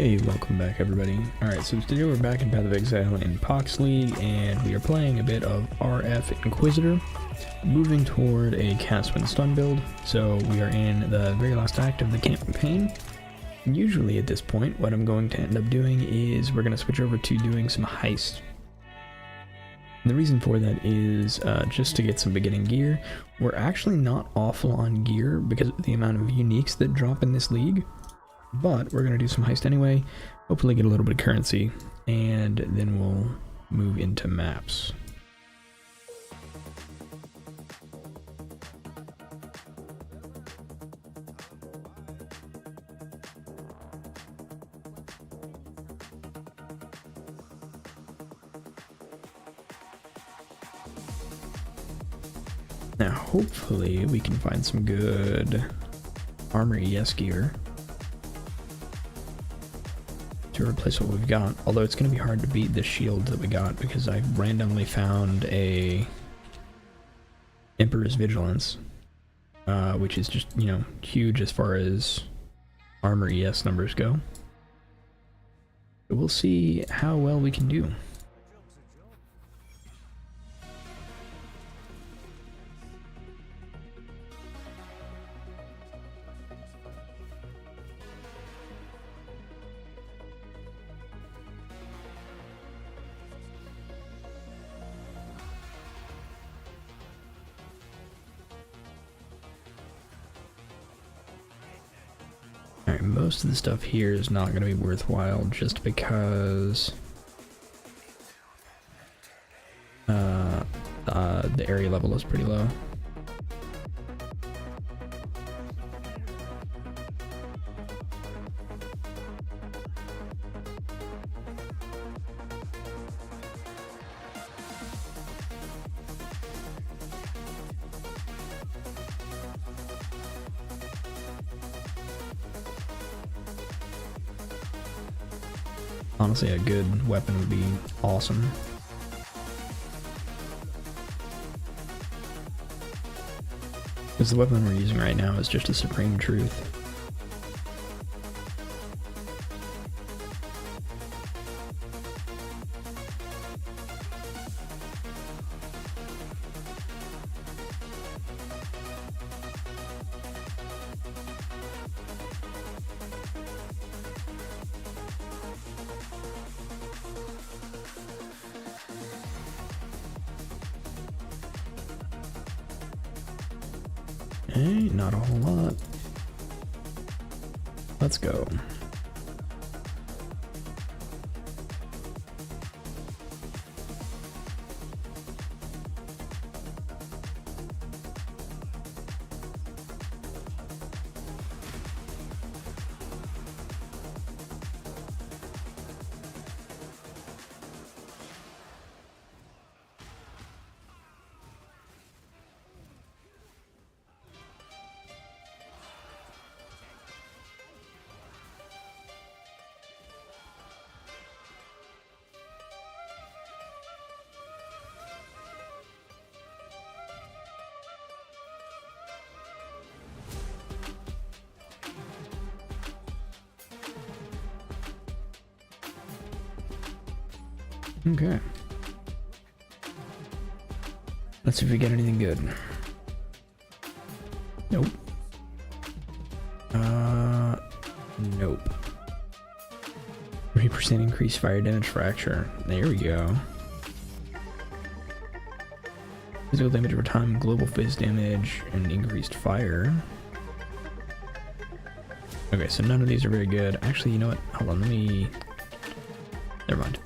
Hey, welcome back everybody. Alright, so today we're back in Path of Exile in Pohx League, and we are playing a bit of RF Inquisitor, moving toward a cast when stun build. So we are in the very last act of the campaign. Usually at this point, what I'm going to end up doing is we're going to switch over to doing some Heist. And the reason for that is just to get some beginning gear. We're actually not awful on gear because of the amount of uniques that drop in this league. But we're going to do some Heist anyway, hopefully get a little bit of currency, and then we'll move into maps. Now hopefully we can find some good armor ES gear to replace what we've got, although it's going to be hard to beat the shield that we got because I randomly found a Emperor's Vigilance, which is just, you know, huge as far as armor ES numbers go. But we'll see how well we can do. Alright, most of the stuff here is not going to be worthwhile just because the area level is pretty low. Honestly, a good weapon would be awesome. Because the weapon we're using right now is just a Supreme Truth. Hey, not a whole lot. Let's go. Okay. Let's see if we get anything good. Nope. Nope. 3% increased fire damage fracture. There we go. Physical damage over time, global phase damage, and increased fire. Okay, so none of these are very good. Actually, you know what? Hold on, let me... Never mind.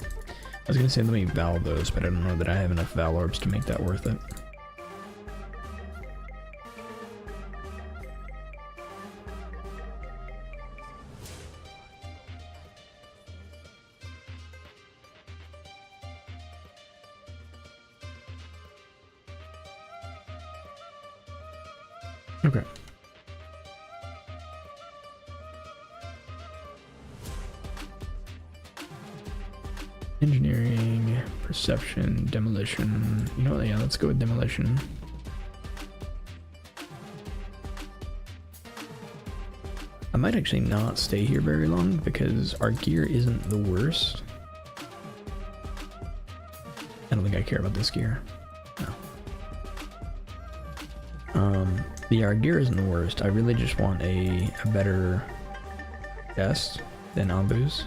I was gonna say let me Val those, but I don't know that I have enough Val orbs to make that worth it. Okay. Engineering, perception, demolition. You know what? Yeah, let's go with demolition. might actually not stay here very long because our gear isn't the worst. I don't think I care about this gear. No. Yeah, our gear isn't the worst. I really just want a better chest than Ambu's.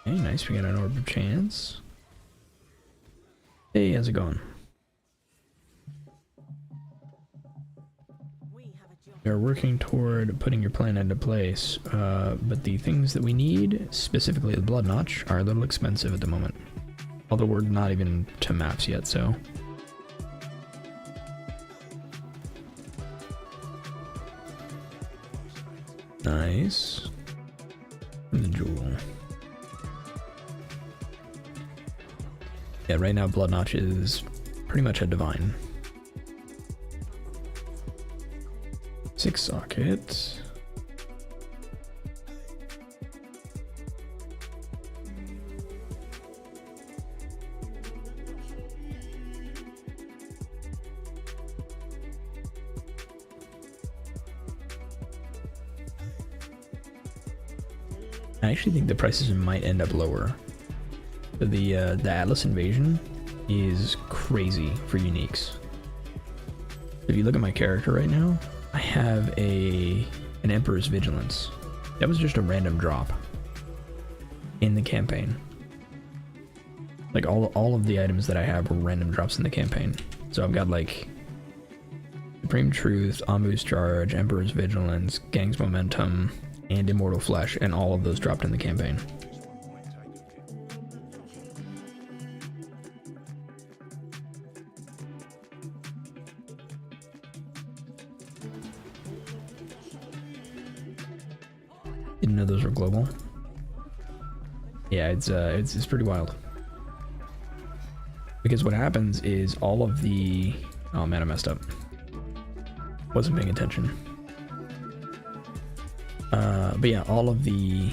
Okay, nice, we got an orb of chance. Hey, how's it going? We are working toward putting your plan into place, but the things that we need, specifically the blood notch, are a little expensive at the moment. Although we're not even to maps yet, so... Nice. And the jewel. Yeah, right now blood notch is pretty much a divine. 6 socket. I actually think the prices might end up lower. The Atlas Invasion is crazy for uniques. If you look at my character right now, I have an Emperor's Vigilance. That was just a random drop in the campaign. Like all of the items that I have were random drops in the campaign. So I've got like Supreme Truth, Amu's Charge, Emperor's Vigilance, Gang's Momentum, and Immortal Flesh, and all of those dropped in the campaign. Didn't know those were global. Yeah, it's pretty wild. Because what happens is all of the... Oh man, I messed up. Wasn't paying attention. But yeah, all of the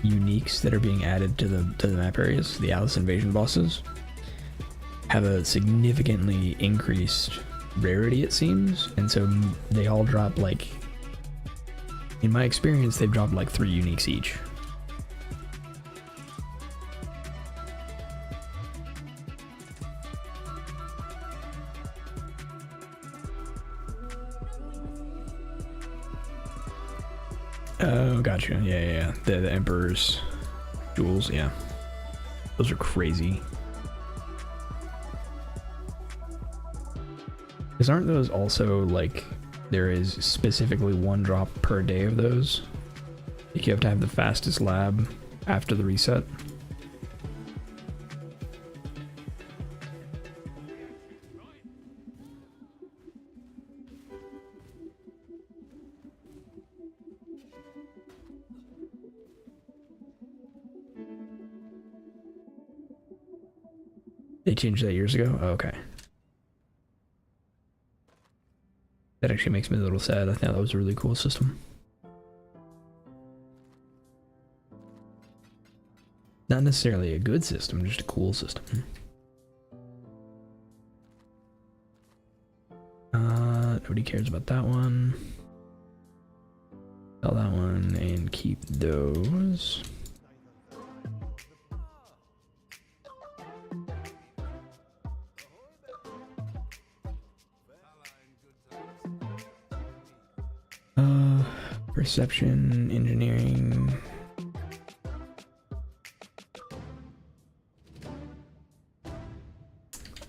uniques that are being added to the map areas, the Atlas Invasion bosses, have a significantly increased rarity, it seems, and so they all drop like... In my experience, they've dropped like 3 uniques each. Oh, gotcha. Yeah. The Emperor's jewels, yeah. Those are crazy. Because aren't those also like... There is specifically 1 drop per day of those. Like you have to have the fastest lab after the reset. They changed that years ago? Oh, okay. That actually makes me a little sad. I thought that was a really cool system. Not necessarily a good system, just a cool system. Nobody cares about that one. Sell that one and keep those. Perception, engineering.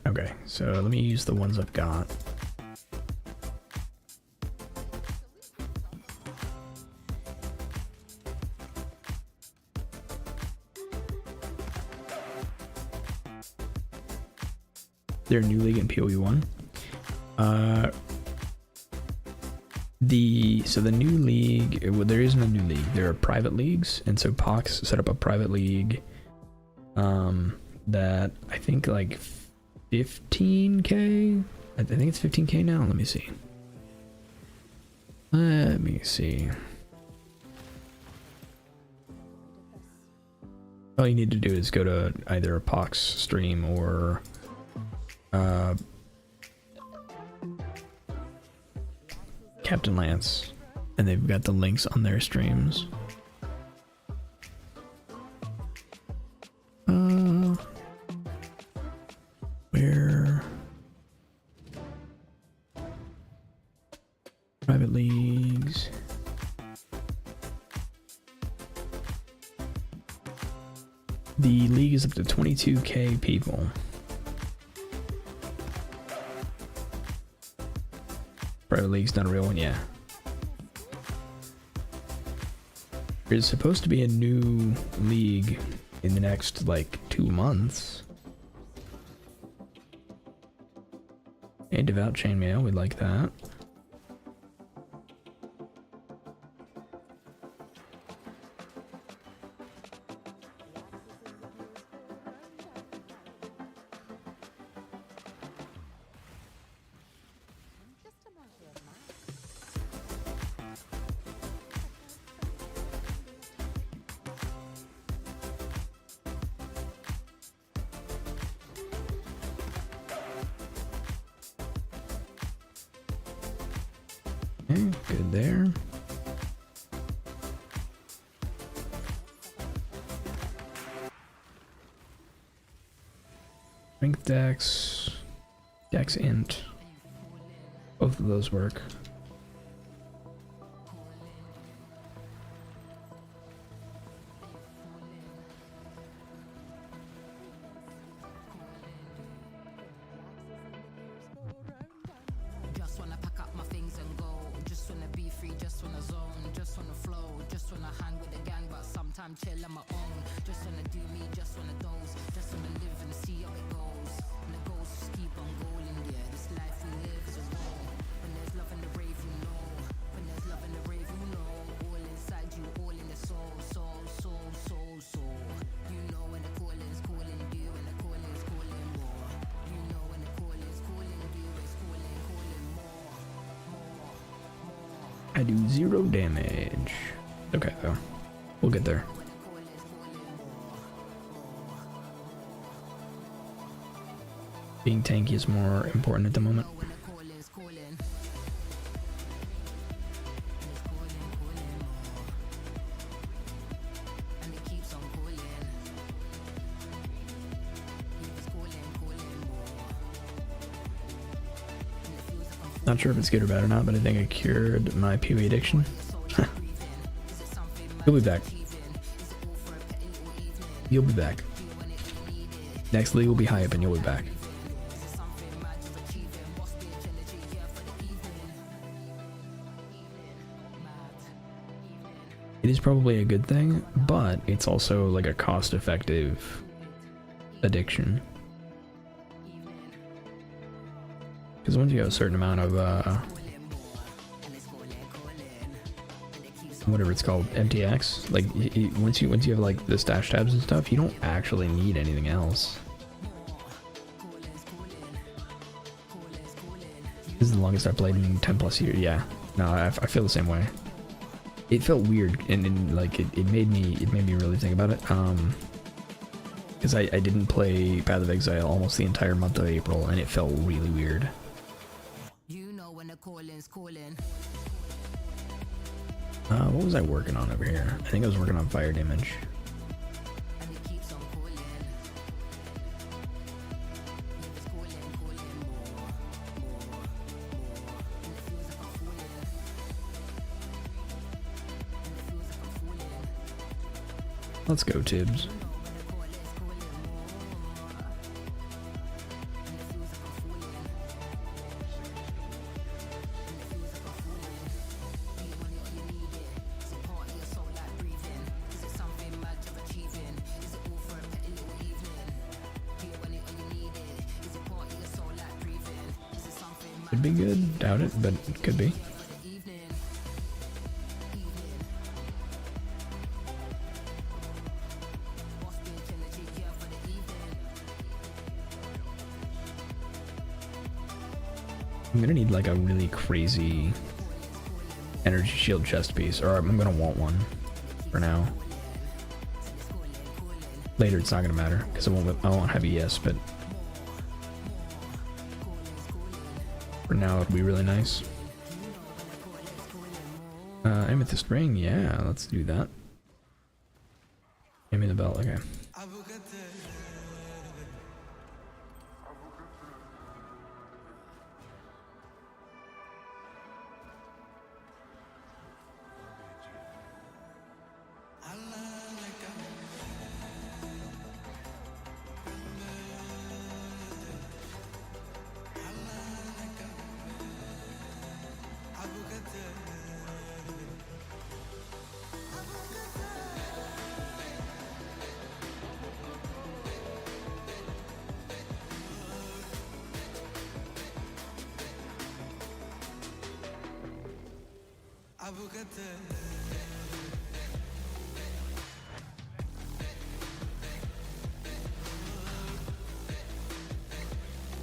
Okay, so let me use the ones I've got. They're a new league in PoE1. So the new league, well, there isn't a new league. There are private leagues, and so Pohx set up a private league that I think like 15k. I think it's 15k now. Let me see. Let me see. All you need to do is go to either a Pohx stream or Captain Lance, and they've got the links on their streams. Where? Private leagues. The league is up to 22k people. Private league's not a real one, yeah. There's supposed to be a new league in the next like 2 months. A devout chainmail, we'd like that. Okay, good there. Strength dex int. Both of those work. I do 0 damage. Okay, though. We'll get there. Being tanky is more important at the moment. Not sure if it's good or bad or not, but I think I cured my PoE addiction. You'll be back. You'll be back. Next league will be high up and you'll be back. It is probably a good thing, but it's also like a cost-effective addiction. Because once you have a certain amount of, whatever it's called, MTX, like, once you have, like, the stash tabs and stuff, you don't actually need anything else. This is the longest I've played in 10 plus years, yeah. No, I feel the same way. It felt weird, and like, it made me really think about it, because I didn't play Path of Exile almost the entire month of April, and it felt really weird. What was I working on over here? I think I was working on fire damage. Let's go, Tibbs. Could be good, doubt it, but it could be. I'm gonna need like a really crazy energy shield chest piece, or I'm gonna want one for now. Later it's not gonna matter because I won't have ES, but for now it'll be really nice. Amethyst ring, yeah, let's do that. Give me the belt, okay.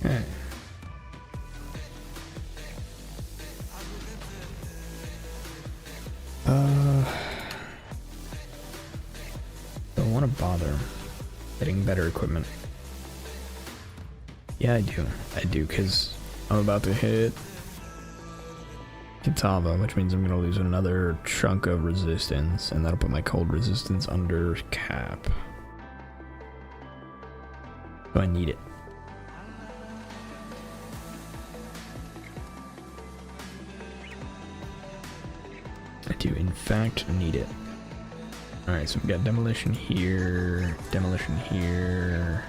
Okay. Don't want to bother getting better equipment. Yeah, I do, because I'm about to hit Kitava, which means I'm going to lose another chunk of resistance, and that'll put my cold resistance under cap. So I need it. I do, in fact, need it. Alright, so we've got demolition here, demolition here.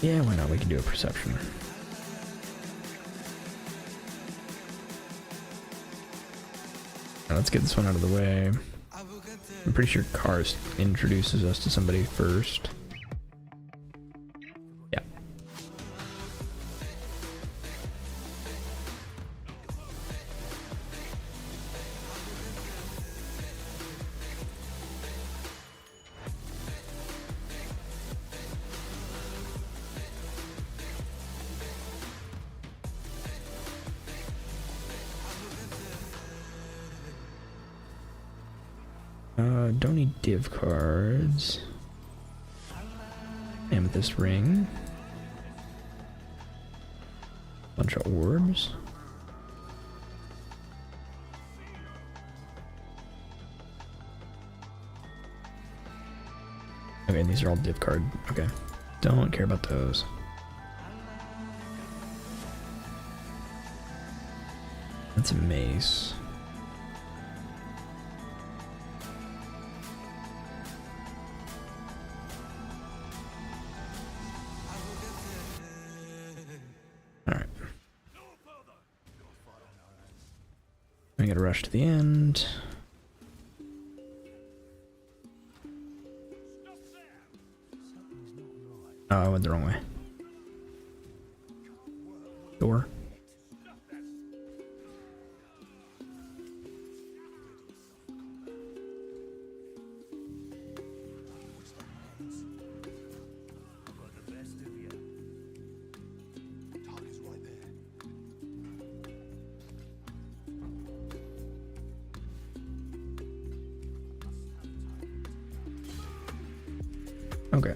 Yeah, why not? We can do a perception. Now let's get this one out of the way. I'm pretty sure Cars introduces us to somebody first. Yeah. Don't need div cards. Amethyst ring. Bunch of orbs. Okay, these are all div card. Okay. Don't care about those. That's a mace. I gotta rush to the end. Oh, I went the wrong way. Door. Okay.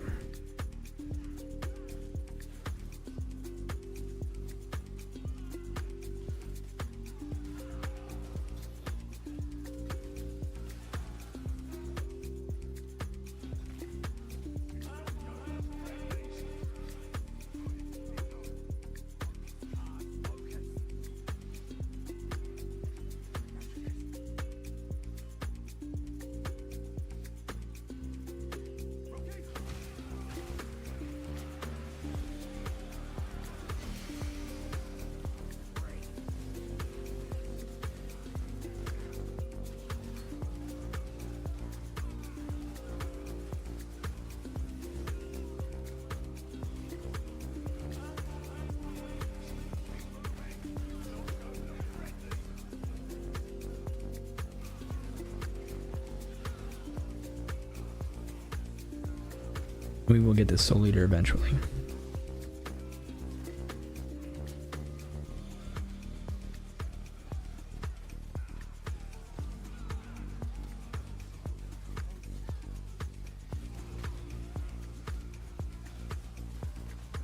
We will get this Soul Eater eventually.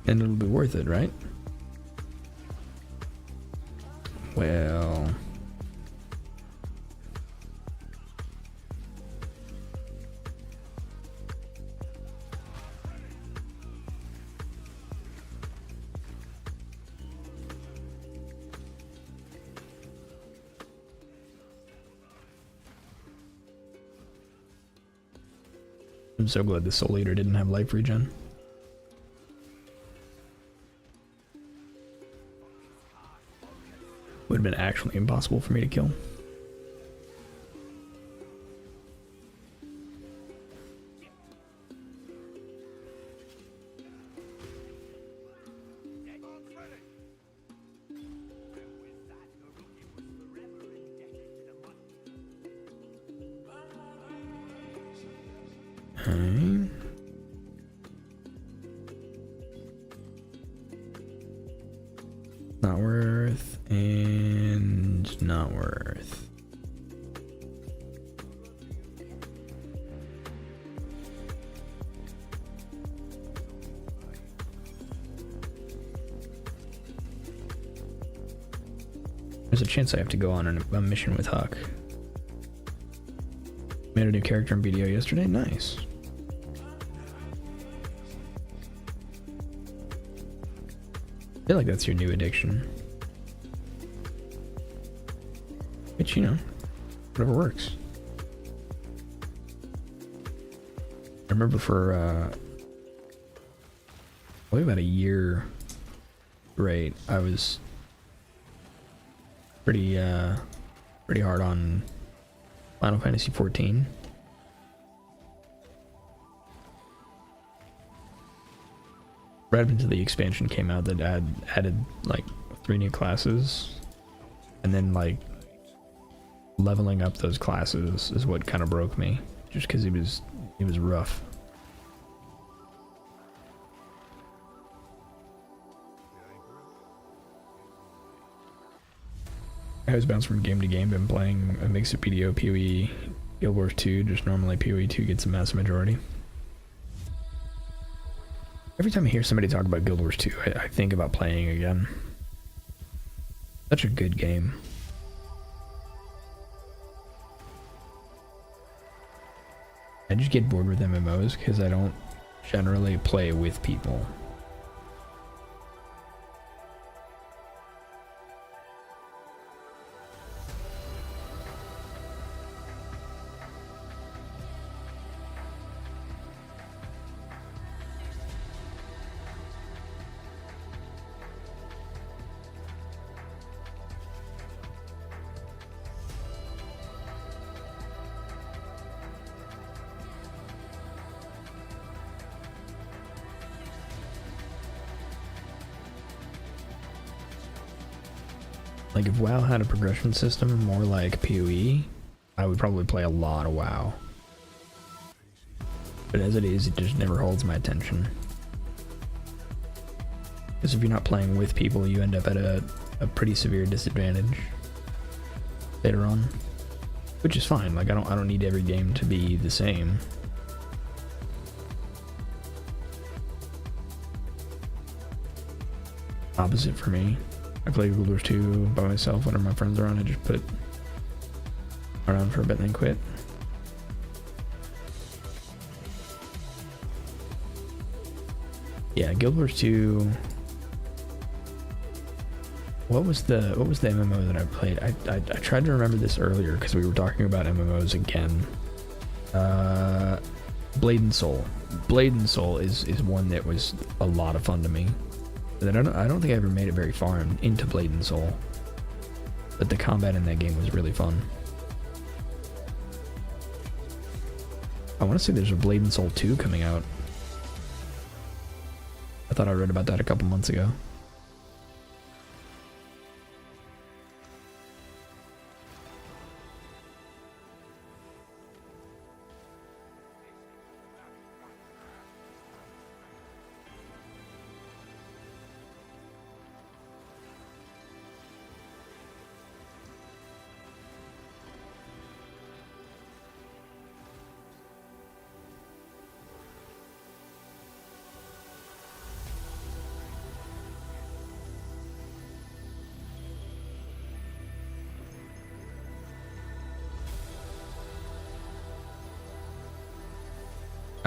And it'll be worth it, right? Well... I'm so glad the Soul Eater didn't have life regen. Would have been actually impossible for me to kill. Okay. Not worth, and not worth. There's a chance I have to go on a mission with Huck. Made a new character in video yesterday. Nice. I feel like that's your new addiction. But you know, whatever works. I remember for probably about a year straight, I was pretty hard on Final Fantasy 14. Right up until the expansion came out that added like 3 new classes, and then like leveling up those classes is what kind of broke me, just because it was rough. I was bounced from game to game, been playing a mix of PDO, PoE, Guild Wars 2, just normally PoE 2 gets a massive majority. Every time I hear somebody talk about Guild Wars 2, I think about playing again. Such a good game. I just get bored with MMOs because I don't generally play with people. Like if WoW had a progression system more like PoE, I would probably play a lot of WoW. But as it is, it just never holds my attention. Because if you're not playing with people, you end up at a pretty severe disadvantage later on. Which is fine, like I don't need every game to be the same. Opposite for me. I play Guild Wars 2 by myself whenever my friends are on. I just put around for a bit and then quit. Yeah, Guild Wars 2. What was the MMO that I played? I tried to remember this earlier because we were talking about MMOs again. Blade and Soul. Blade and Soul is one that was a lot of fun to me. I don't think I ever made it very far into Blade and Soul, but the combat in that game was really fun. I want to say there's a Blade and Soul 2 coming out. I thought I read about that a couple months ago.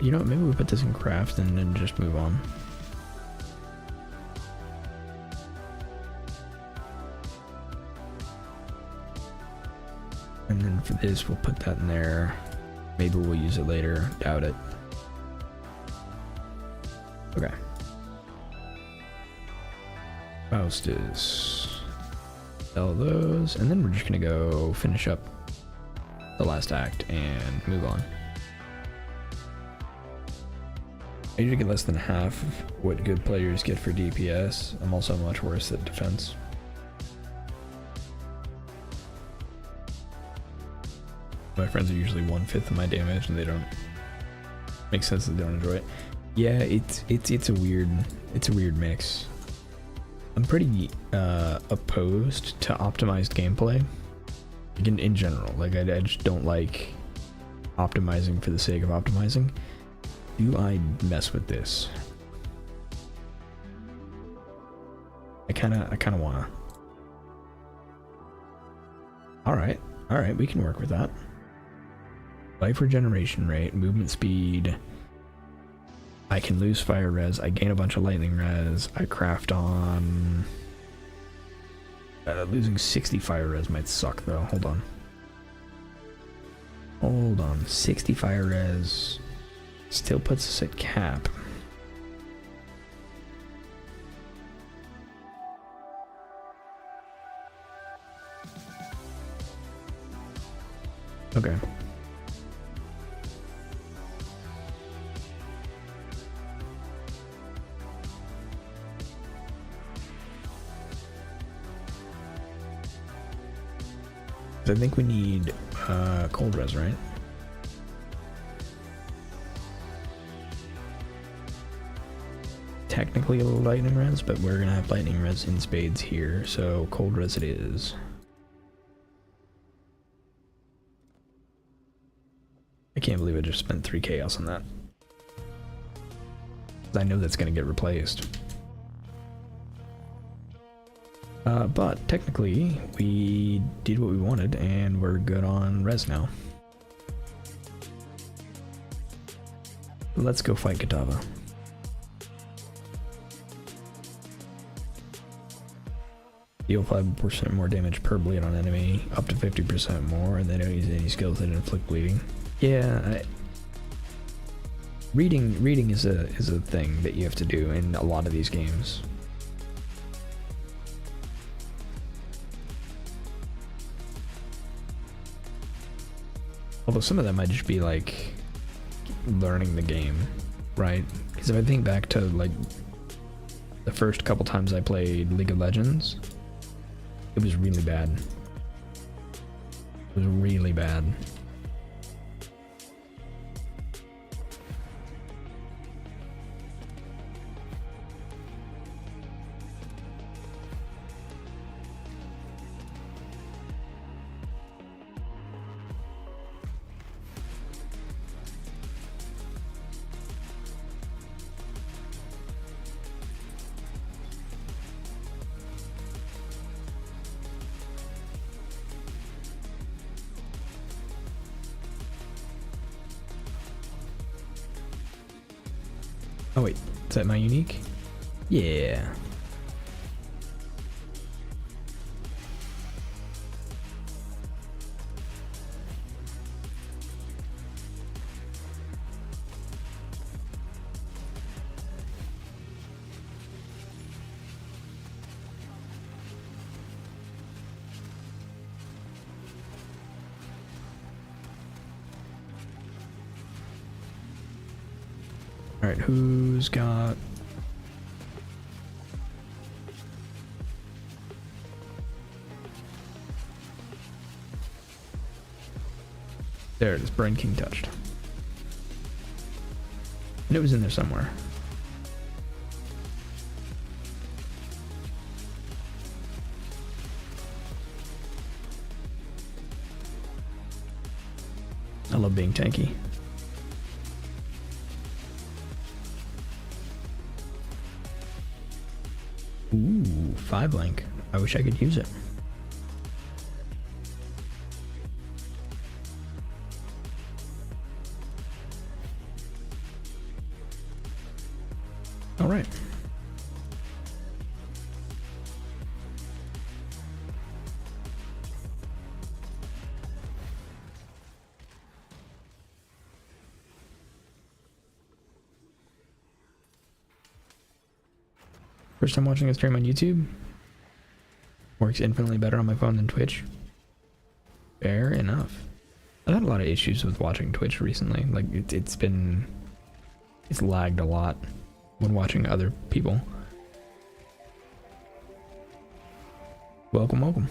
You know what, maybe we put this in craft and then just move on. And then for this, we'll put that in there. Maybe we'll use it later. Doubt it. Okay. Faustus. Sell those. And then we're just going to go finish up the last act and move on. I usually get less than half of what good players get for DPS. I'm also much worse at defense. My friends are usually 1/5 of my damage, and they don't make sense that they don't enjoy it. Yeah, it's a weird mix. I'm pretty opposed to optimized gameplay. In general, like I just don't like optimizing for the sake of optimizing. Do I mess with this? I kind of wanna. All right, we can work with that. Life regeneration rate, movement speed. I can lose fire res. I gain a bunch of lightning res. I craft on. Losing 60 fire res might suck though. Hold on. 60 fire res still puts us at cap. Okay. I think we need cold res, right? Technically a little lightning res, but we're gonna have lightning res in spades here, so cold res it is. I can't believe I just spent 3 chaos on that. I know that's gonna get replaced. But technically, we did what we wanted, and we're good on res now. Let's go fight Katava. Deal 5% more damage per bleed on enemy, up to 50% more, and they don't use any skills that inflict bleeding. Yeah, reading is a thing that you have to do in a lot of these games. Although some of that might just be like learning the game, right? Because if I think back to like the first couple times I played League of Legends, it was really bad. It was really bad. Oh wait, is that my unique? Yeah. Alright, who's got... There it is, Brain King touched. And it was in there somewhere. I love being tanky. Ooh, 5 link. I wish I could use it. First time watching a stream on YouTube. Works infinitely better on my phone than Twitch. Fair enough. I've had a lot of issues with watching Twitch recently. Like it's lagged a lot when watching other people. Welcome, welcome.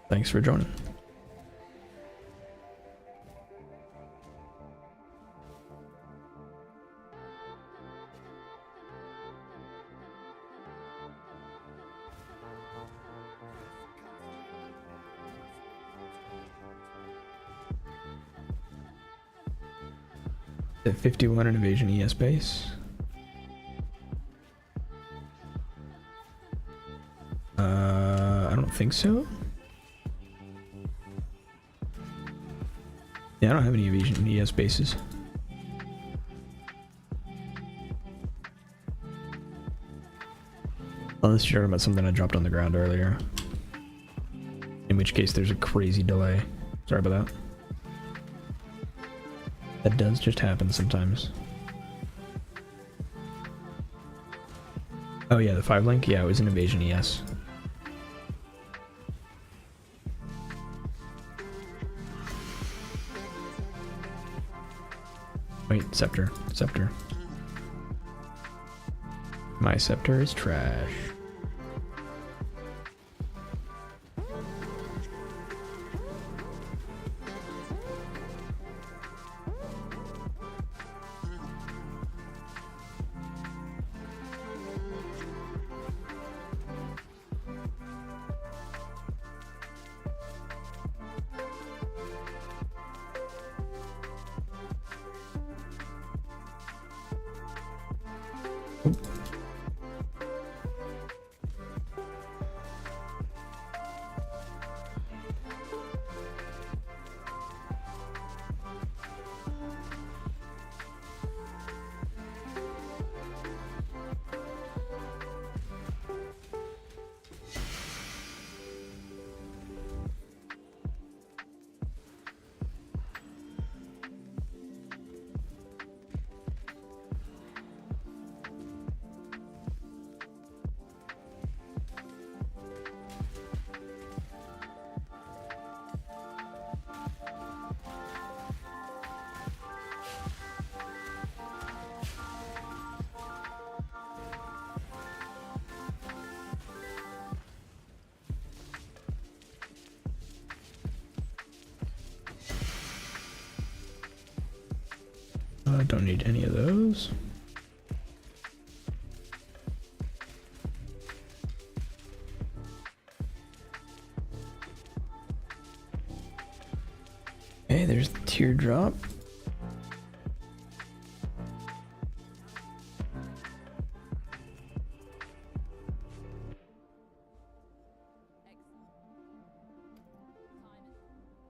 Thanks for joining. At 51 in Evasion ES base. I don't think so. Yeah, I don't have any Evasion ES bases. Unless you're talking about something I dropped on the ground earlier. In which case there's a crazy delay. Sorry about that. That does just happen sometimes. Oh yeah, the 5 link? Yeah, it was an Evasion ES. Wait, Scepter. Scepter. My Scepter is trash. Don't need any of those. Okay, there's the teardrop.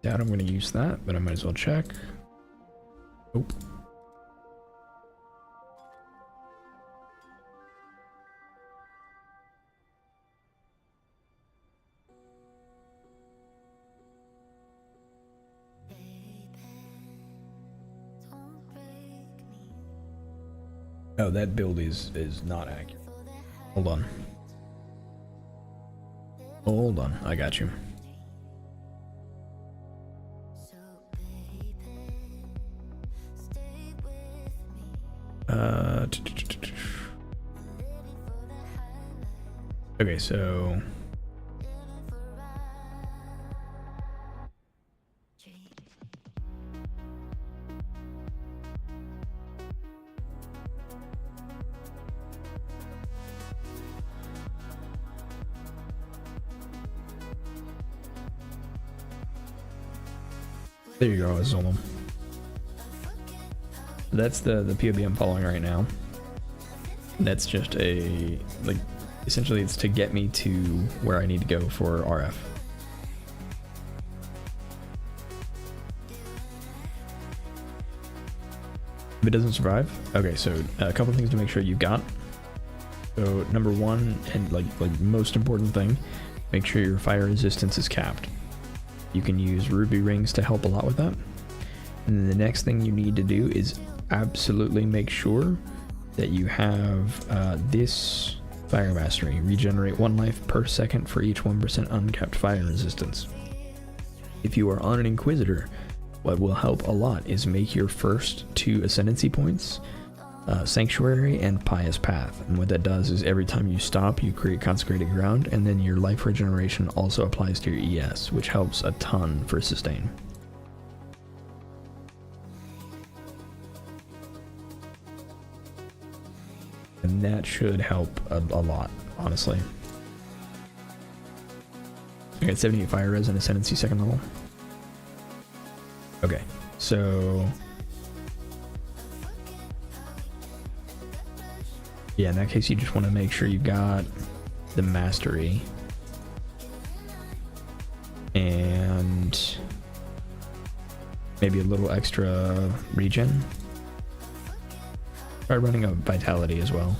Doubt I'm going to use that, but I might as well check. Oh. Oh, that build is not accurate. Hold on. Hold on, I got you. Okay, so there you go, Zolom. That's the POB I'm following right now. That's just a, like, essentially it's to get me to where I need to go for RF. If it doesn't survive, okay, so a couple things to make sure you've got. So number one, and like most important thing, make sure your fire resistance is capped. You can use ruby rings to help a lot with that. And then the next thing you need to do is absolutely make sure that you have this Fire Mastery. Regenerate 1 life per second for each 1% uncapped fire resistance. If you are on an Inquisitor, what will help a lot is make your first 2 Ascendancy points Sanctuary and Pious Path. And what that does is every time you stop, you create Consecrated Ground, and then your life regeneration also applies to your ES, which helps a ton for sustain. And that should help a lot, honestly. I got 78 fire res and Ascendancy 2nd level. Okay, so yeah, in that case you just want to make sure you got the Mastery and maybe a little extra regen. Try running a Vitality as well.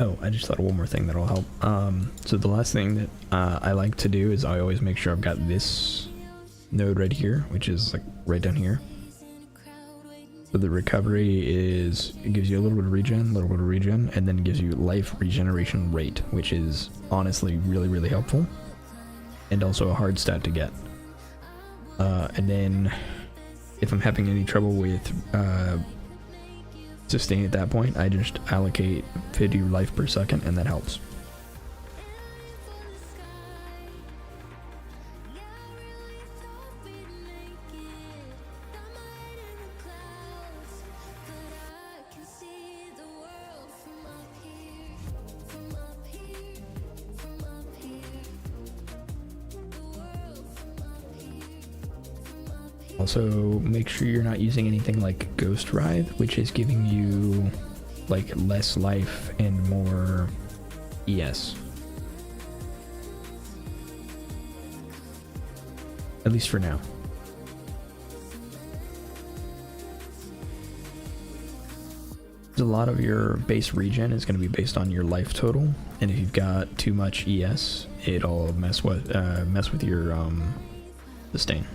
Oh, I just thought of one more thing that'll help. So the last thing that I like to do is I always make sure I've got this node right here, which is like right down here. So the recovery is, it gives you a little bit of regen, and then it gives you life regeneration rate, which is honestly really, really helpful. And also a hard stat to get. And then if I'm having any trouble with sustain at that point, I just allocate 50 life per second, and that helps. Also, make sure you're not using anything like Ghost Writhe, which is giving you like less life and more ES. At least for now. A lot of your base regen is going to be based on your life total, and if you've got too much ES, it'll mess with your sustain.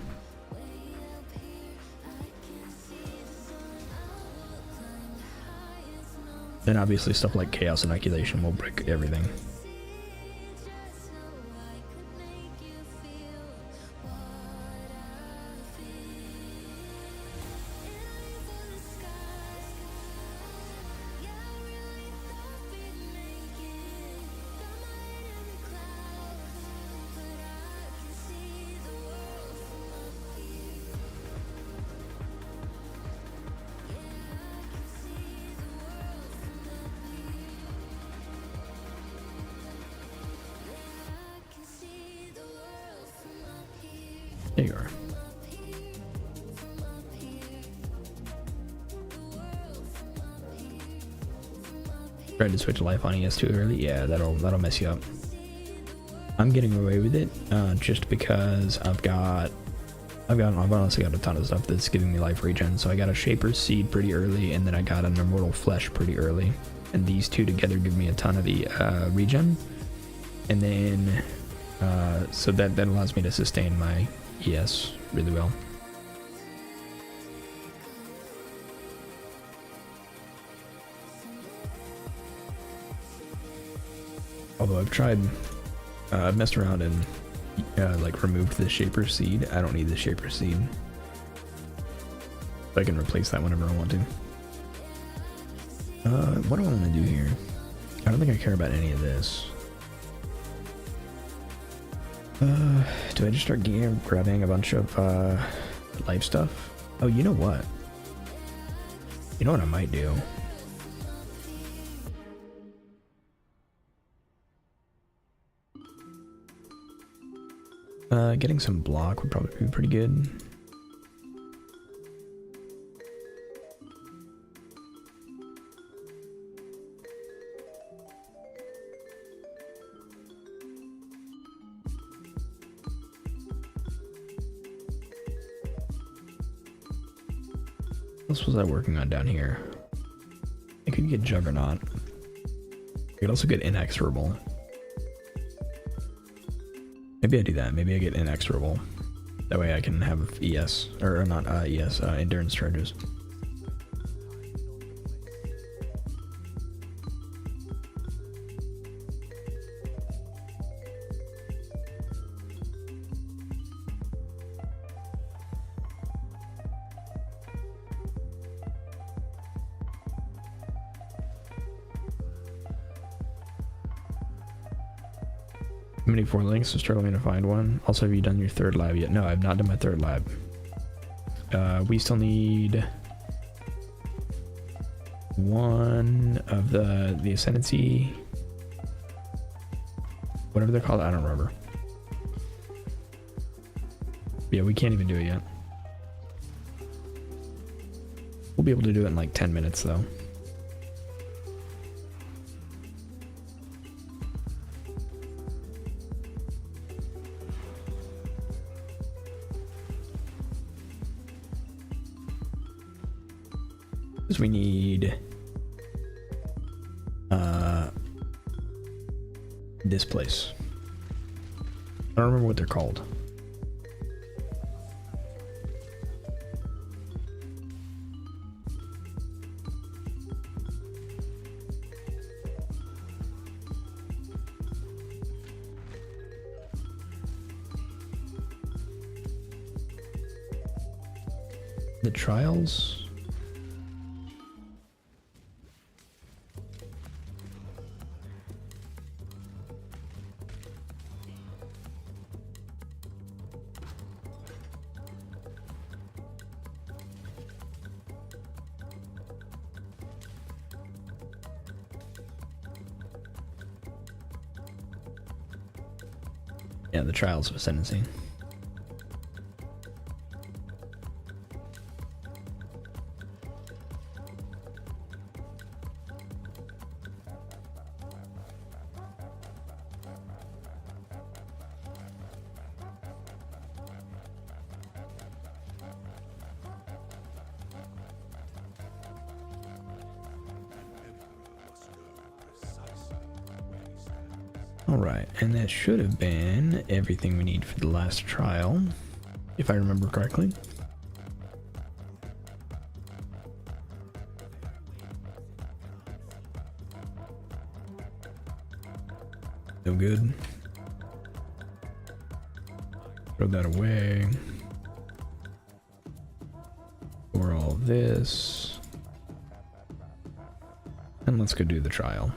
Then obviously stuff like Chaos Inoculation will break everything. There you are. Tried to switch life on ES too early. Yeah, that'll mess you up. I'm getting away with it just because I've honestly got a ton of stuff that's giving me life regen. So I got a Shaper's Seed pretty early, and then I got an Immortal Flesh pretty early, and these two together give me a ton of the regen, and then so that allows me to sustain my ES really well. Although I've messed around and like removed the Shaper's Seed. I don't need the Shaper's Seed. I can replace that whenever I want to. What do I want to do here? I don't think I care about any of this. Do I just start grabbing a bunch of life stuff? Oh, you know what? You know what I might do? Getting some block would probably be pretty good. What else was I working on down here? I could get Juggernaut. I could also get Inexorable. Maybe I do that. Maybe I get Inexorable. That way I can have ES, or not ES, endurance charges. How many 4 links? I'm struggling to find one. Also, have you done your 3rd lab yet? No, I've not done my 3rd lab. We still need one of the Ascendancy, whatever they're called. I don't remember. Yeah, we can't even do it yet. We'll be able to do it in like 10 minutes though. Because we need this place. I don't remember what they're called. The trials? Yeah, the trials of ascendancy. Alright, and that should have been everything we need for the last trial, if I remember correctly. No good. Throw that away. For all this. And let's go do the trial.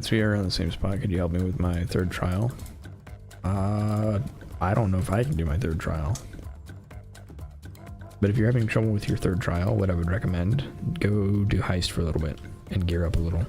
So we are on the same spot. Could you help me with my 3rd trial? I don't know if I can do my 3rd trial. But if you're having trouble with your 3rd trial, what I would recommend, go do Heist for a little bit and gear up a little.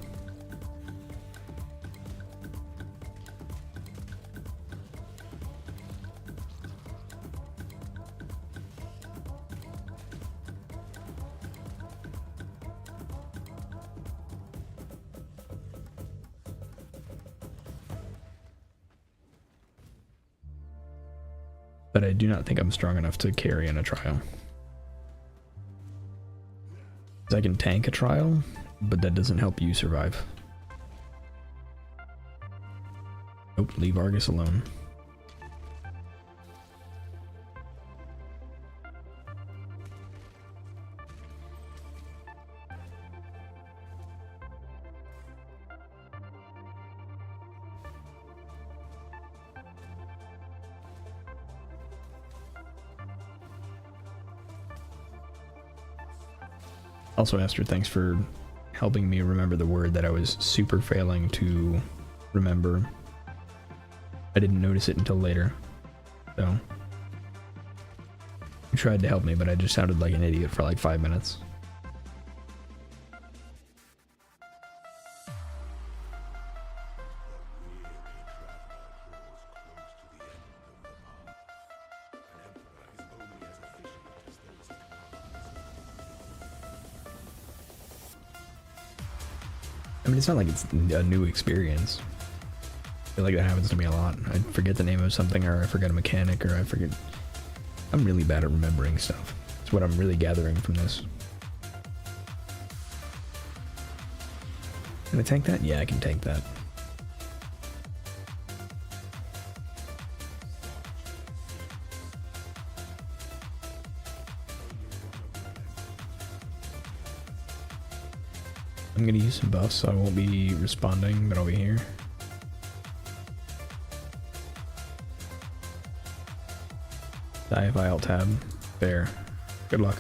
But I do not think I'm strong enough to carry in a trial. I can tank a trial, but that doesn't help you survive. Nope, leave Argus alone. Also, Esther, thanks for helping me remember the word that I was super failing to remember. I didn't notice it until later. So, you tried to help me, but I just sounded like an idiot for like 5 minutes. I mean, it's not like it's a new experience. I feel like that happens to me a lot. I forget the name of something, or I forget a mechanic, or I forget... I'm really bad at remembering stuff. It's what I'm really gathering from this. Can I tank that? Yeah, I can tank that. I'm gonna use some buffs, so I won't be responding, but I'll be here. Die if I alt tab. There. Good luck.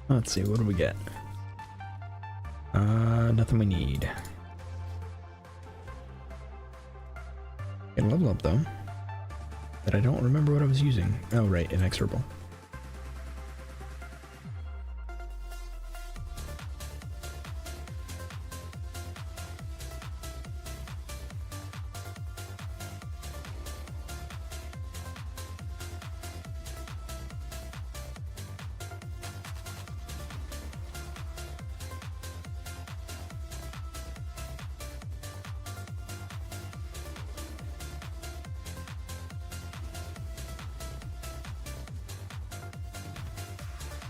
Let's see, what do we get? Nothing we need. Get a level up though. But I don't remember what I was using. Oh right, inexorable.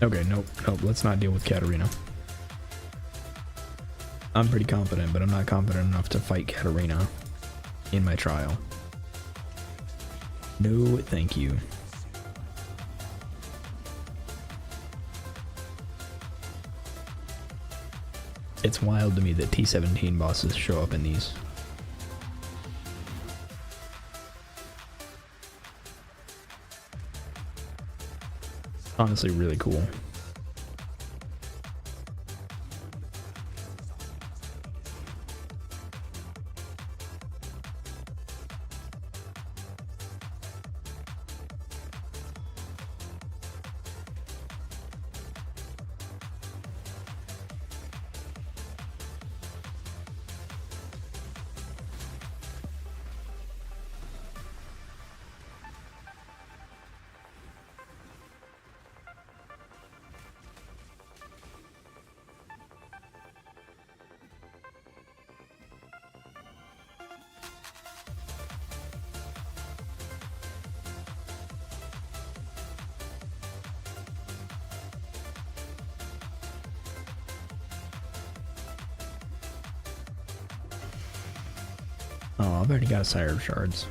Okay, nope, let's not deal with Katarina. I'm pretty confident, but I'm not confident enough to fight Katarina in my trial. No, thank you. It's wild to me that T17 bosses show up in these. Honestly, really cool. Oh, I've already got a Sire of Shards.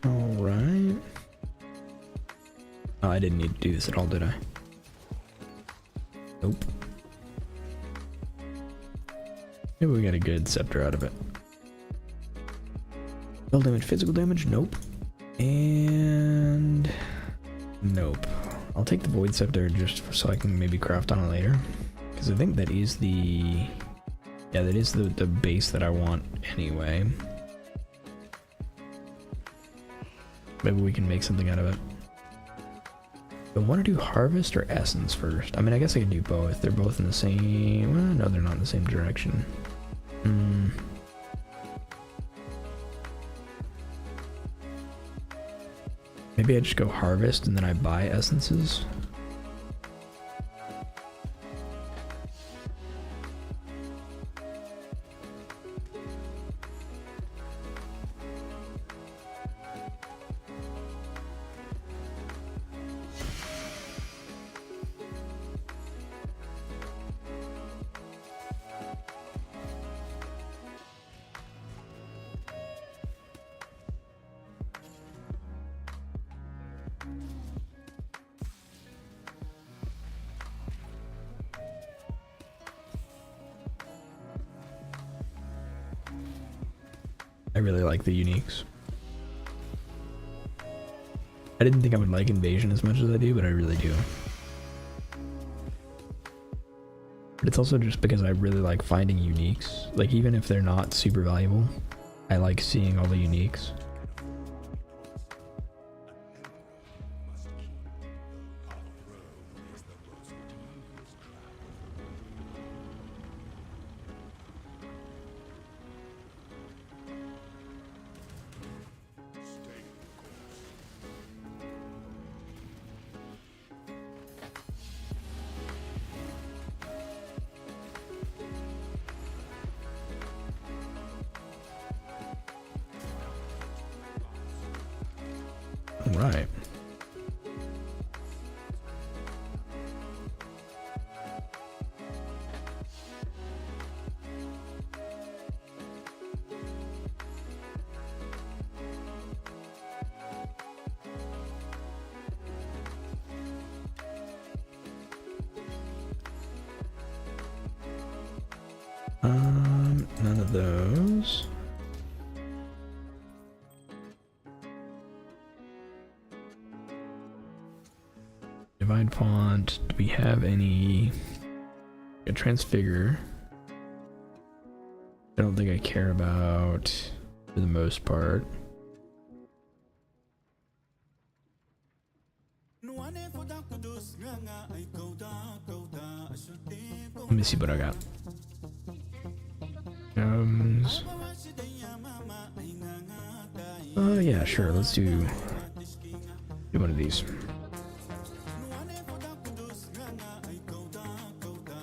Alright. Oh, I didn't need to do this at all, did I? Nope. Maybe we got a good scepter out of it. Spell damage, physical damage? Nope. And... nope. I'll take the Void Scepter just so I can maybe craft on it later. Because I think that is the... yeah, that is the base that I want anyway. Maybe we can make something out of it. I want to do Harvest or Essence first. I mean, I guess I can do both. They're both in the same... well, no, they're not in the same direction. Maybe I just go Harvest and then I buy Essences. I really like the uniques. I didn't think I would like Invasion as much as I do, but I really do. But it's also just because I really like finding uniques. Like, even if they're not super valuable, I like seeing all the uniques. Right. None of those. Divine Font. Do we have any? A Transfigure. I don't think I care about for the most part. Let me see what I got. Yeah, sure. Let's do one of these.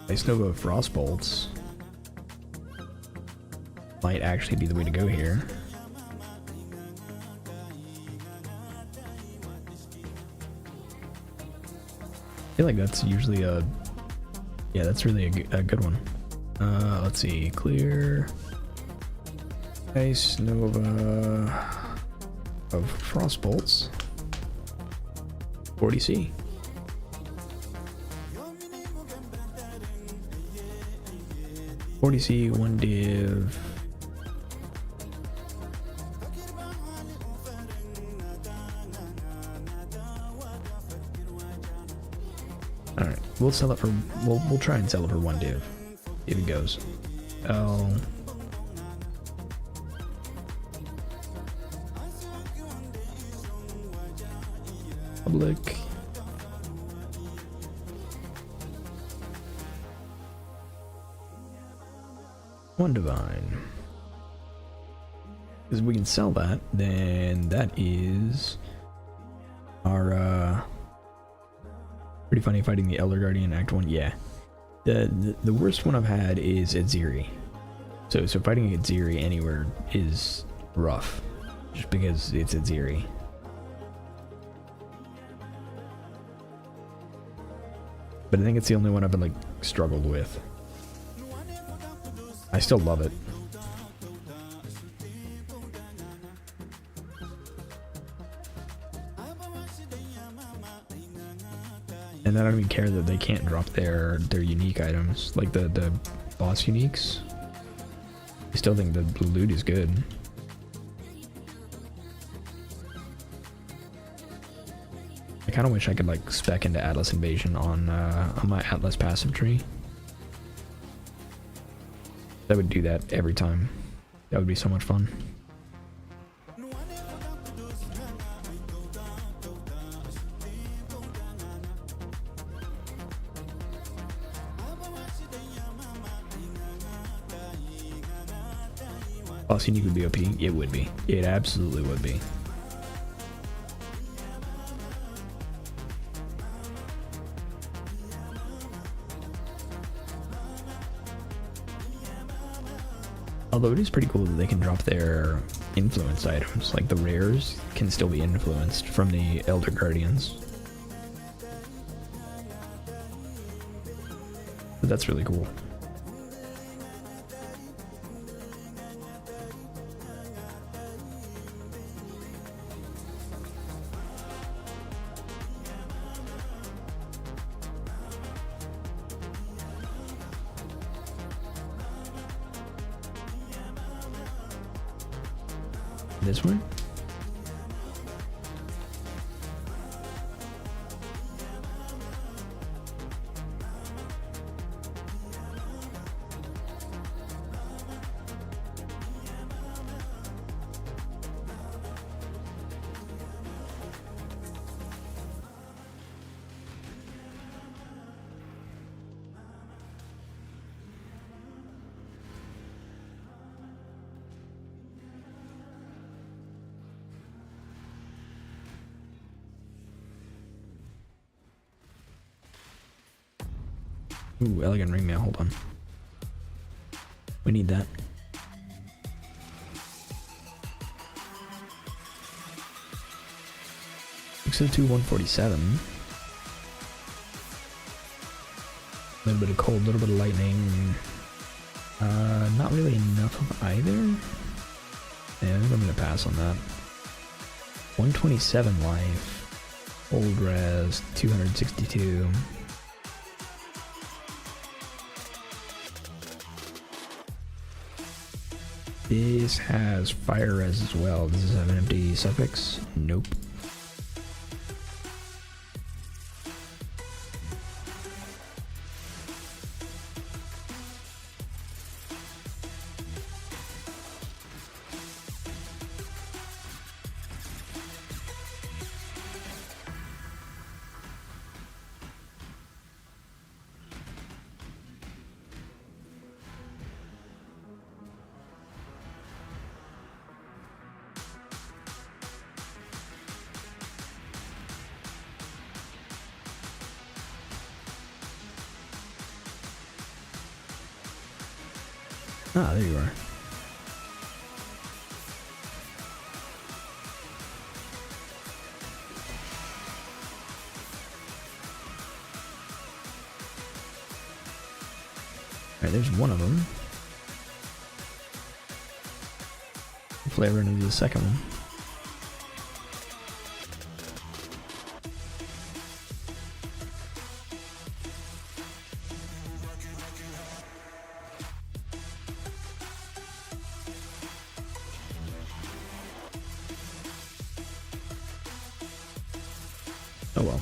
Ice Nova Frost Bolts might actually be the way to go here. I feel like that's usually a... yeah, that's really a good one. Let's see. Clear. Ice Nova of Frost Bolts. 40C. C, 1 div. Alright, we'll sell it for we'll try and sell it for 1 div. If it goes. Oh. Public. One divine. Because we can sell that, then that is our pretty funny fighting the Elder Guardian Act 1. Yeah. The worst one I've had is at Ziri. So fighting at Ziri anywhere is rough. Just because it's at Ziri. But I think it's the only one I've been like struggled with. I still love it. And I don't even care that they can't drop their unique items, like the boss uniques. I still think the loot is good. I kind of wish I could like spec into Atlas Invasion on my Atlas passive tree. I would do that every time. That would be so much fun. Boss unique would be OP. It would be. It absolutely would be. Although it is pretty cool that they can drop their influence items, like the rares can still be influenced from the Elder Guardians. But that's really cool. This one? Ooh, elegant ring mail, hold on. We need that. .602, 147. A little bit of cold, a little bit of lightning. Not really enough of either. Yeah, I think I'm gonna pass on that. 127 life. Old res, 262. This has fire res as well. Does this have an empty suffix? Nope. Ah, there you are. Alright, there's one of them. Flavor into the second one. Oh well.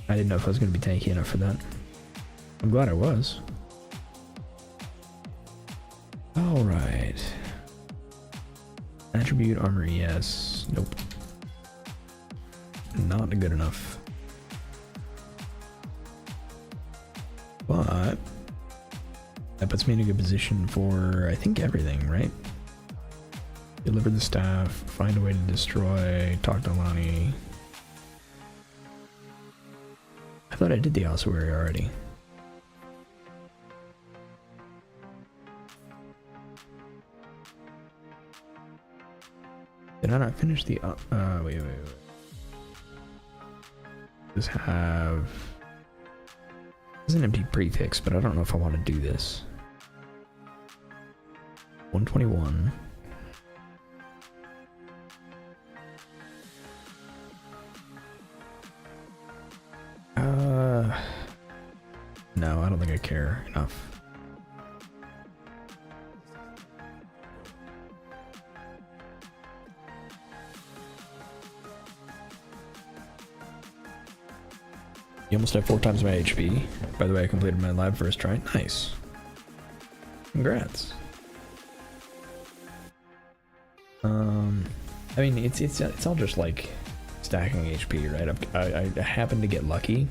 I didn't know if I was going to be tanky enough for that. I'm glad I was. Alright. Attribute armor, yes. Nope. Not good enough. But that puts me in a good position for, I think, everything, right? Deliver the staff, find a way to destroy, talk to Lonnie. I thought I did the ossuary already. Did I not finish the, wait. This is an empty prefix, but I don't know if I want to do this. 121. No, I don't think I care enough. You almost have 4 times my HP. By the way, I completed my lab first try. Nice. Congrats. I mean, it's all just like stacking HP, right? I happen to get lucky.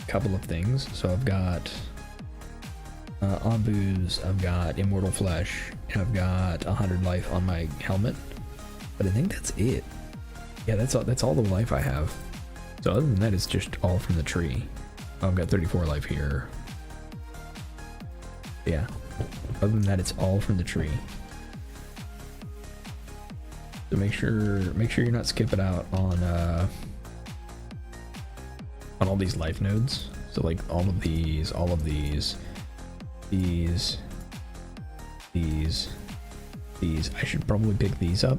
A couple of things. So I've got Obus, I've got Immortal Flesh, and I've got 100 life on my helmet. But I think that's it. Yeah, that's all the life I have. So other than that, it's just all from the tree. Oh, I've got 34 life here. Yeah. Other than that, it's all from the tree. So make sure you're not skipping out on all these life nodes. So like all of these, these. I should probably pick these up.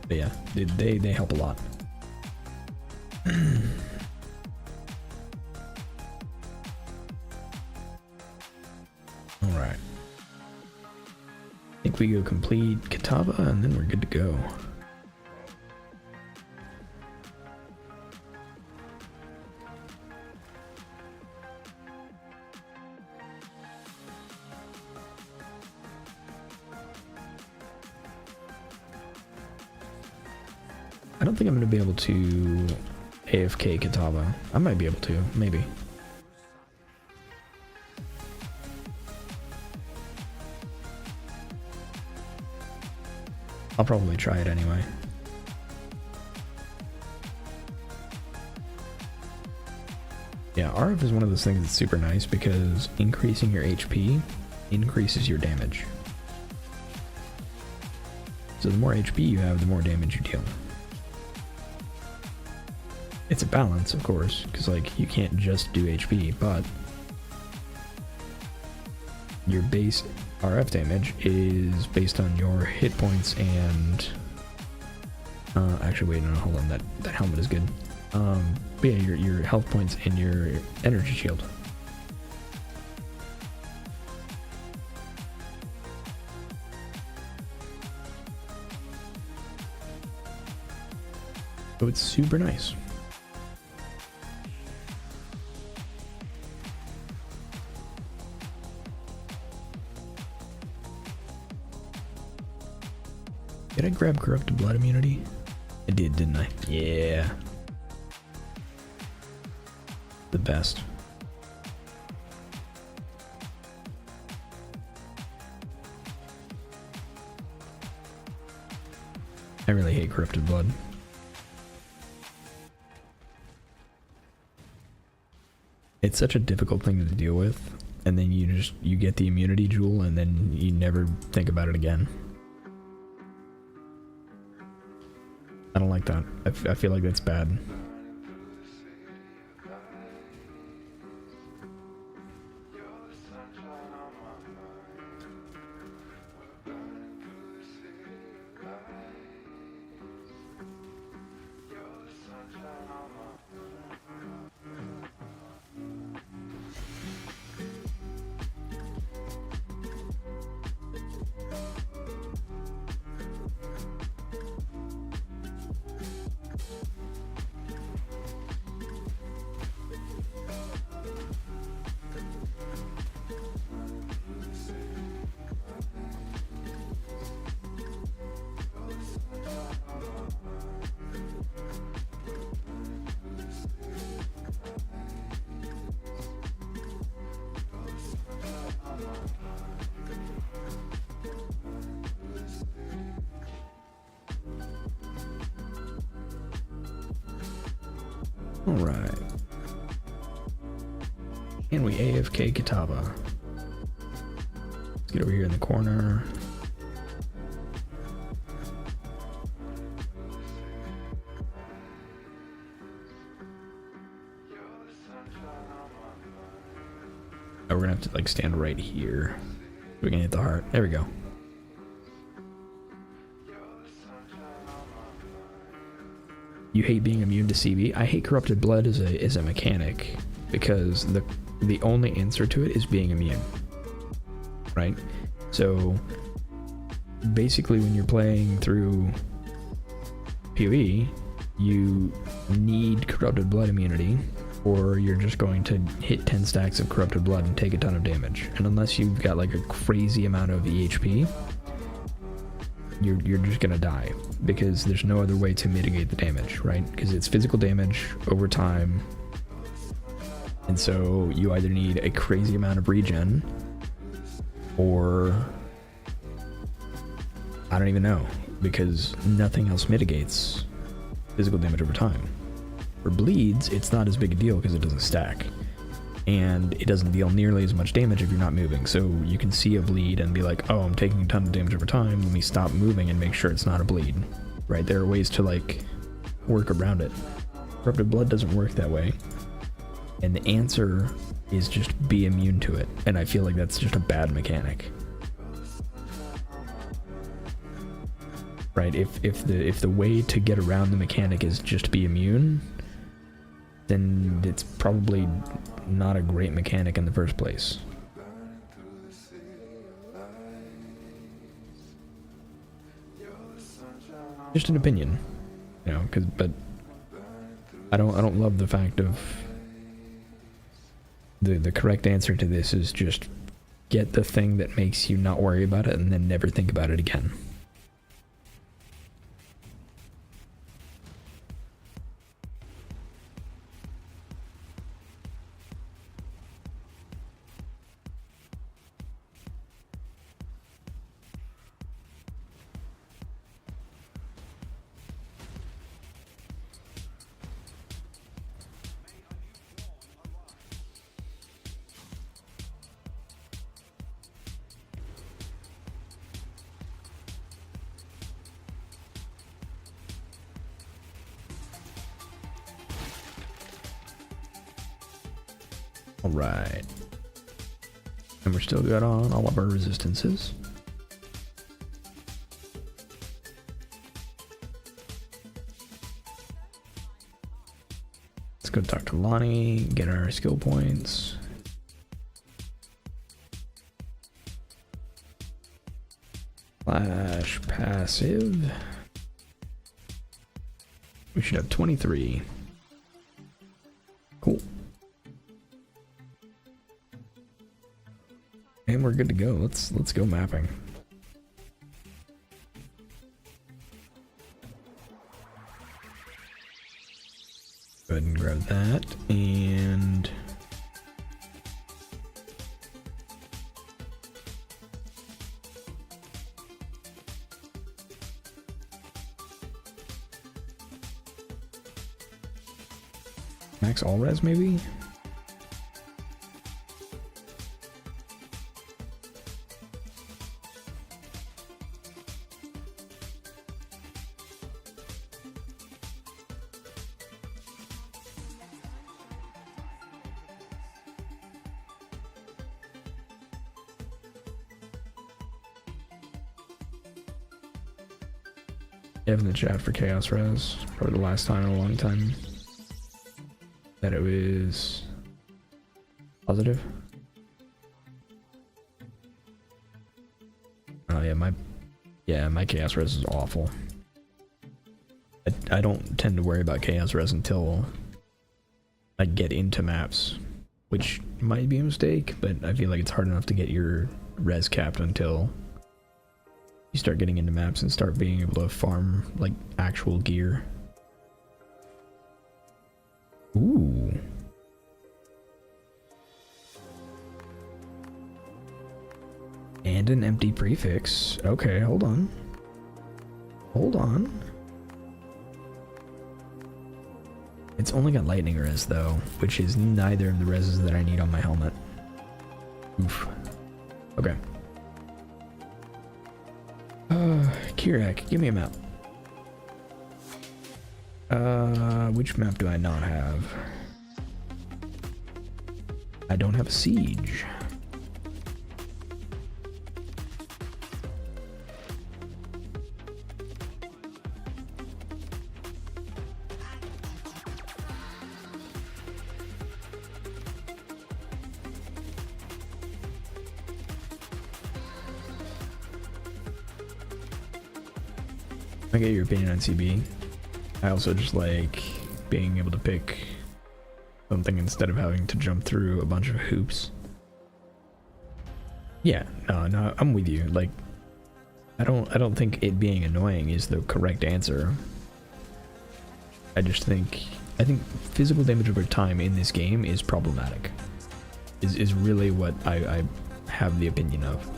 But yeah, they help a lot. Alright. I think we go complete Kitava and then we're good to go. I don't think I'm going to be able to AFK Kitava. I might be able to, maybe. I'll probably try it anyway. Yeah, RF is one of those things that's super nice because increasing your HP increases your damage. So the more HP you have, the more damage you deal. It's a balance, of course, because like you can't just do HP, but your base RF damage is based on your hit points and actually wait, no, hold on, that helmet is good. But yeah, your health points and your energy shield. So it's super nice. Did I grab Corrupted Blood immunity? I did, didn't I? Yeah. The best. I really hate Corrupted Blood. It's such a difficult thing to deal with, and then you get the immunity jewel and then you never think about it again. I don't like that. I feel like that's bad. Alright. And we AFK Kitava. Let's get over here in the corner. Oh, we're gonna have to like stand right here. We can hit the heart. There we go. You hate being immune to CB? I hate corrupted blood as a mechanic because the only answer to it is being immune. Right? So basically when you're playing through PoE, you need corrupted blood immunity, or you're just going to hit 10 stacks of corrupted blood and take a ton of damage. And unless you've got like a crazy amount of EHP, you're just gonna die, because there's no other way to mitigate the damage, right? Because it's physical damage over time, and so you either need a crazy amount of regen, or I don't even know, because nothing else mitigates physical damage over time. For bleeds, it's not as big a deal because it doesn't stack, and it doesn't deal nearly as much damage if you're not moving. So you can see a bleed and be like, oh, I'm taking a ton of damage over time, let me stop moving and make sure it's not a bleed, right? There are ways to like work around it. Corrupted blood doesn't work that way, and the answer is just be immune to it, and I feel like that's just a bad mechanic. Right? If the way to get around the mechanic is just be immune, then it's probably not a great mechanic in the first place. Just an opinion, you know, but I don't love the fact of the correct answer to this is just get the thing that makes you not worry about it and then never think about it again. Alright. And we're still good on all of our resistances. Let's go talk to Lonnie, get our skill points. Flash passive. We should have 23. Cool. And we're good to go. Let's go mapping. Go ahead and grab that, and max all res maybe? Have in the chat for Chaos Res. Probably the last time in a long time that it was positive. Oh yeah, my Chaos Res is awful. I don't tend to worry about Chaos Res until I get into maps, which might be a mistake, but I feel like it's hard enough to get your res capped until you start getting into maps and start being able to farm like actual gear. Ooh. And an empty prefix. Okay, hold on. Hold on. It's only got lightning res though, which is neither of the reses that I need on my helmet. Oof. Okay. Kirak, give me a map. Which map do I not have? I don't have a siege. I get your opinion on CB. I also just like being able to pick something instead of having to jump through a bunch of hoops. Yeah, no, I'm with you. Like, I don't think it being annoying is the correct answer. I think physical damage over time in this game is problematic. Is really what I have the opinion of.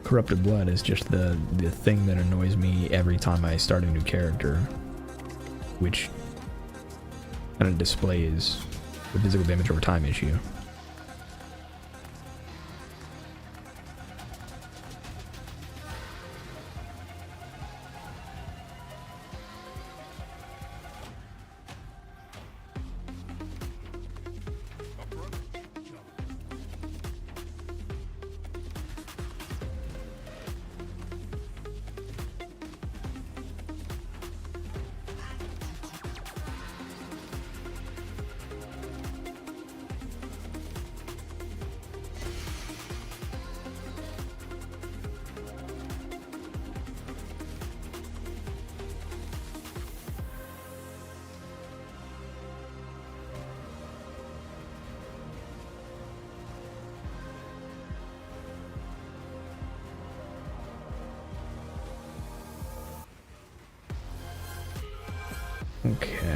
Corrupted blood is just the thing that annoys me every time I start a new character, which kind of displays the physical damage over time issue. Okay.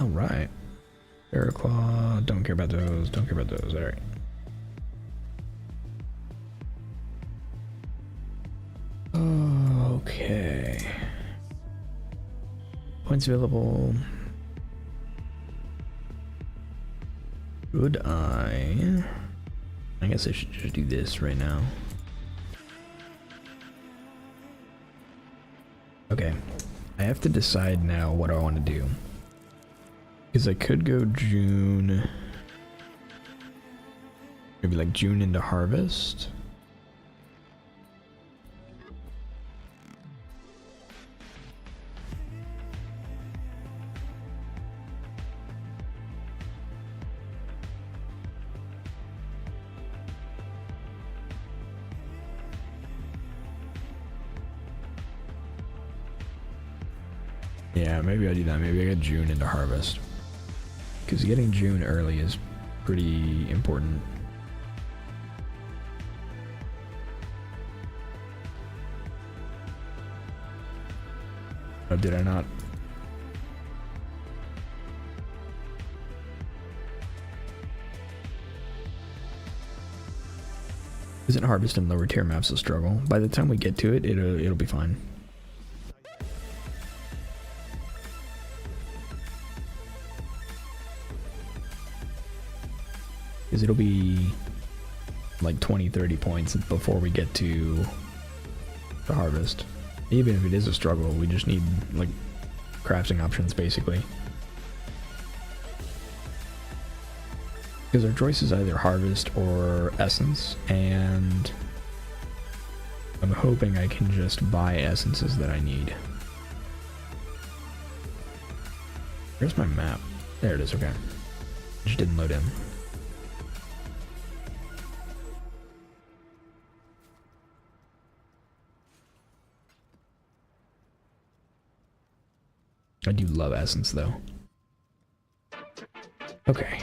Alright. Barraclaw, don't care about those, don't care about those, alright. Okay. Points available. Would I guess I should just do this right now. Okay. I have to decide now what I want to do. Because I could go June, maybe like June into Harvest. Yeah, maybe I do that. Maybe I get June into Harvest. Because getting June early is pretty important. Oh, did I not? Isn't Harvest in lower tier maps a struggle? By the time we get to it, it'll be fine. Because it'll be like 20-30 points before we get to the Harvest. Even if it is a struggle, we just need like crafting options basically. Because our choice is either Harvest or Essence, and I'm hoping I can just buy essences that I need. Where's my map? There it is, okay. Just didn't load in. I do love Essence, though. Okay.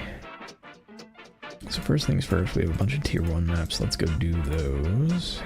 So first things first, we have a bunch of tier 1 maps. Let's go do those.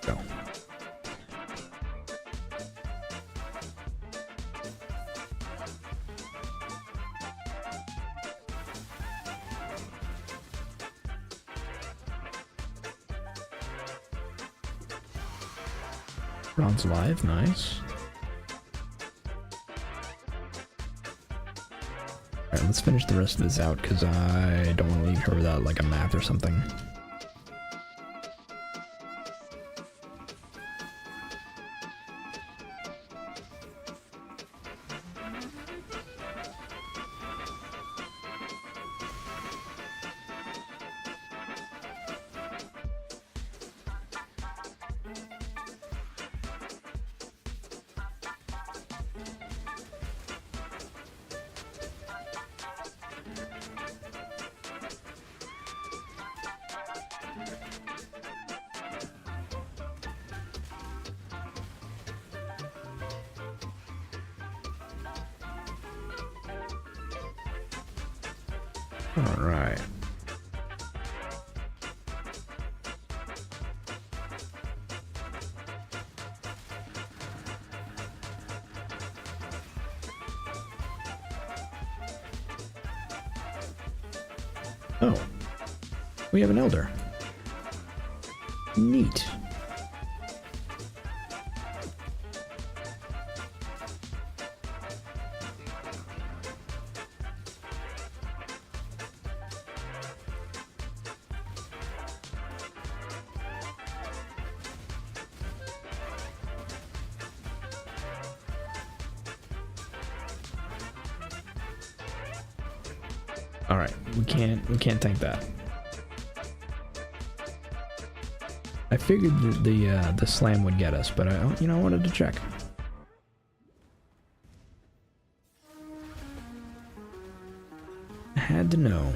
Go. Ron's live, nice. Alright, let's finish the rest of this out because I don't want to leave her without like a map or something. All right. Oh, we have an elder. Neat. All right, we can't tank that. I figured that the slam would get us, but I wanted to check. I had to know.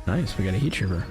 Nice, we got a heat shiver.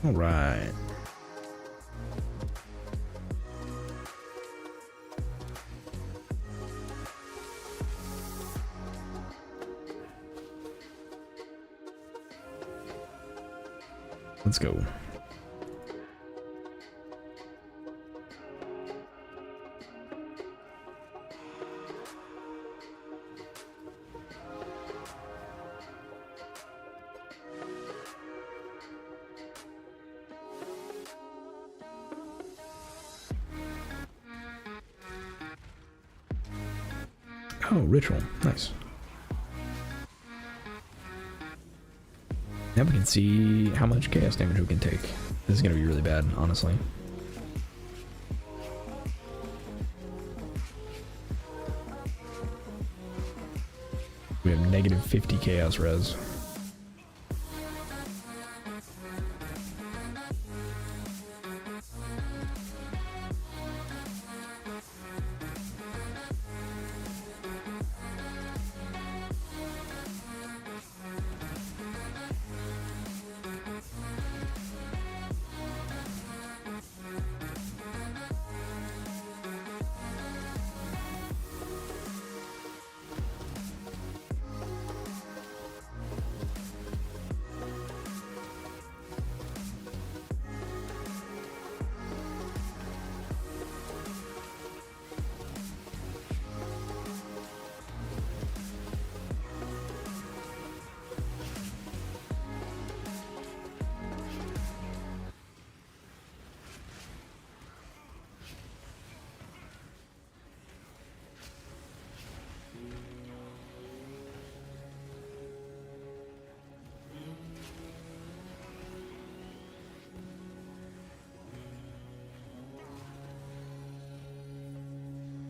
All right. Let's go. Oh, ritual. Nice. Now we can see how much chaos damage we can take. This is going to be really bad, honestly. We have negative 50 chaos res.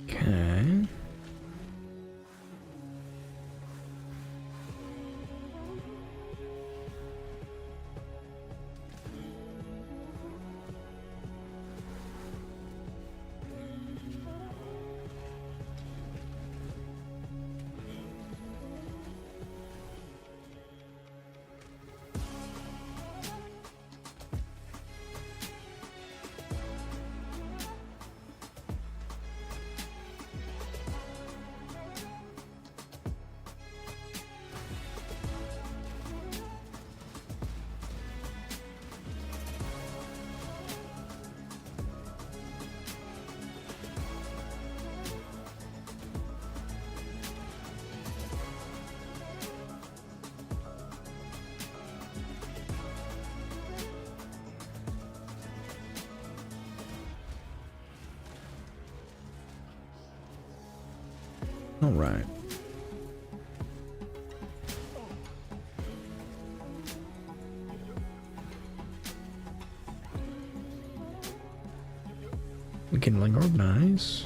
Okay. All right. We can like organize.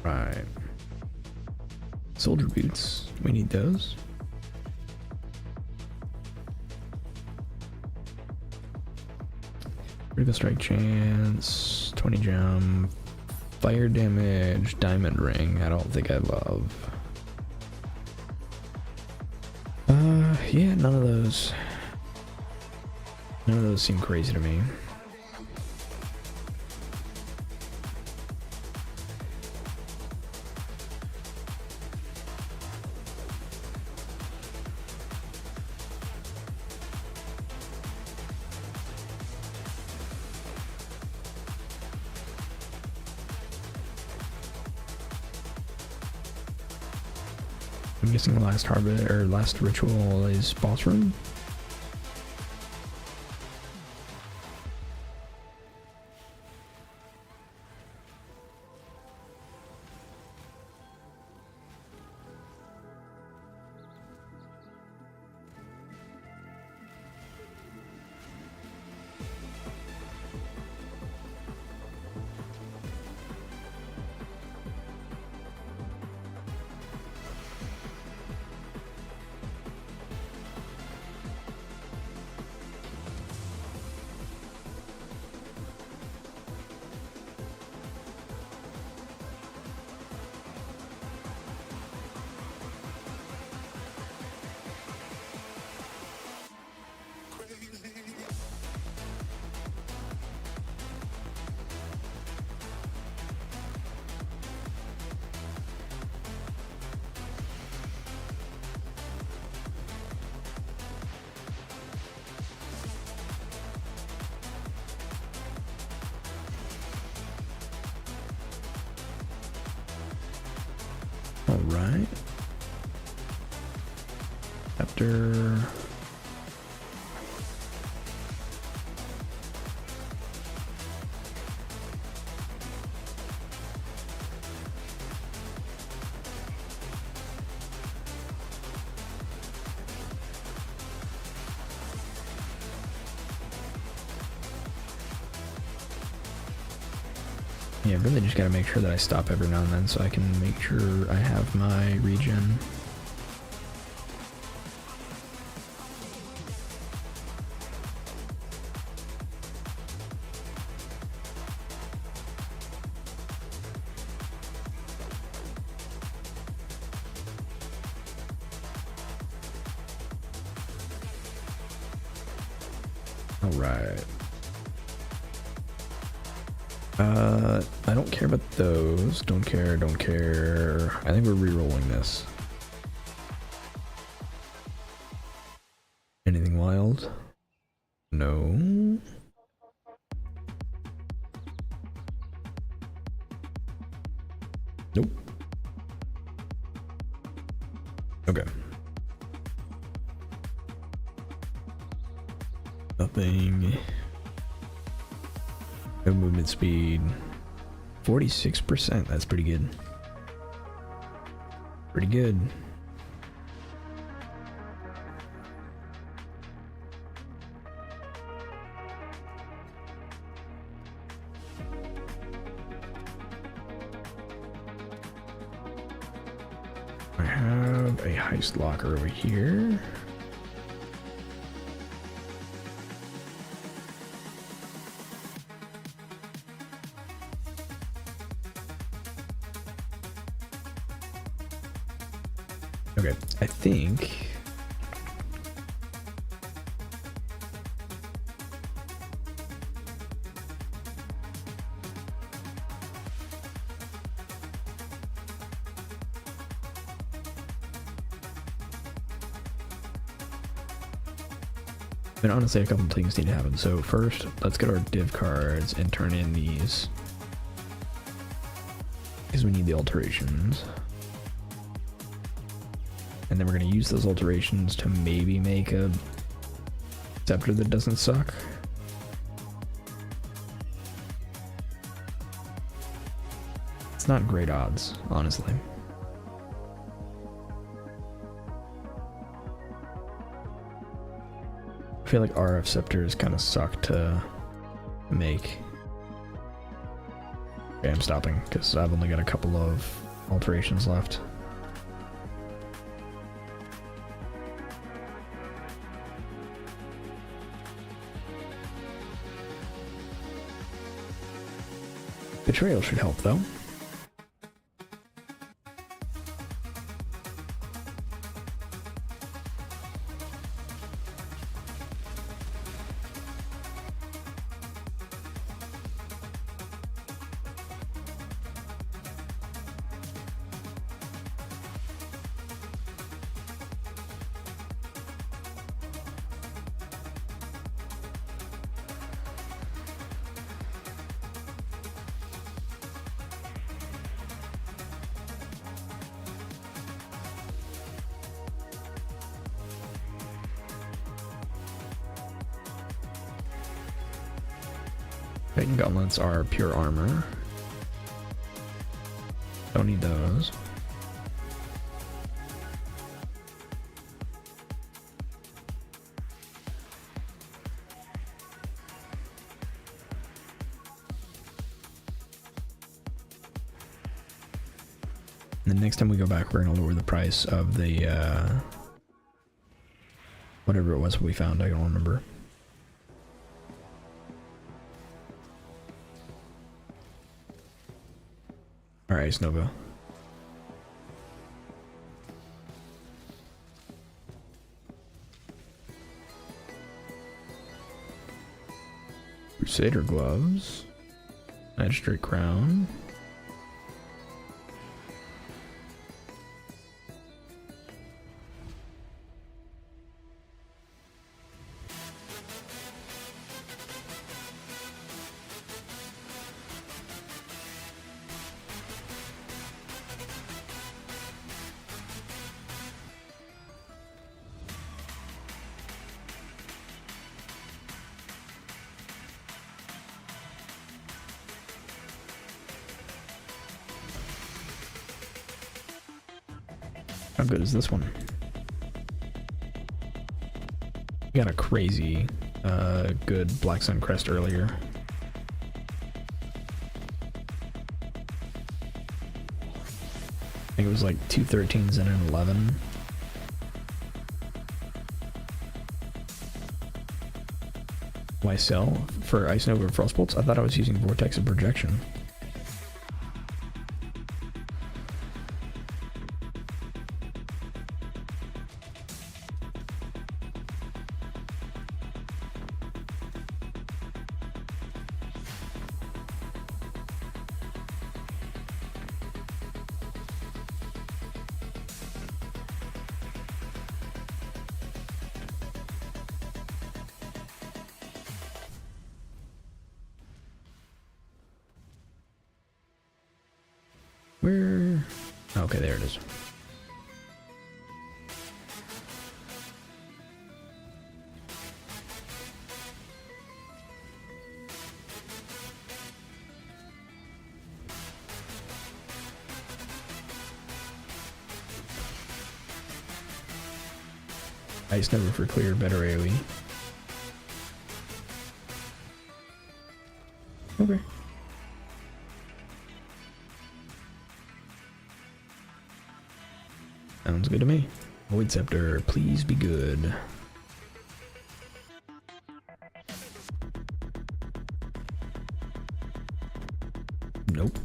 Right. Soldier boots. We need those. Critical strike chance. 20 gem. Fire damage. Diamond ring. I don't think I love. Yeah, none of those. None of those seem crazy to me. I'm guessing the last harvest or last ritual is boss room. All right. After yeah, really just gotta make sure that I stop every now and then so I can make sure I have my regen. All right. I don't care about those. Don't care, don't care. I think we're re-rolling this. Anything wild? No. Nope. Okay. Nothing. No movement speed. 46%. That's pretty good. Pretty good. I have a heist locker over here. Okay, I think honestly a couple things need to happen. So first, let's get our div cards and turn in these because we need the alterations. And then we're going to use those alterations to maybe make a scepter that doesn't suck. It's not great odds, honestly. I feel like RF scepters kind of suck to make. Okay, I'm stopping because I've only got a couple of alterations left. Betrayal should help, though. Titan gauntlets are pure armor. Don't need those. And the next time we go back, we're gonna lower the price of the whatever it was we found. I don't remember. All right, Nova. Crusader gloves, magistrate crown. How good is this one? We got a crazy good Black Sun Crest earlier. I think it was like 2 13s and an 11. Why sell for Ice Nova Frostbolts? I thought I was using Vortex of Projection. Where? Okay, there it is. Ice Nova for clear, better AoE. Okay. Sounds good to me. Void Scepter, please be good. Nope.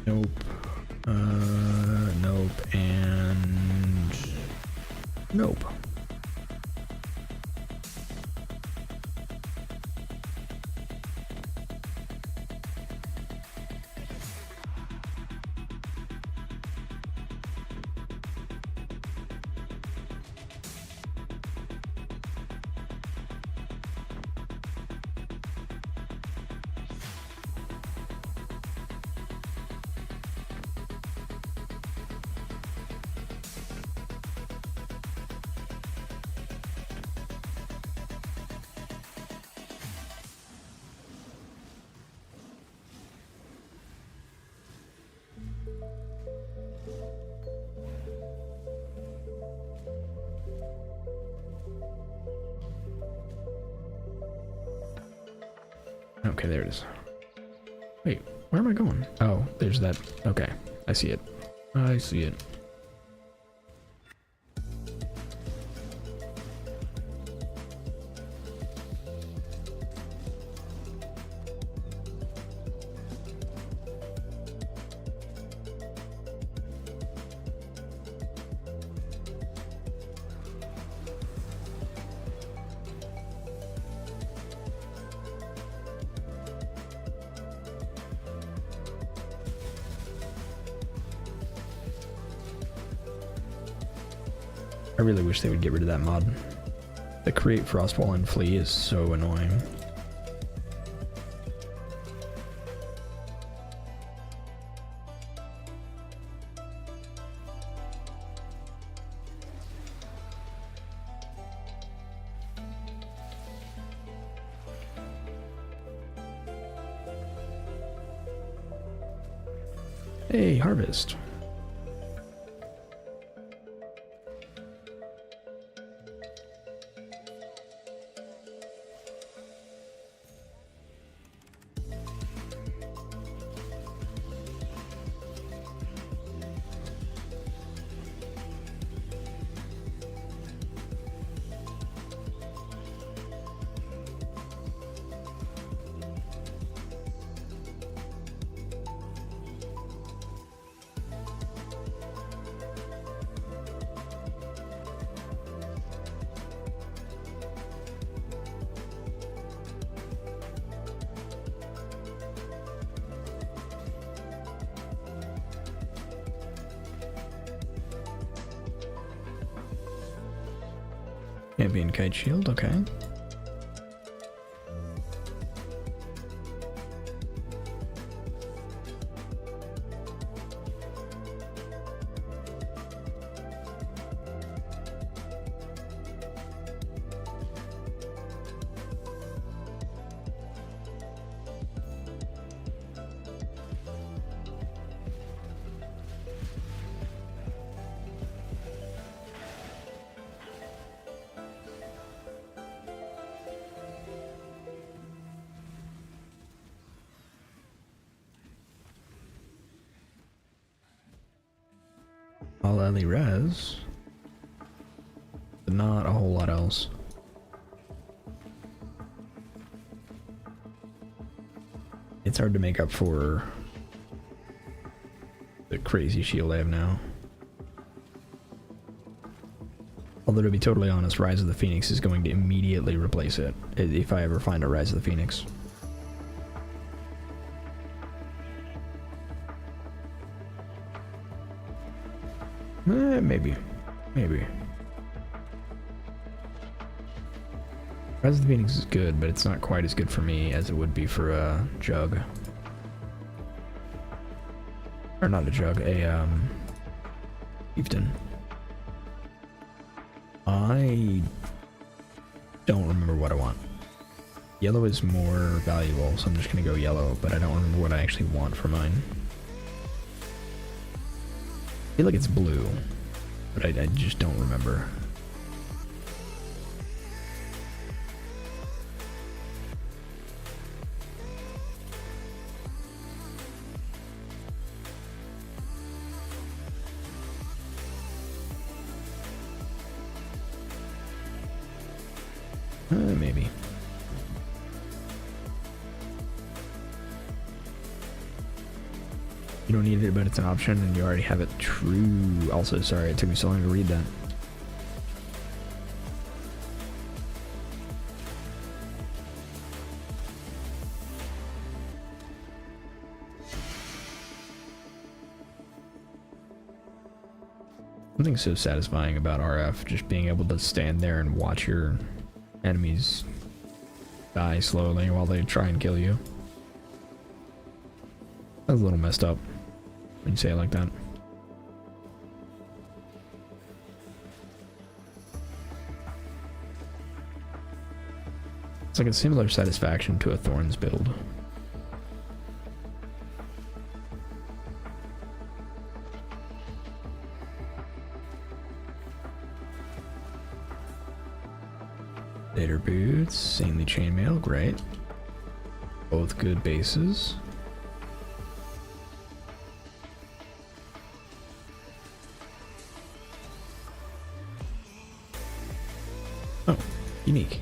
Nope. Nope, and nope. Okay, there it is. Wait, where am I going? Oh, there's that. Okay, I see it. I see it. I really wish they would get rid of that mod. The create Frostwall and Flee is so annoying. Hey, harvest. Champion kite shield, okay. All Ellie res, but not a whole lot else. It's hard to make up for the crazy shield I have now. Although to be totally honest, Rise of the Phoenix is going to immediately replace it, if I ever find a Rise of the Phoenix. Maybe. Rise of the Phoenix is good, but it's not quite as good for me as it would be for a Jug. Or not a Jug, a Chieftain. I don't remember what I want. Yellow is more valuable, so I'm just gonna go yellow, but I don't remember what I actually want for mine. I feel like it's blue, but I just don't remember. Maybe. You don't need it, but it's an option, and you already have it. True. Also, sorry, it took me so long to read that. Something so satisfying about RF, just being able to stand there and watch your enemies die slowly while they try and kill you. That's a little messed up when you say it like that. It's like a similar satisfaction to a Thorns build. Later boots, Saintly chainmail, great. Both good bases. Oh, unique.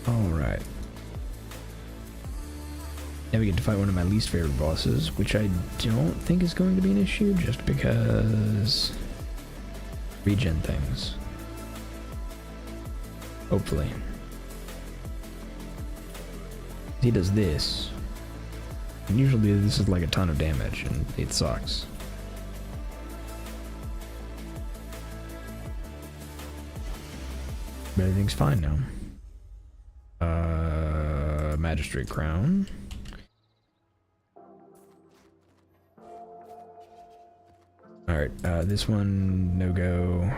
Alright. Now we get to fight one of my least favorite bosses, which I don't think is going to be an issue, just because regen things. Hopefully. He does this. And usually this is like a ton of damage, and it sucks. But everything's fine now. Magistrate crown. Alright, this one, no go.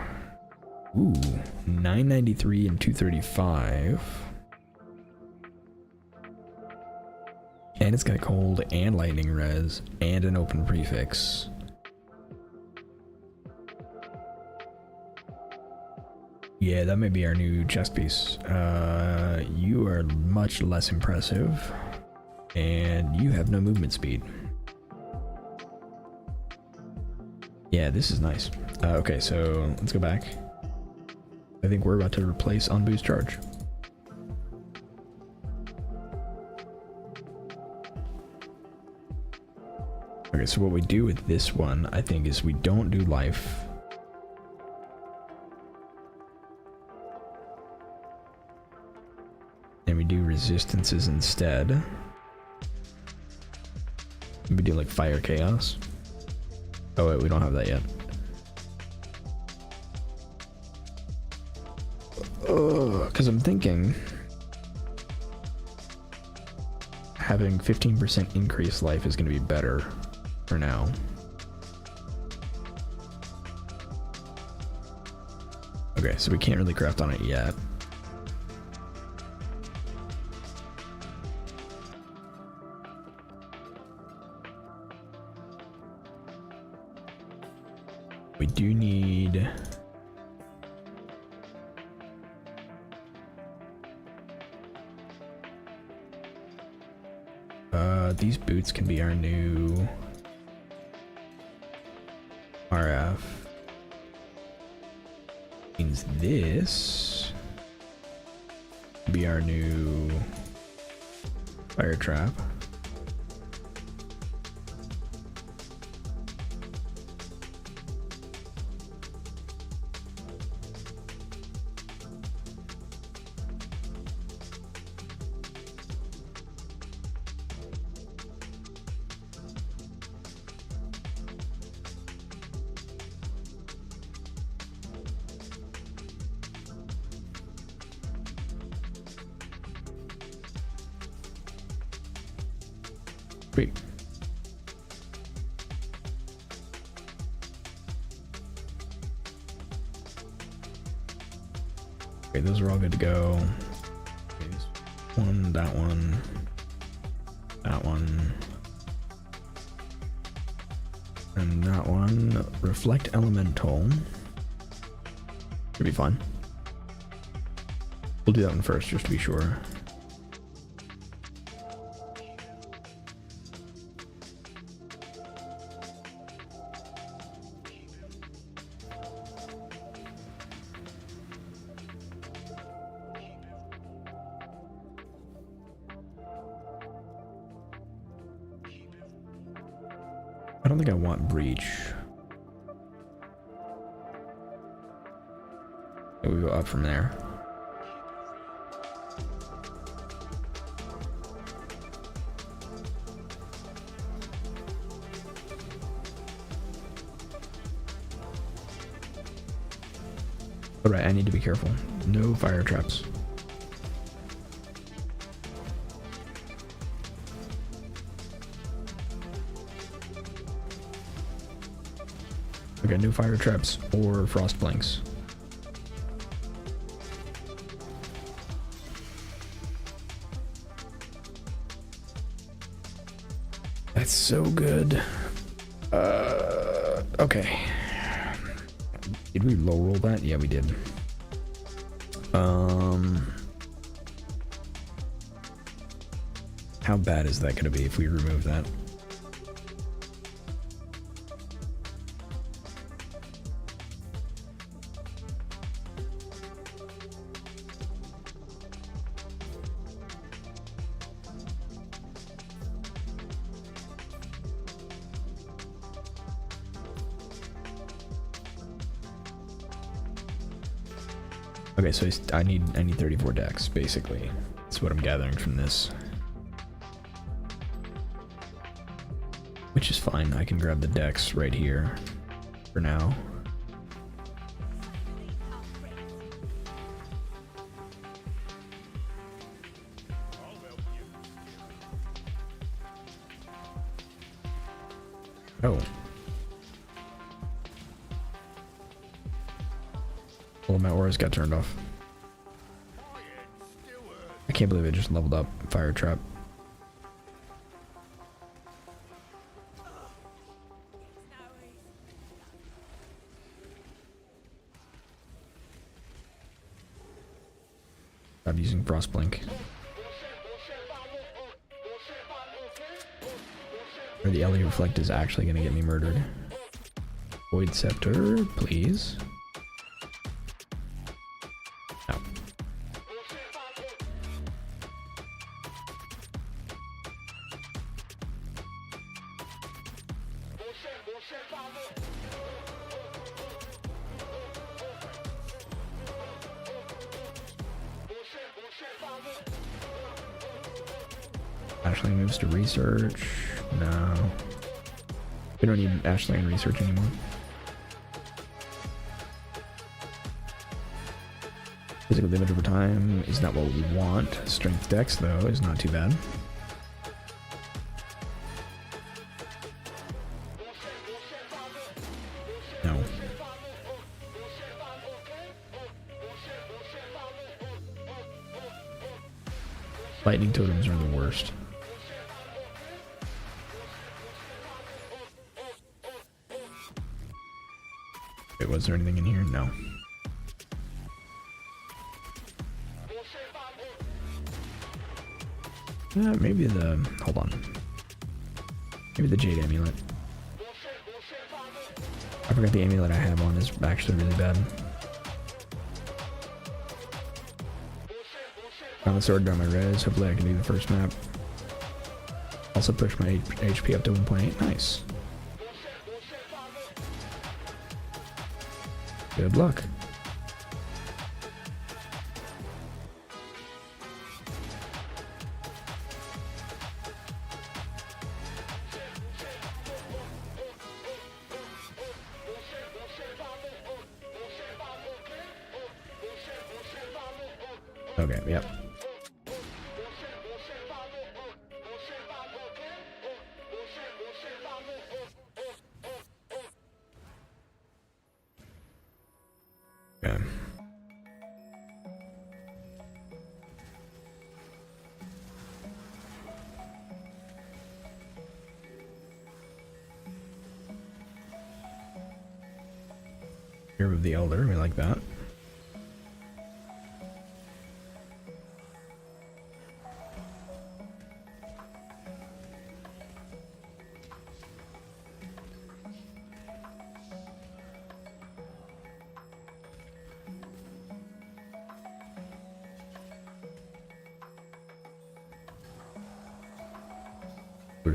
Ooh, 993 and 235. And it's got cold and lightning res and an open prefix. Yeah, that may be our new chest piece. You are much less impressive. And you have no movement speed. Yeah, this is nice. Okay, so let's go back. I think we're about to replace Unboost Charge. Okay, so what we do with this one, I think, is we don't do life. And we do resistances instead. We do like fire chaos. Oh wait, we don't have that yet. Because I'm thinking having 15% increased life is going to be better for now. Okay, so we can't really craft on it yet. We do need... these boots can be our new RF. Means this be our new fire trap. Sweet. Okay, those are all good to go. Okay, this one, that one, that one, and that one. Reflect Elemental. Should be fun. We'll do that one first, just to be sure. I don't think I want breach. We go up from there. Alright, I need to be careful. No fire traps. Okay, no fire traps or frost blanks. That's so good. Okay. Did we low roll that? Yeah, we did. How bad is that gonna be if we remove that? Okay, so I need 34 decks, basically. That's what I'm gathering from this. Which is fine, I can grab the decks right here for now. Oh. All of my auras got turned off. I can't believe I just leveled up Fire Trap. I'm using Frostblink. Or the LED Reflect is actually gonna get me murdered. Void Scepter, please. No. Ashley moves to research. No. We don't need Ashley in research anymore. Physical damage over time is not what we want. Strength Dex, though, is not too bad. No. Lightning totems are the worst. Wait, was there anything in here? No. Maybe the... hold on. Maybe the Jade Amulet. I forgot the amulet I have on is actually really bad. Found the sword down my res. Hopefully I can do the first map. Also push my HP up to 1.8. Nice. Good luck. Okay, yep. Okay. Here with the Elder, we like that.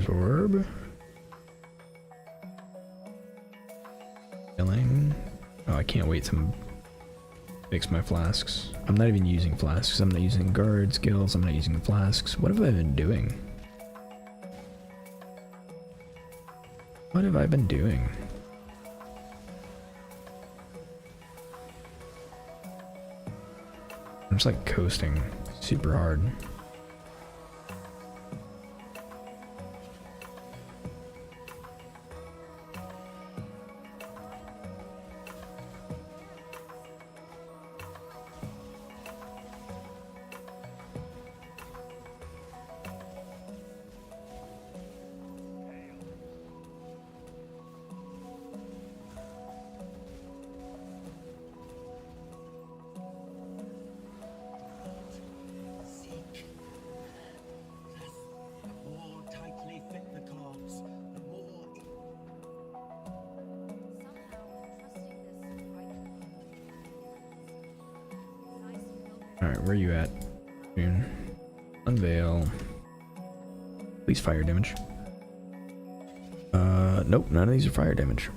Orb. Killing. Oh, I can't wait to fix my flasks. I'm not even using flasks. I'm not using guard skills. I'm not using flasks. What have I been doing? What have I been doing? I'm just like coasting super hard. Alright, where are you at? June. Unveil. Please fire damage. Nope, none of these are fire damage.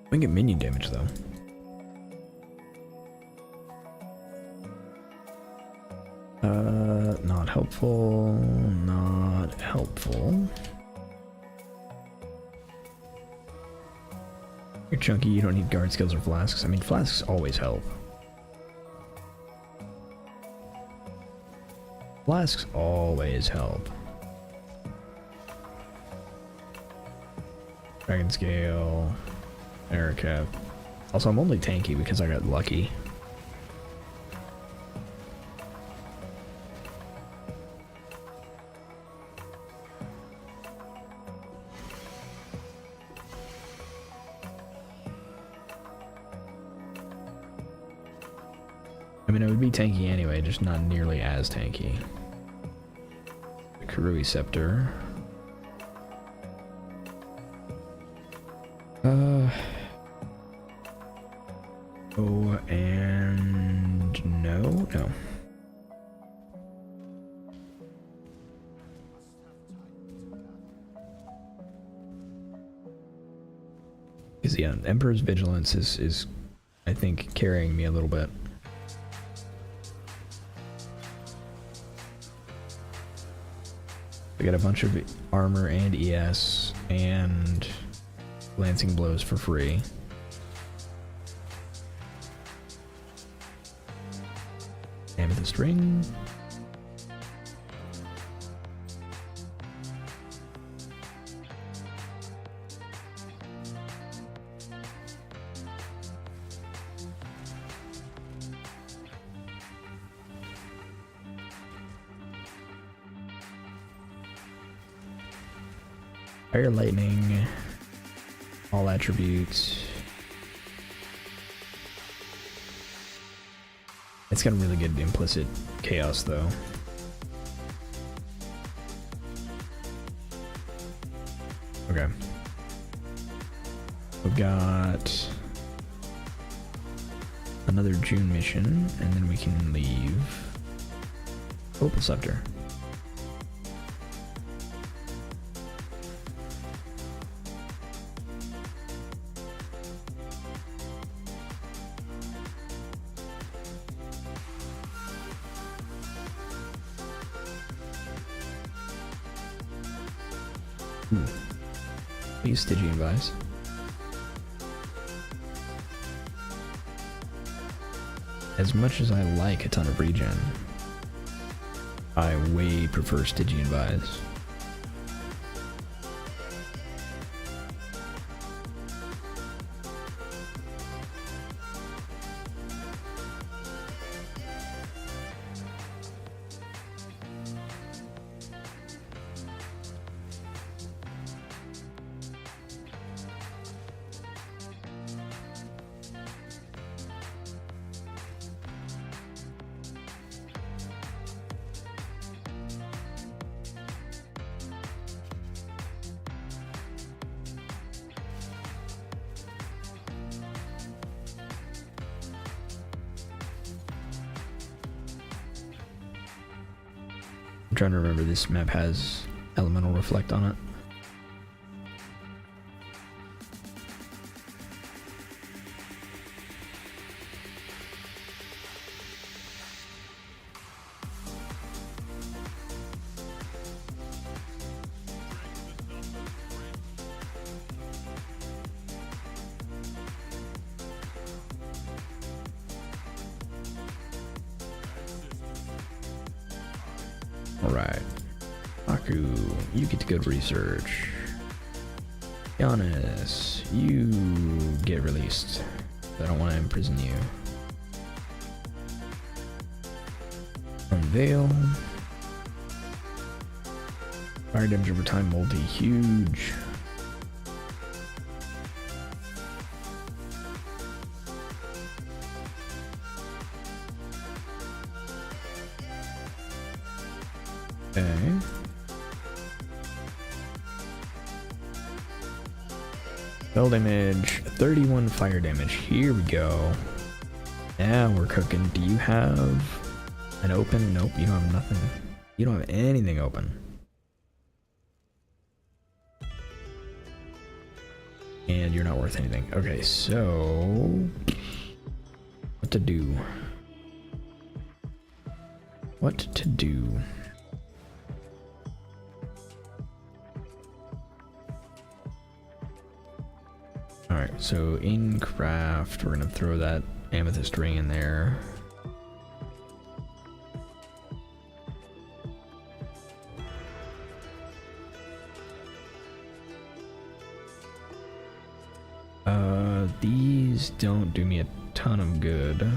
We can get minion damage though. Not helpful. Not helpful. You're chunky, you don't need guard skills or flasks. I mean, flasks always help. Flasks always help. Dragon Scale. Erica. Also, I'm only tanky because I got lucky. mean, it would be tanky anyway, just not nearly as tanky. The Karui Scepter. Oh, and no. Because yeah, Emperor's Vigilance is I think carrying me a little bit. We got a bunch of armor and ES and Lancing Blows for free. Amethyst Ring. Fire Lightning. All attributes. It's got a really good implicit chaos though. Okay. We've got another June mission, and then we can leave Opal Scepter. Use Stygian Vice. As much as I like a ton of regen, I way prefer Stygian Vice. I'm trying to remember, this map has Elemental Reflect on it. Alright. Aku, you get to go to research. Giannis, you get released. I don't want to imprison you. Unveil. Fire damage over time multi, huge. Okay. Spell damage, 31 fire damage. Here we go. Now we're cooking. Do you have an open? Nope, you don't have nothing. You don't have anything open. And you're not worth anything. Okay, so what to do? What to do? Alright, so in craft, we're gonna throw that amethyst ring in there. These don't do me a ton of good.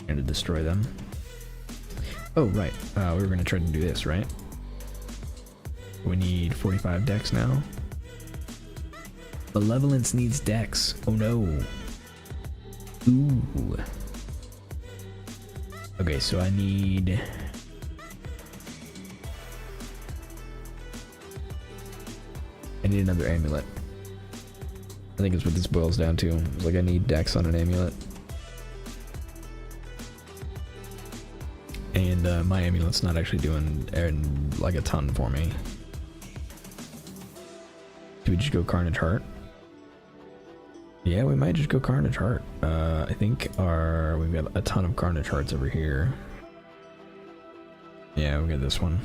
And to destroy them. Oh, right. We were going to try to do this, right? We need 45 decks now. Malevolence needs decks. Oh no. Ooh. Okay, so I need... another amulet. I think it's what this boils down to. It's like I need decks on an amulet. And my amulet's not actually doing like a ton for me. Do we just go Carnage Heart? Yeah, we might just go Carnage Heart. I think we've got a ton of Carnage Hearts over here. Yeah, we got this one.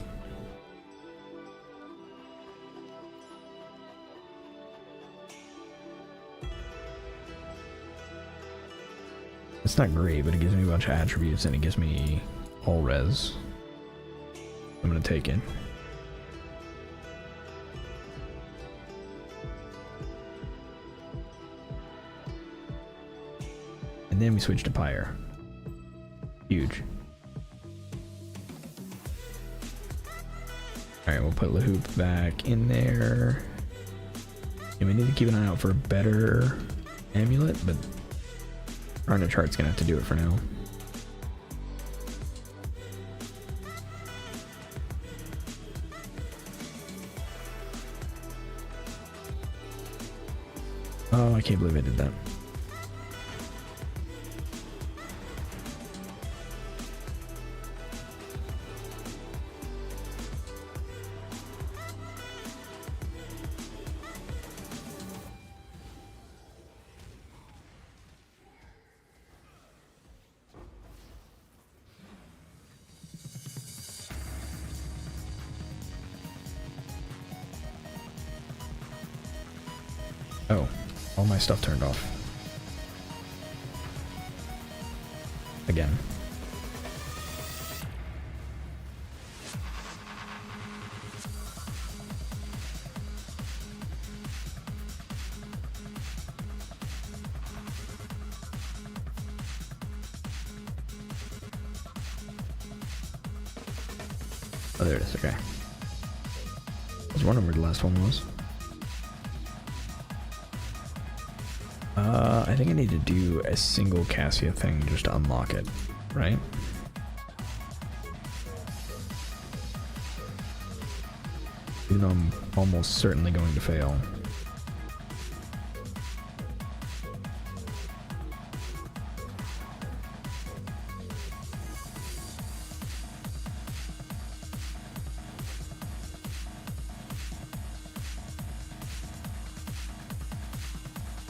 It's not great, but it gives me a bunch of attributes and it gives me all res. I'm gonna take it. And then we switch to Pyre. Huge. Alright, we'll put Lahoop back in there. And we need to keep an eye out for a better amulet, but Carnage Heart's gonna have to do it for now. Oh, I can't believe I did that. Oh, all my stuff turned off. Again. Oh, there it is, okay. I was wondering where the last one was. I think I need to do a single Cassia thing just to unlock it, right? Even though I'm almost certainly going to fail.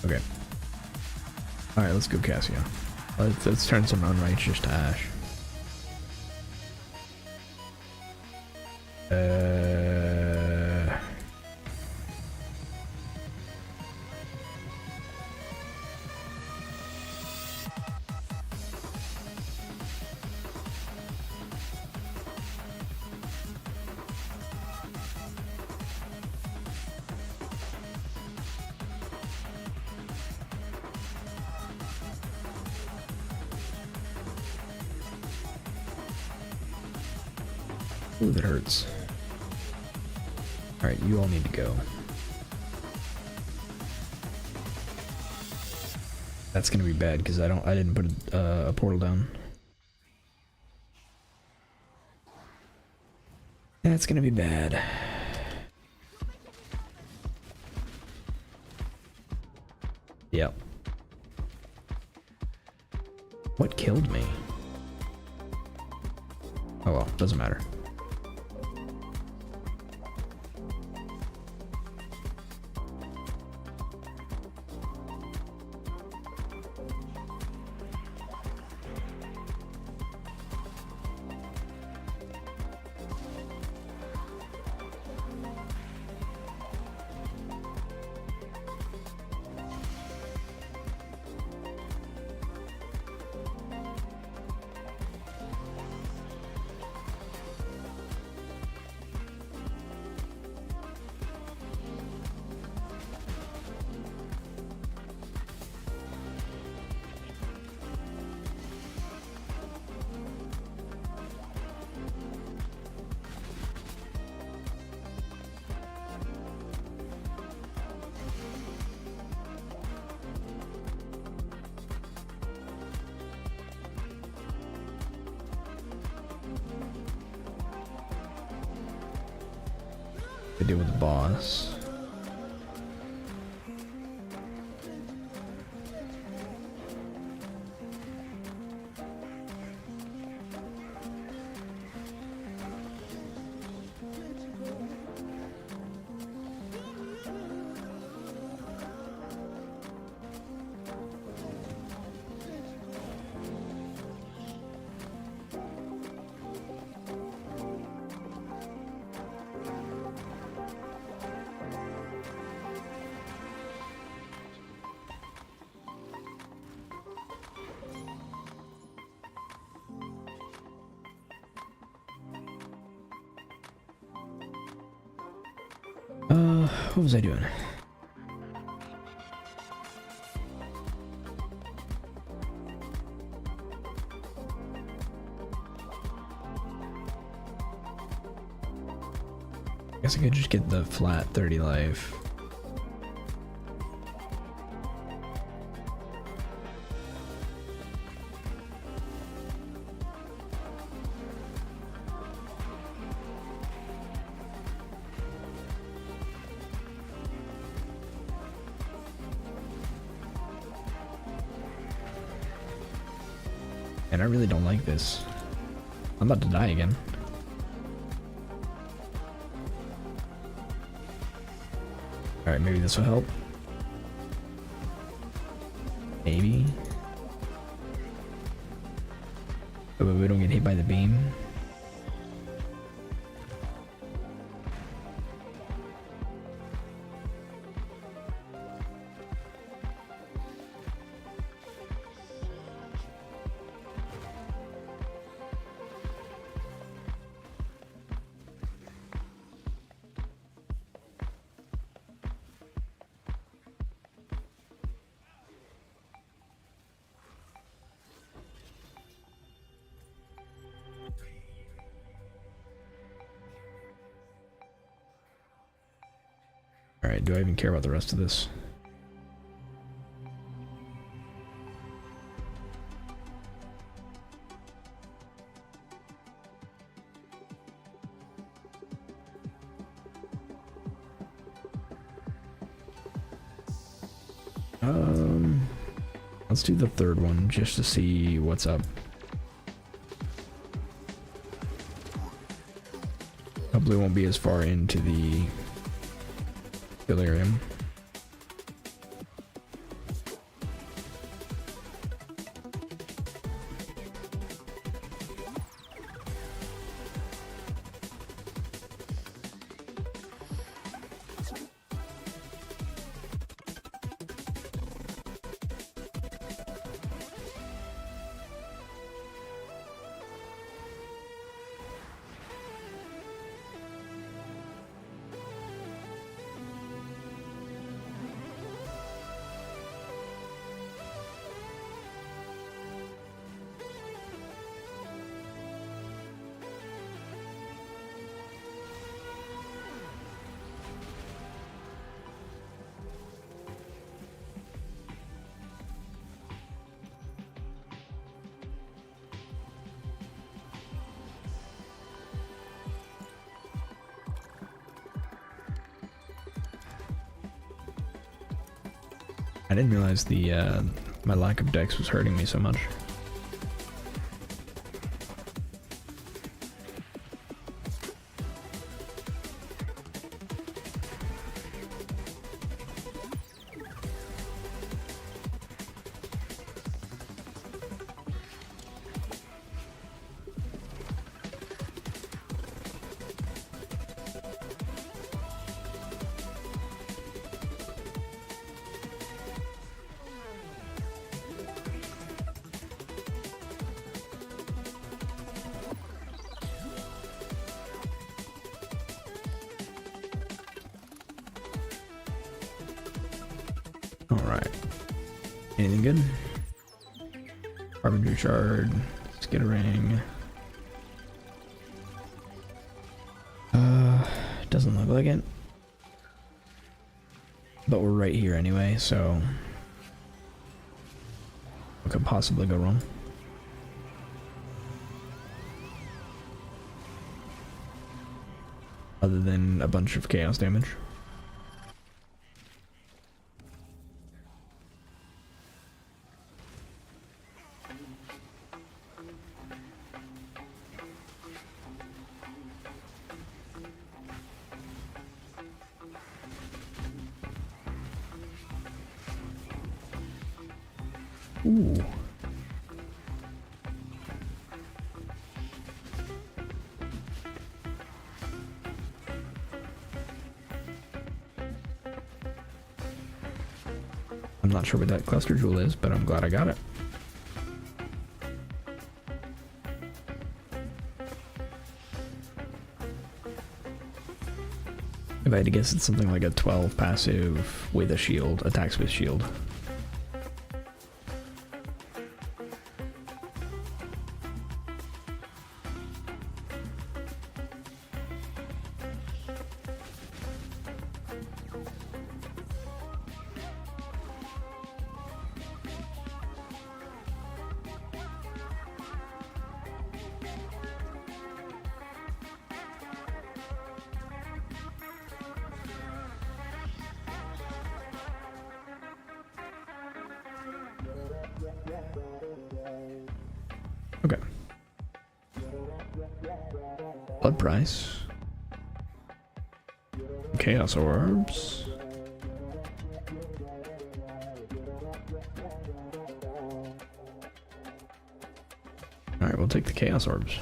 Okay. Alright, let's go Cassia. Let's turn some Unrighteous to Ash. Ooh, that hurts. Alright, you all need to go. That's gonna be bad because I didn't put a portal down. That's gonna be bad. Yep. What killed me? Oh well, doesn't matter. to deal with the boss. What was I doing? I guess I could just get the flat 30 life. And I really don't like this. I'm about to die again. Alright, maybe this will help. Maybe. But we don't get hit by the beam. Alright, do I even care about the rest of this? Let's do the third one just to see what's up. Hopefully it won't be as far into the delirium. I didn't realize the my lack of dex was hurting me so much. Alright. Anything good? Harbinger shard. Skittering. Doesn't look like it. But we're right here anyway, so what could possibly go wrong? other than a bunch of chaos damage. Ooh. I'm not sure what that cluster jewel is, but I'm glad I got it. If I had to guess, it's something like a 12 passive with a shield, attacks with shield. Okay. Blood price. Chaos orbs. Alright, we'll take the chaos orbs.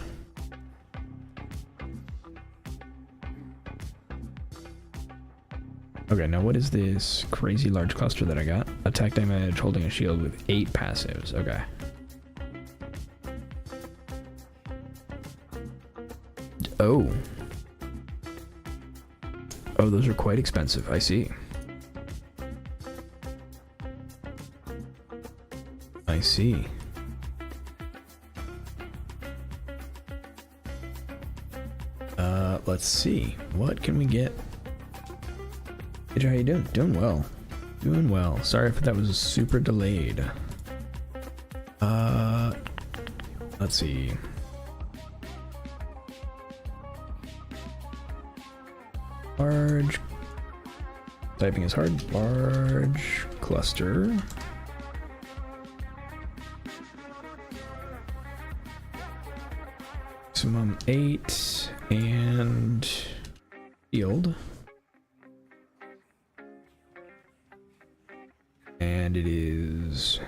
Okay, now what is this crazy large cluster that I got? Attack damage holding a shield with 8 passives. Okay. Oh. Oh, those are quite expensive. I see. I see. Let's see. What can we get? Hey, how you doing? Doing well. Doing well. Sorry if that was super delayed. Let's see. Large. Typing is hard. Large cluster. Maximum 8 and shield. And it is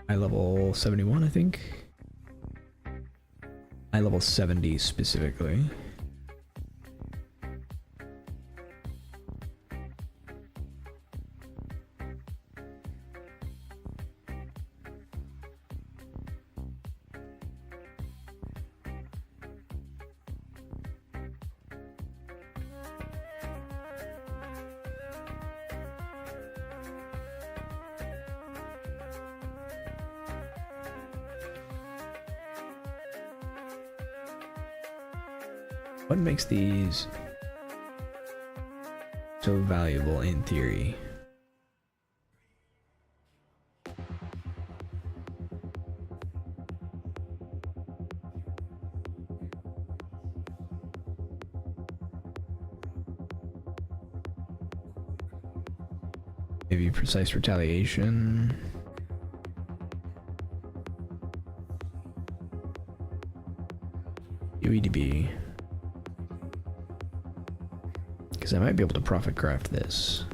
high level 71, I think. High level 70 specifically. What makes these so valuable in theory? Maybe precise retaliation. UEDB. Because I might be able to profit craft this.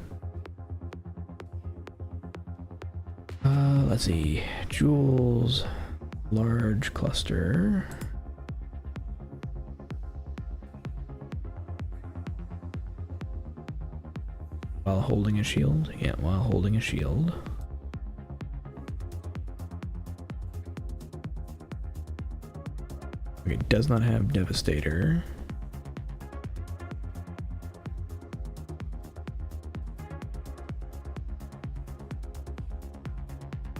Let's see. Jewels. Large cluster. While holding a shield? Yeah, while holding a shield. Okay, does not have Devastator.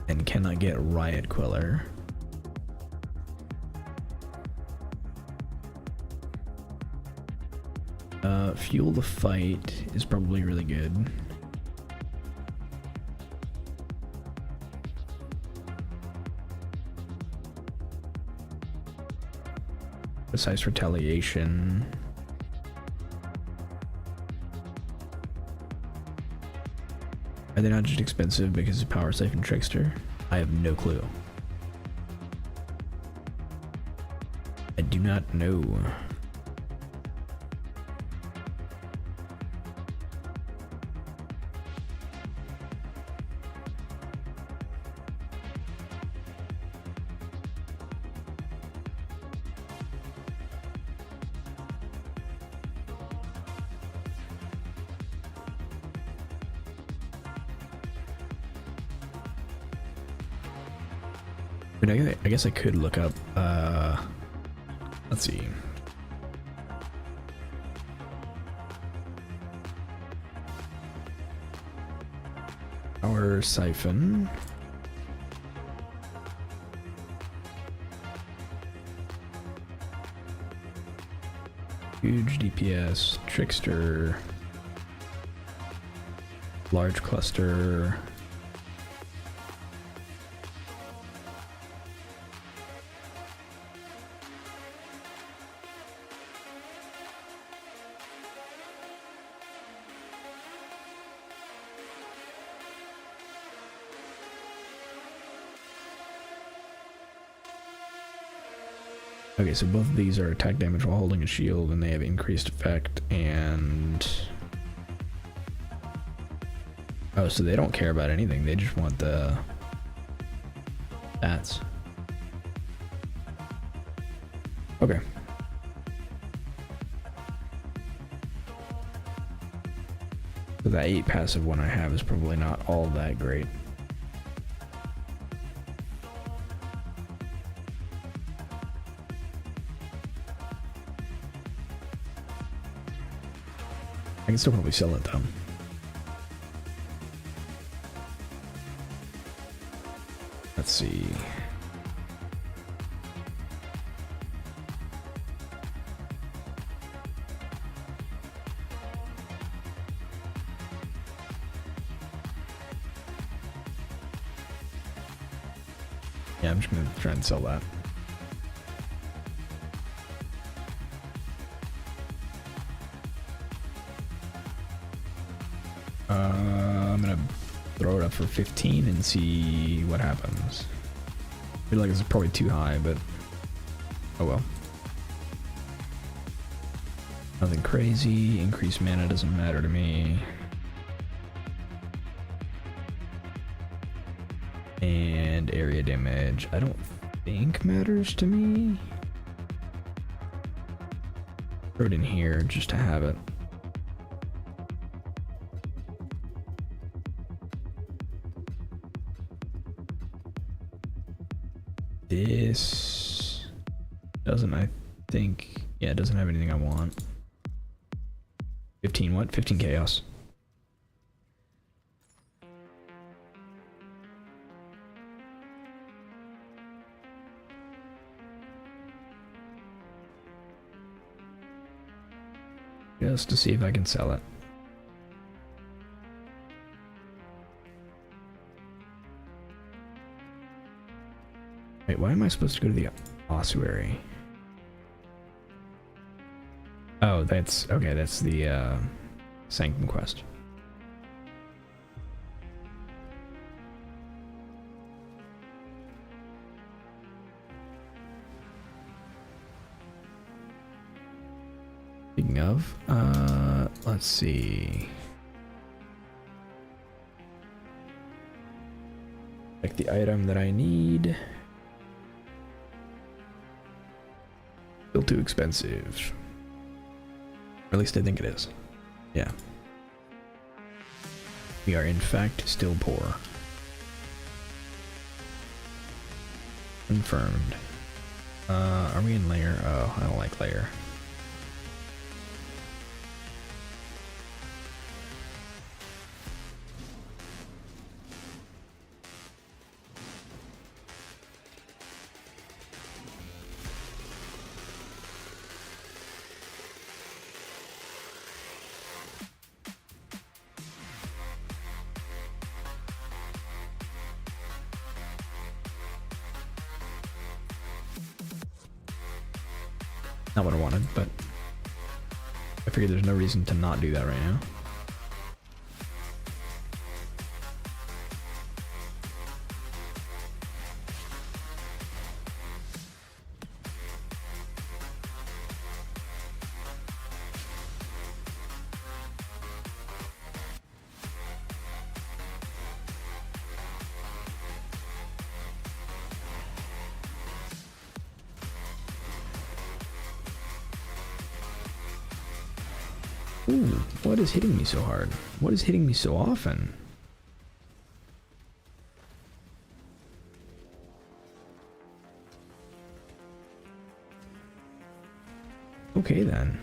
And cannot get Riot Queller. Fuel the Fight is probably really good. Precise retaliation. Are they not just expensive because of Power Siphon Trickster? I have no clue. I do not know. I guess I could look up, let's see. Power Siphon. Huge DPS, Trickster, large cluster. Okay, so both of these are attack damage while holding a shield, and they have increased effect, and... Oh, so they don't care about anything, they just want the... stats. Okay. So that 8 passive one I have is probably not all that great. I can still probably sell it though. Let's see. Yeah, I'm just gonna try and sell that. I'm gonna throw it up for 15 and see what happens. I feel like it's probably too high, but oh well. Nothing crazy. Increased mana doesn't matter to me. And area damage, I don't think matters to me. Throw it in here just to have it. This doesn't, I think, yeah, it doesn't have anything I want. 15 what? 15 chaos. Just to see if I can sell it. Wait, why am I supposed to go to the ossuary? Oh, that's okay, that's the Sanctum quest. Speaking of, let's see. Like the item that I need. Still too expensive. Or at least I think it is. Yeah. We are in fact still poor. Confirmed. Are we in layer? Oh, I don't like layer. Not what I wanted, but I figured there's no reason to not do that right now. Ooh, what is hitting me so hard? What is hitting me so often? Okay then.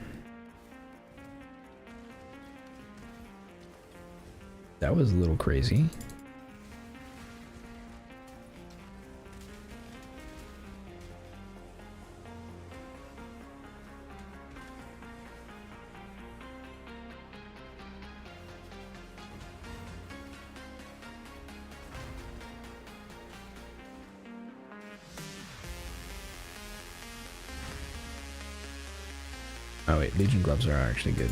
That was a little crazy. Oh wait, Legion gloves are actually good.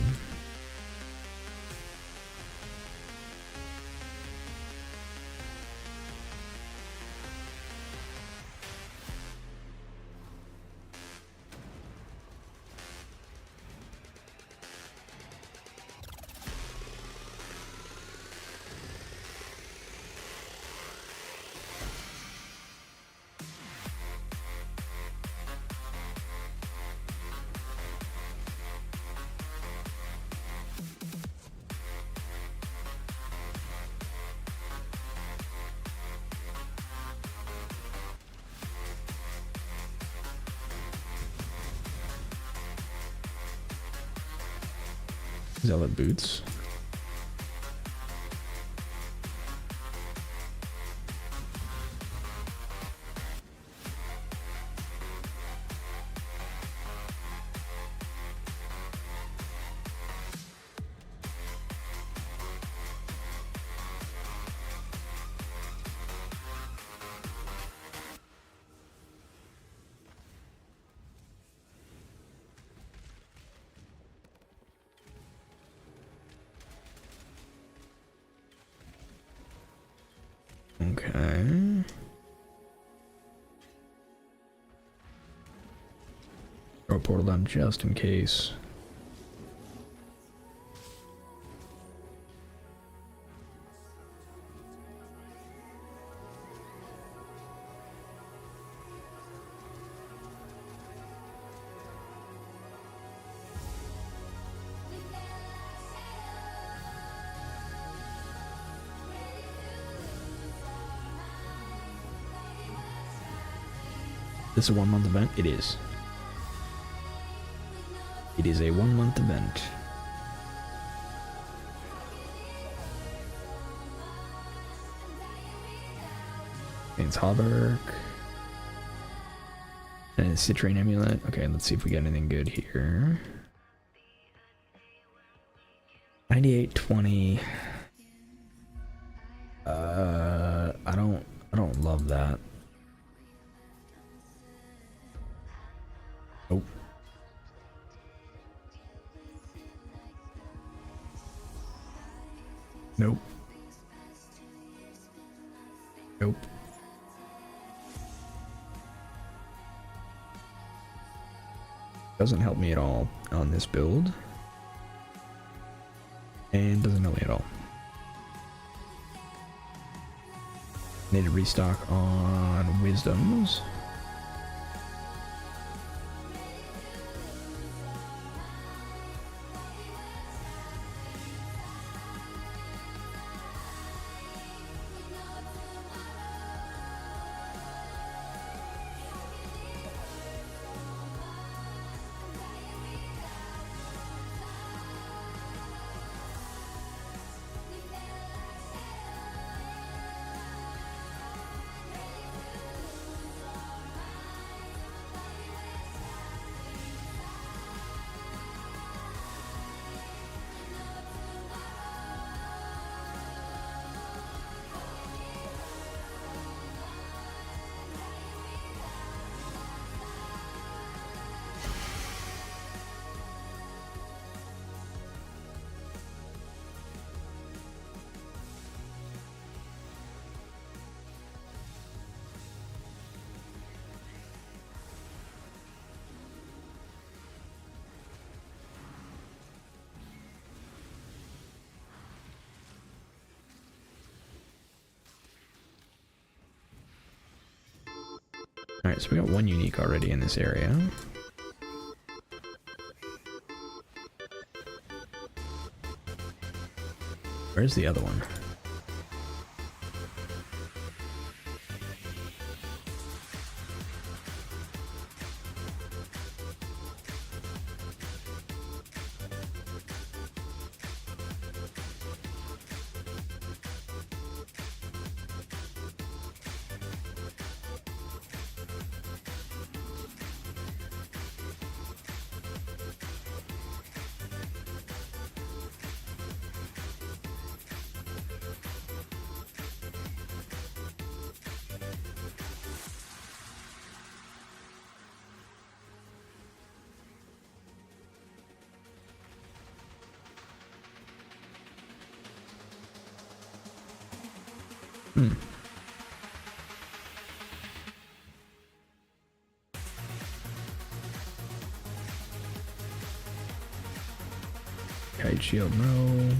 Zealot boots. Okay. Throw a portal down just in case. This is a 1 month event? It is. It is a 1 month event. It's Hauberk. And a Citrine Amulet. Okay, let's see if we get anything good here. 9820. I don't love that. Nope. Nope. Nope. Doesn't help me at all on this build. And doesn't help me at all. Need to restock on wisdoms. Alright, so we got one unique already in this area. Where's the other one? Kite shield, no.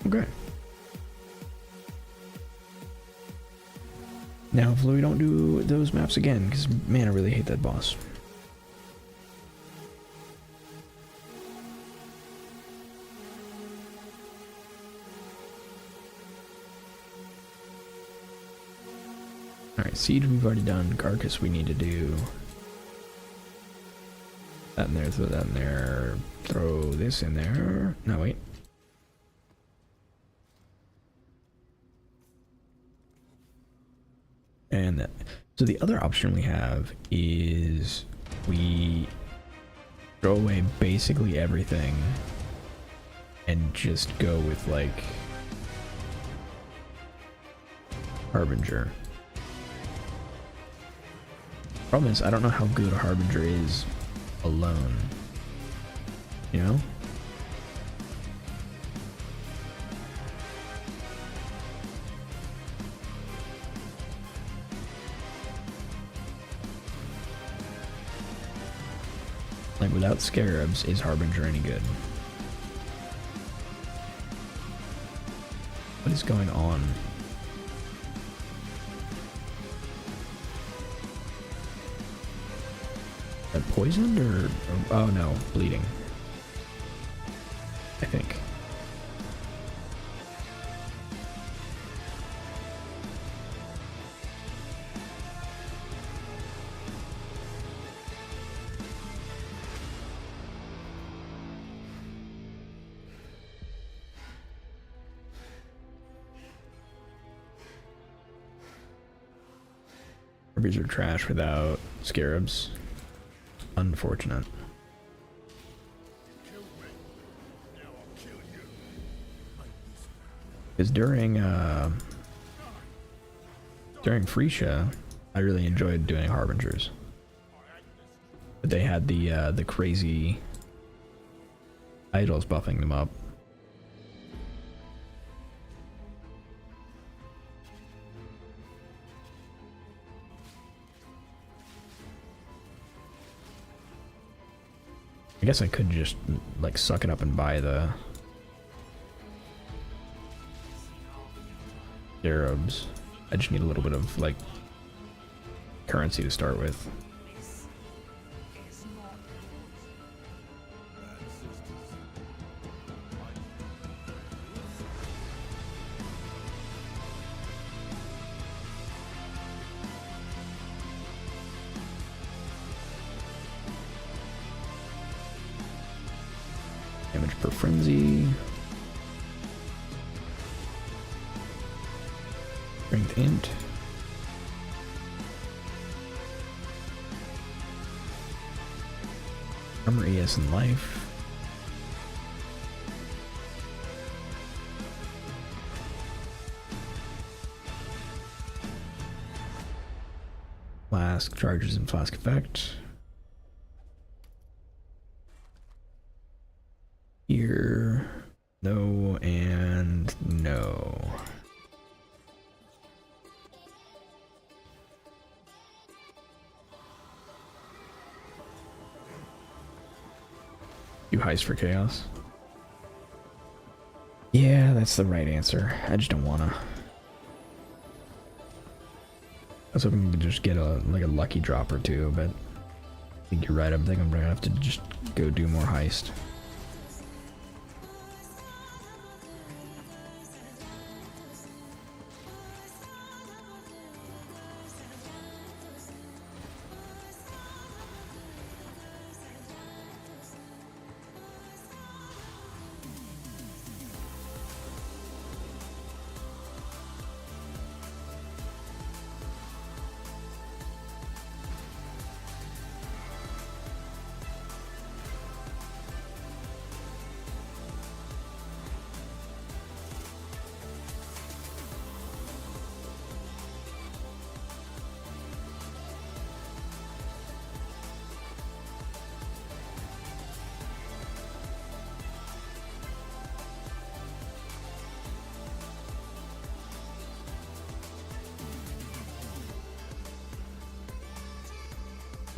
Okay. Now, hopefully we don't do those maps again, because, man, I really hate that boss. Alright, Siege we've already done. Carcass we need to do. That in there, throw that in there. Throw this in there. No, wait. And that, so the other option we have is we throw away basically everything and just go with like Harbinger. Problem is, I don't know how good a Harbinger is alone. You know? Like, without Scarabs, is Harbinger any good? What is going on? That poisoned or oh no, bleeding. I think. Harbies are trash without Scarabs. Unfortunate. Because during Freesia, I really enjoyed doing Harbingers. But they had the crazy idols buffing them up. I guess I could just, like, suck it up and buy the Arabs. I just need a little bit of, like, currency to start with. Damage per frenzy. Strength int. Armor ES and life. Flask charges and flask effect. Here, no, and no. You heist for chaos? Yeah, that's the right answer. I just don't wanna. I was hoping we could just get a lucky drop or two, but I think you're right. I think I'm gonna have to just go do more heist.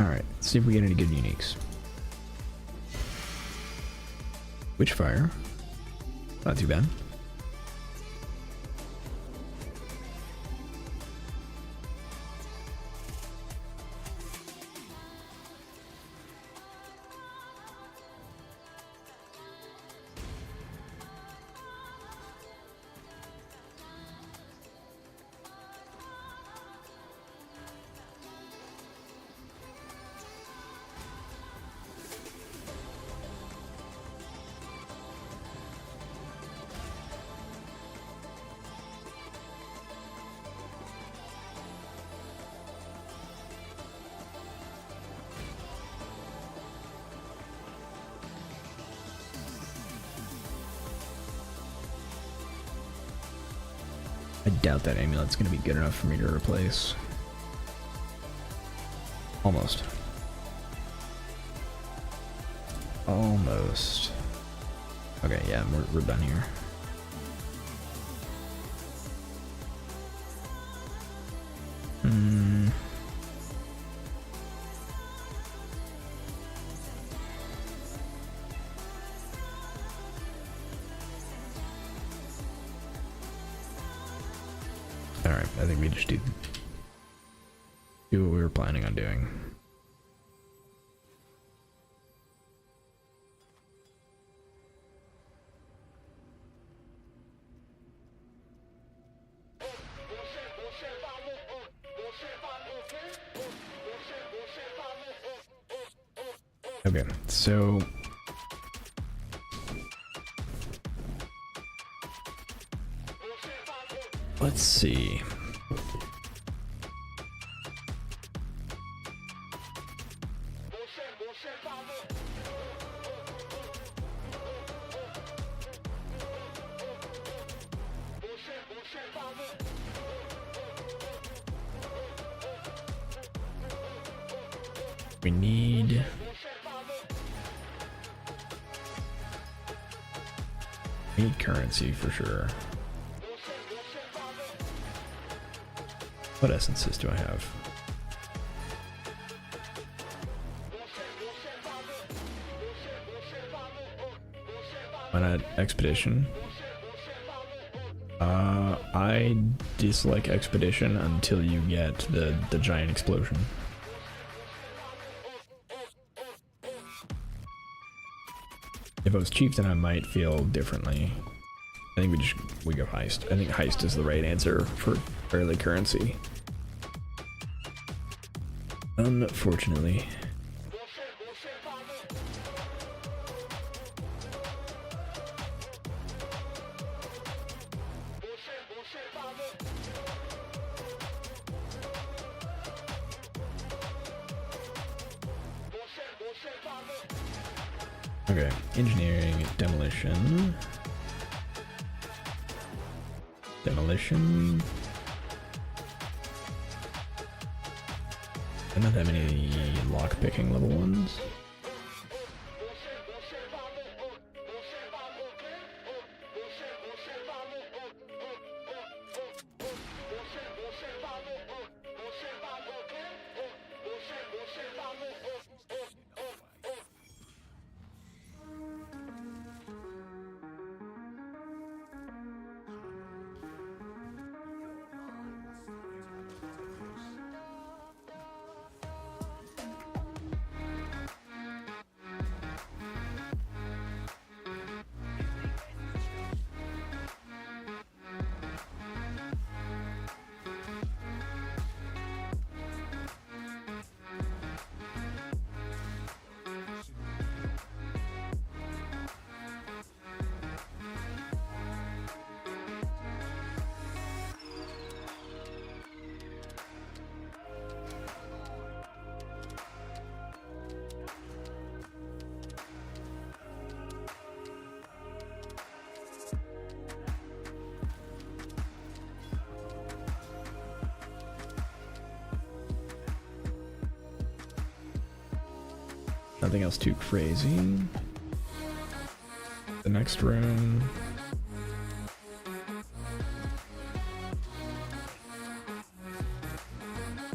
Alright, let's see if we get any good uniques. Witchfire. Not too bad. I doubt that amulet's gonna be good enough for me to replace. Almost. Almost. Okay, yeah, we're done here. Alright, I think we just do what we were planning on doing. Okay, so let's see. We need currency for sure. What essences do I have? Why not Expedition? I dislike Expedition until you get the giant explosion. If I was Chieftain, I might feel differently. I think we go Heist. I think Heist is the right answer for early currency. Unfortunately. Okay, engineering, demolition. Demolition. I don't have any lock-picking level ones. Nothing else too crazy. The next room.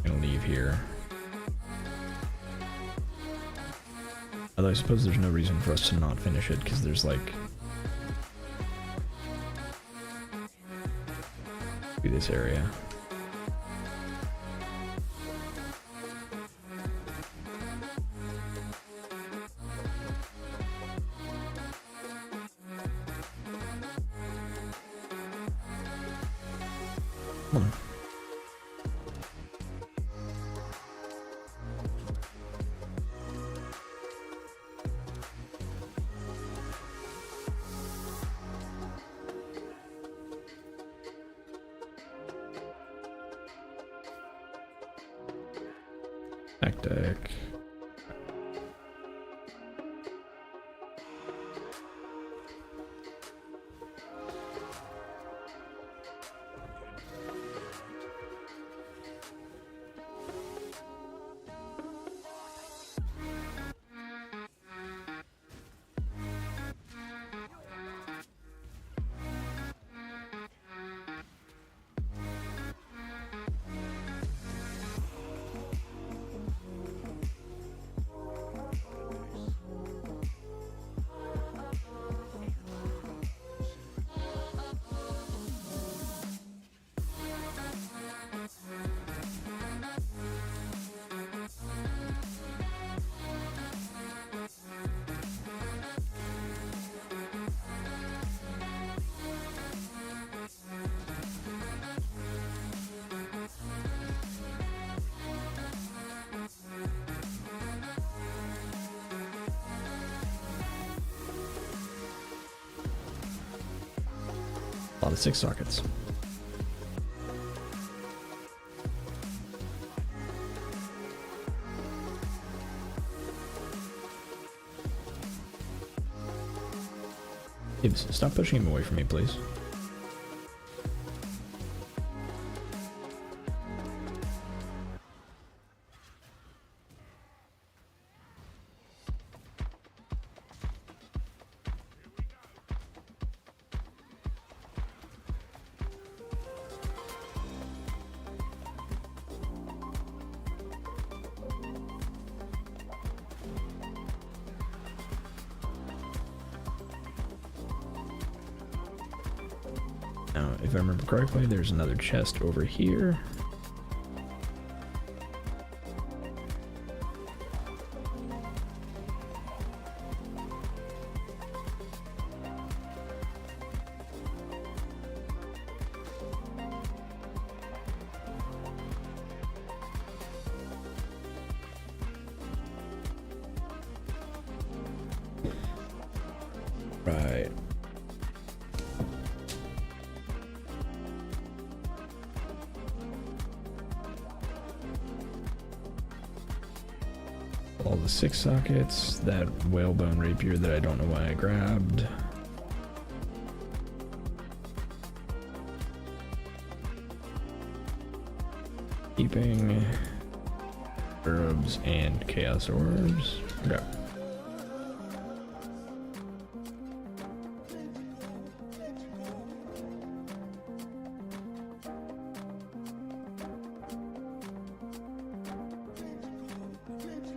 Gonna leave here. Although I suppose there's no reason for us to not finish it, because there's like this area. Tactic. A lot of 6 sockets. Gibbs, stop pushing him away from me, please. Now, if I remember correctly, there's another chest over here. Right. All the 6 sockets, that whalebone rapier that I don't know why I grabbed. Keeping herbs and chaos orbs. Okay.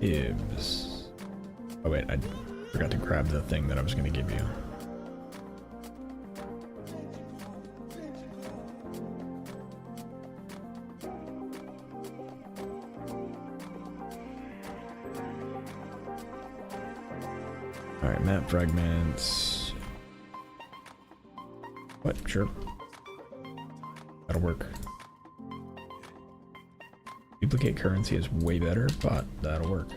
Ibs. Oh wait, I forgot to grab the thing that I was going to give you. Alright, map fragments. What? Sure. That'll work. Duplicate currency is way better, but that'll work.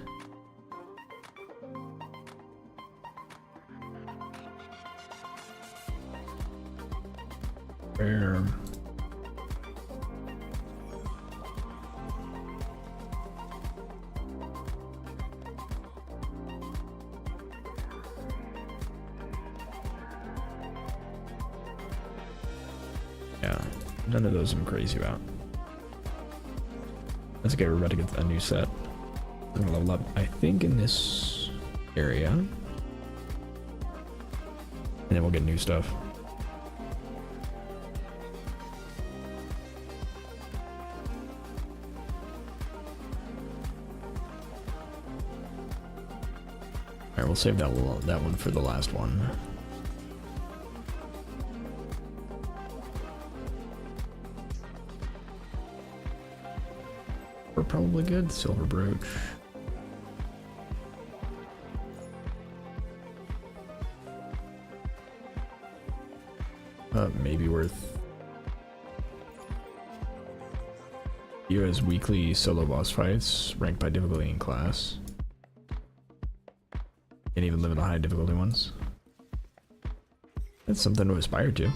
Where? Yeah, none of those I'm crazy about. That's okay, we're about to get a new set. We're gonna level up, I think, in this area. And then we'll get new stuff. Alright, we'll save that one for the last one. We're probably good. Silver brooch. Maybe worth. You as weekly solo boss fights, ranked by difficulty in class. Can't even limit the high difficulty ones. That's something to aspire to.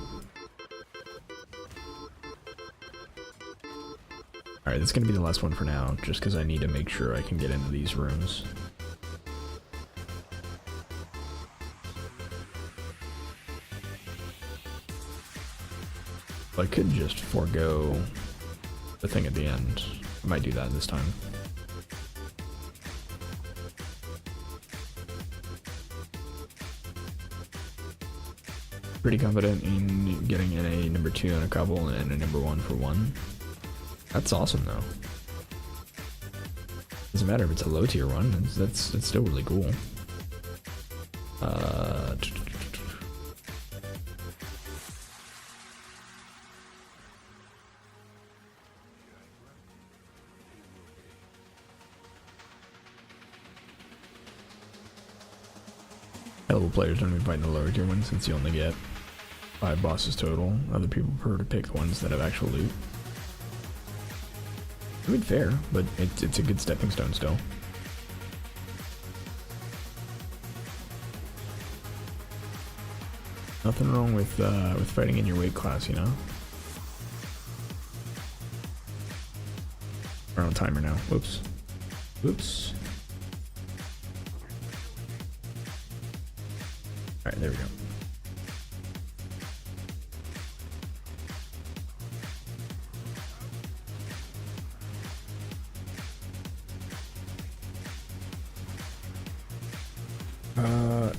Alright, that's gonna be the last one for now, just because I need to make sure I can get into these rooms. I could just forego the thing at the end. I might do that this time. Pretty confident in getting an A number 2 on a couple and a number 1 for one. That's awesome though. Doesn't matter if it's a low tier one, that's still really cool. Hell, players don't even fight the lower tier ones since you only get 5 bosses total. Other people prefer to pick the ones that have actual loot. I mean, fair, but it's a good stepping stone still. Nothing wrong with fighting in your weight class, you know. We're on timer now. Whoops. Whoops. All right, there we go.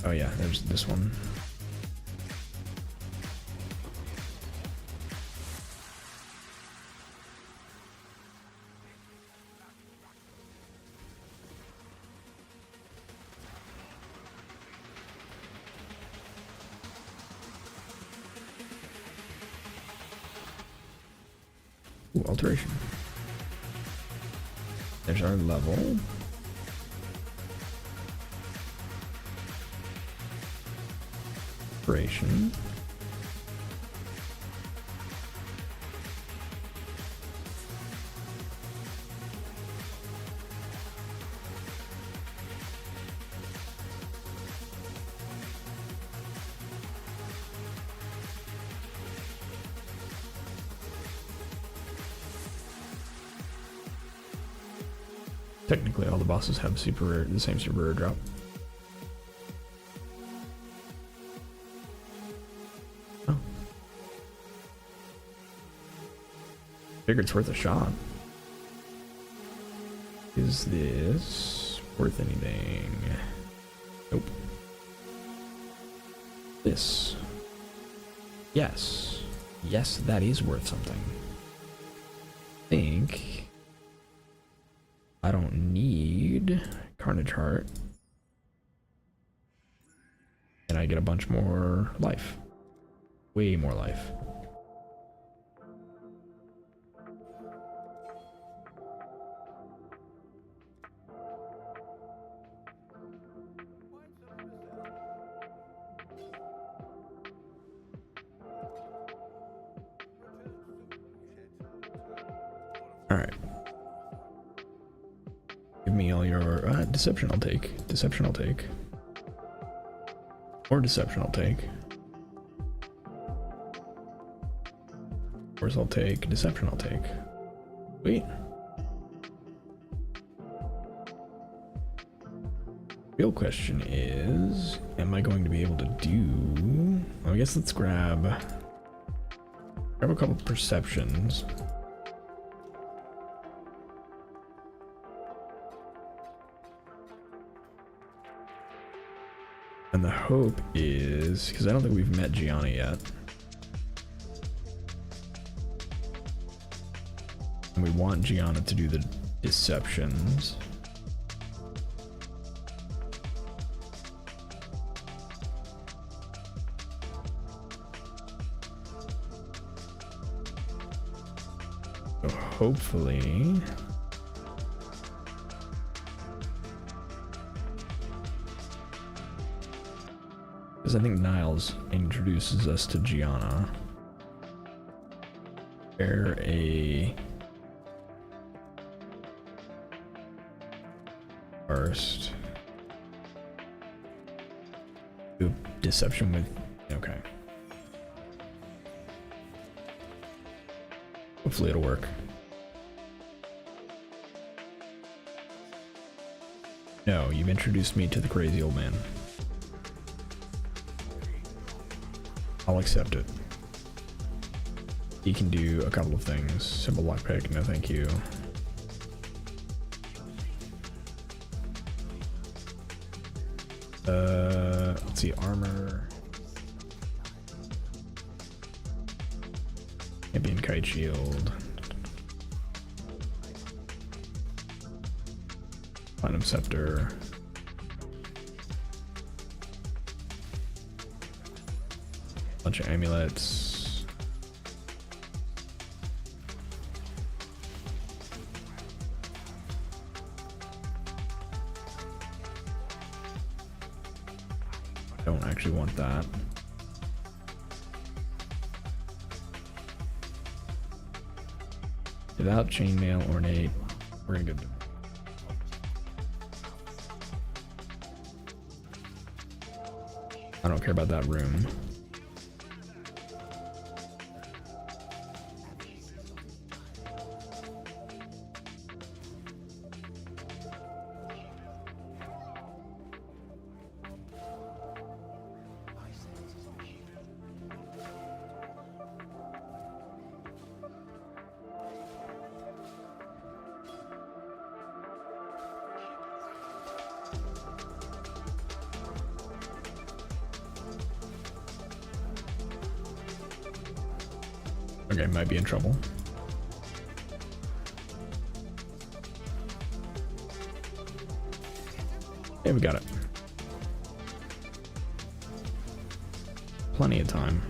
Oh yeah, there's this one. Ooh, alteration. There's our level. Alteration. Technically, all the bosses have the same super rare drop. Oh. Figure it's worth a shot. Is this worth anything? Nope. This. Yes. Yes, that is worth something. I think I don't need Carnage Heart. And I get a bunch more life. Way more life. Alright. Give me all your deception I'll take. Deception I'll take. Or deception I'll take. Force I'll take. Deception I'll take. Sweet. Real question is, am I going to be able to do... Well, I guess let's grab a couple perceptions. And the hope is, because I don't think we've met Gianna yet. And we want Gianna to do the deceptions. So hopefully... Because I think Niles introduces us to Gianna. Wear a... First. Do deception with... Okay. Hopefully it'll work. No, you've introduced me to the crazy old man. I'll accept it. He can do a couple of things. Simple lockpick, no thank you. Let's see, armor. Champion kite shield. Platinum scepter. Bunch of amulets. Don't actually want that. Without chainmail, ornate, we're gonna go. I don't care about that room. Okay, might be in trouble. Yeah, we got it. Plenty of time.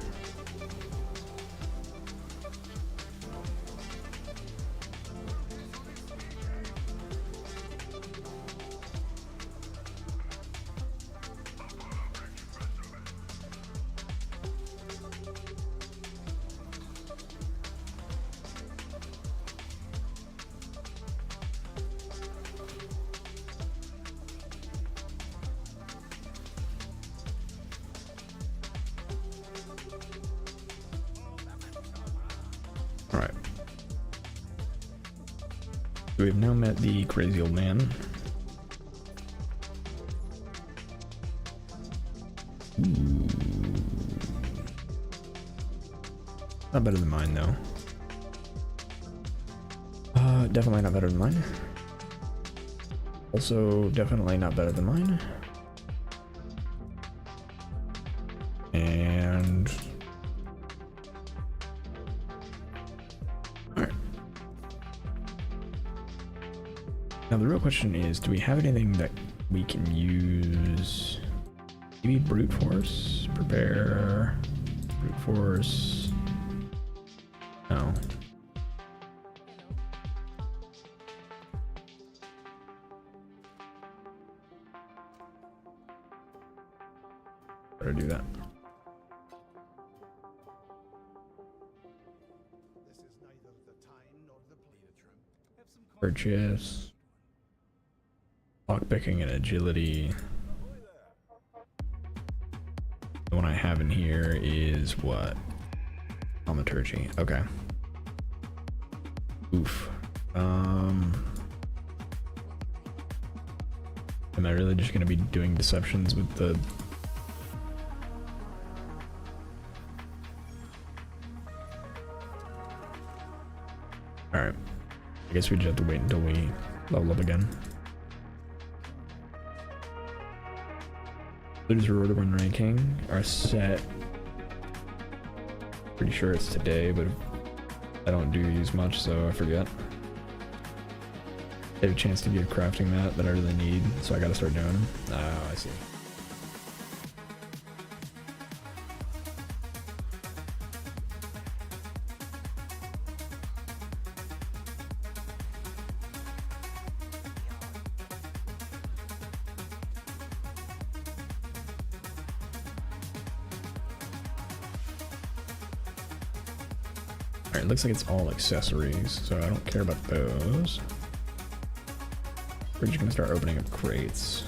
We have now met the crazy old man. Ooh. Not better than mine, though. Definitely not better than mine. Also, definitely not better than mine. And... alright. Now the real question is, do we have anything that we can use? Maybe brute force? Prepare... brute force... no. Better do that. Purchase. Lockpicking and agility. The one I have in here is what? Thaumaturgy. Okay. Oof. Am I really just gonna be doing deceptions with the... alright. I guess we just have to wait until we level up again. There's Reward of One ranking. Our set. Pretty sure it's today, but I don't do these much, so I forget. I have a chance to get a crafting mat that I really need, so I gotta start doing them. Oh, I see. Alright, looks like it's all accessories, so I don't care about those. We're just gonna start opening up crates.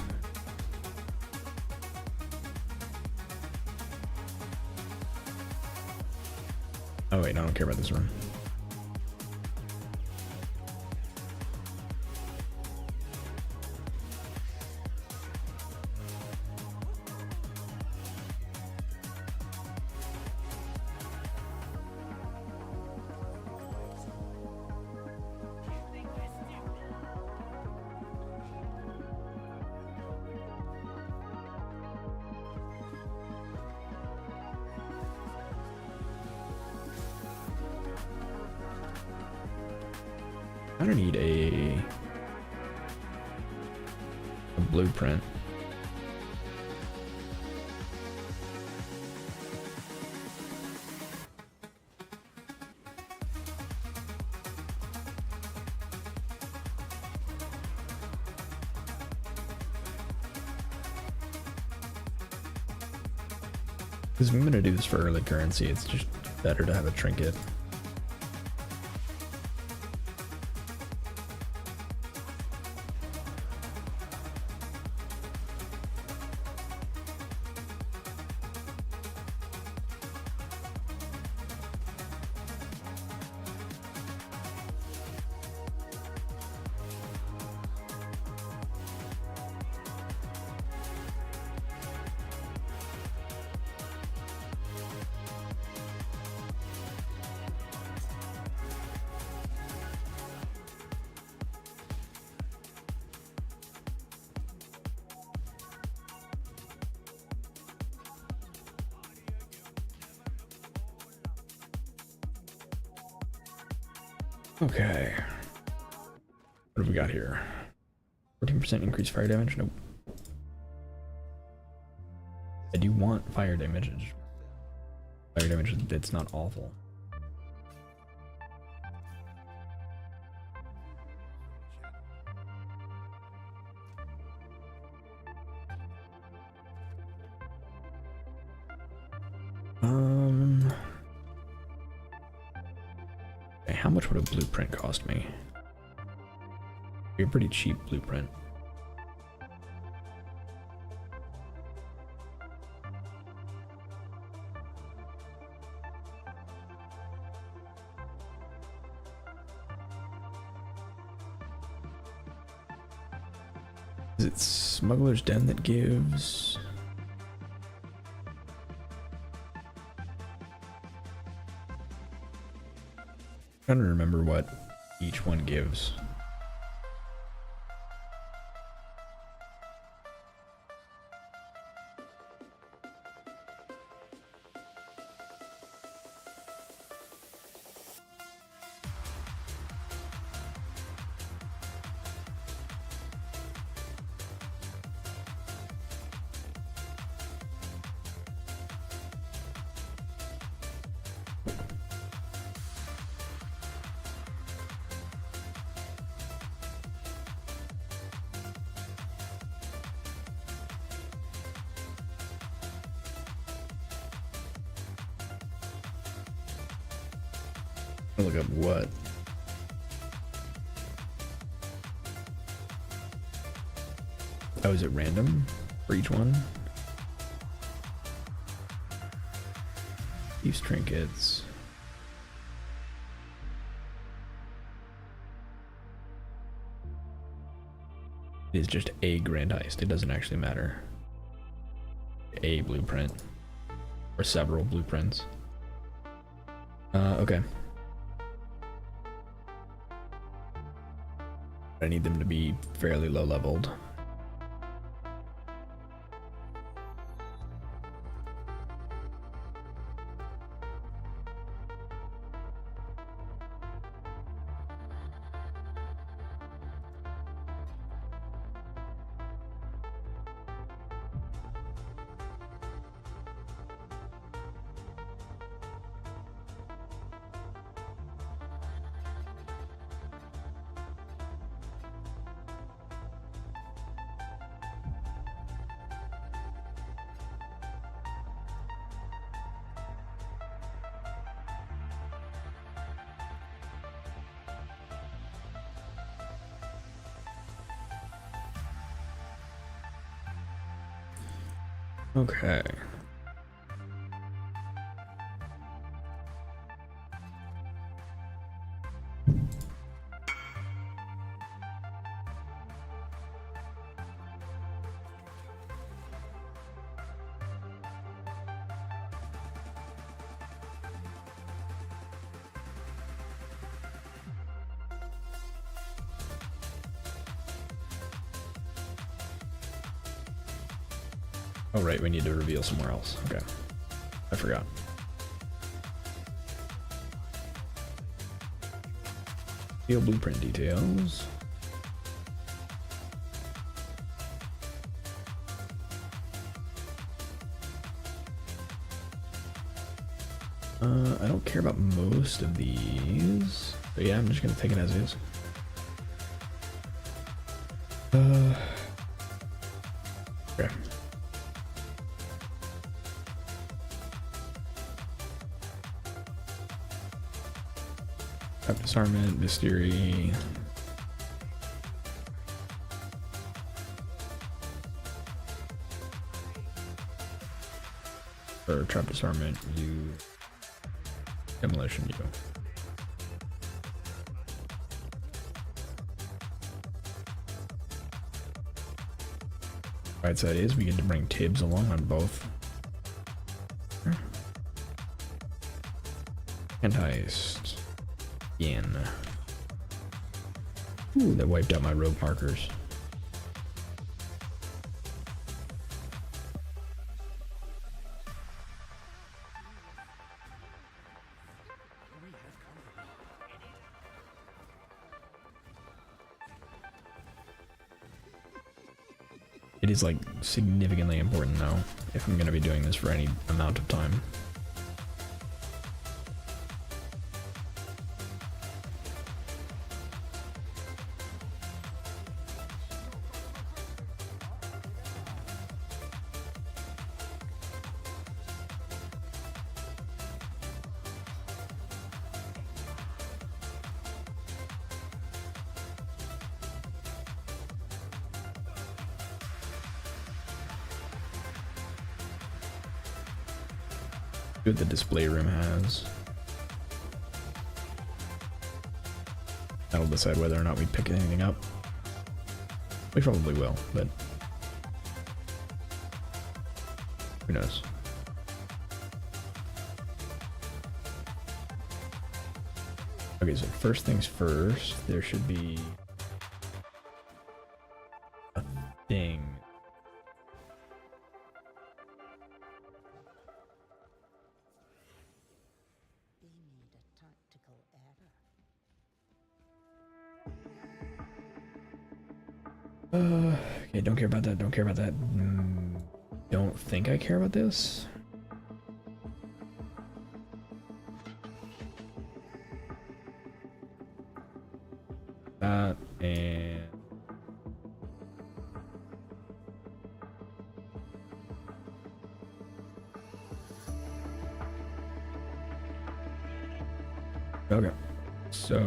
Oh wait, no, I don't care about this room. I don't need a blueprint. Because I'm gonna do this for early currency, it's just better to have a trinket. Okay. What have we got here? 14% increased fire damage? Nope. I do want fire damage. Fire damage, it's not awful. Okay, how much would a blueprint cost me? You're a pretty cheap blueprint. Is it Smuggler's Den that gives? I'm trying to remember what each one gives. I'll look up what. Oh, is it random for each one? Thieves' trinkets. It is just a grand heist. It doesn't actually matter. A blueprint. Or several blueprints. Okay. I need them to be fairly low leveled. Okay. Oh right, we need to reveal somewhere else. Okay. I forgot. Reveal blueprint details. I don't care about most of these, but yeah, I'm just gonna take it as is. Okay. Disarmament, mystery. Or trap disarmament, you. Demolition, you. Right side is we get to bring Tibbs along on both. And Heist. In. Ooh, that wiped out my rogue markers. It is like significantly important though, if I'm gonna be doing this for any amount of time. What the display room has. That'll decide whether or not we pick anything up. We probably will, but who knows? Okay, so first things first, there should be a thing. Okay, don't care about that, don't care about that. Don't think I care about this. That, and... Okay, so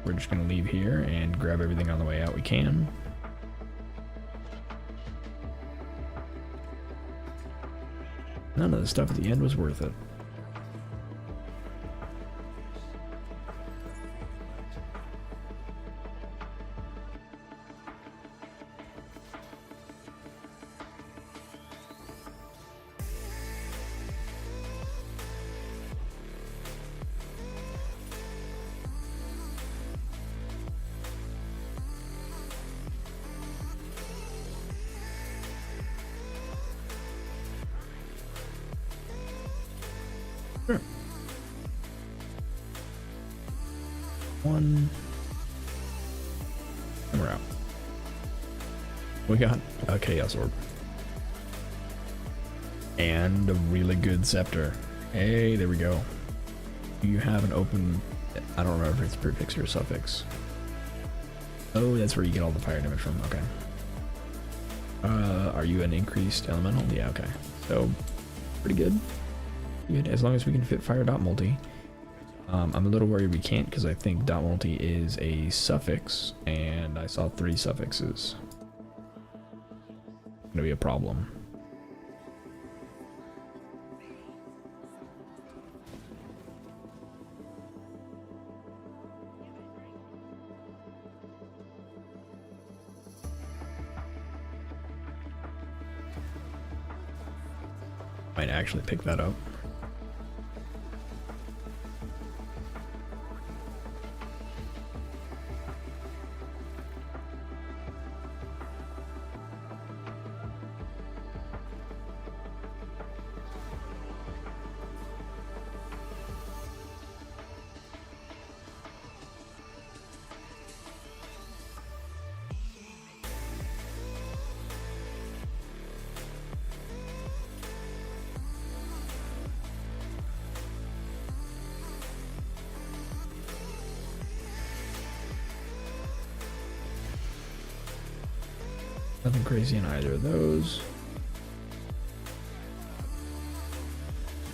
we're just gonna leave here and grab everything on the way out we can. None of the stuff at the end was worth it. Sure. One. And we're out. We got a Chaos Orb. And a really good Scepter. Hey, there we go. You have an open... I don't remember if it's prefix or suffix. Oh, that's where you get all the fire damage from. Okay. Are you an increased elemental? Yeah, okay. So, pretty good. Good, as long as we can fit fire dot multi. I'm a little worried we can't because I think dot multi is a suffix and I saw 3 suffixes. Gonna be a problem. Might actually pick that up. Nothing crazy in either of those.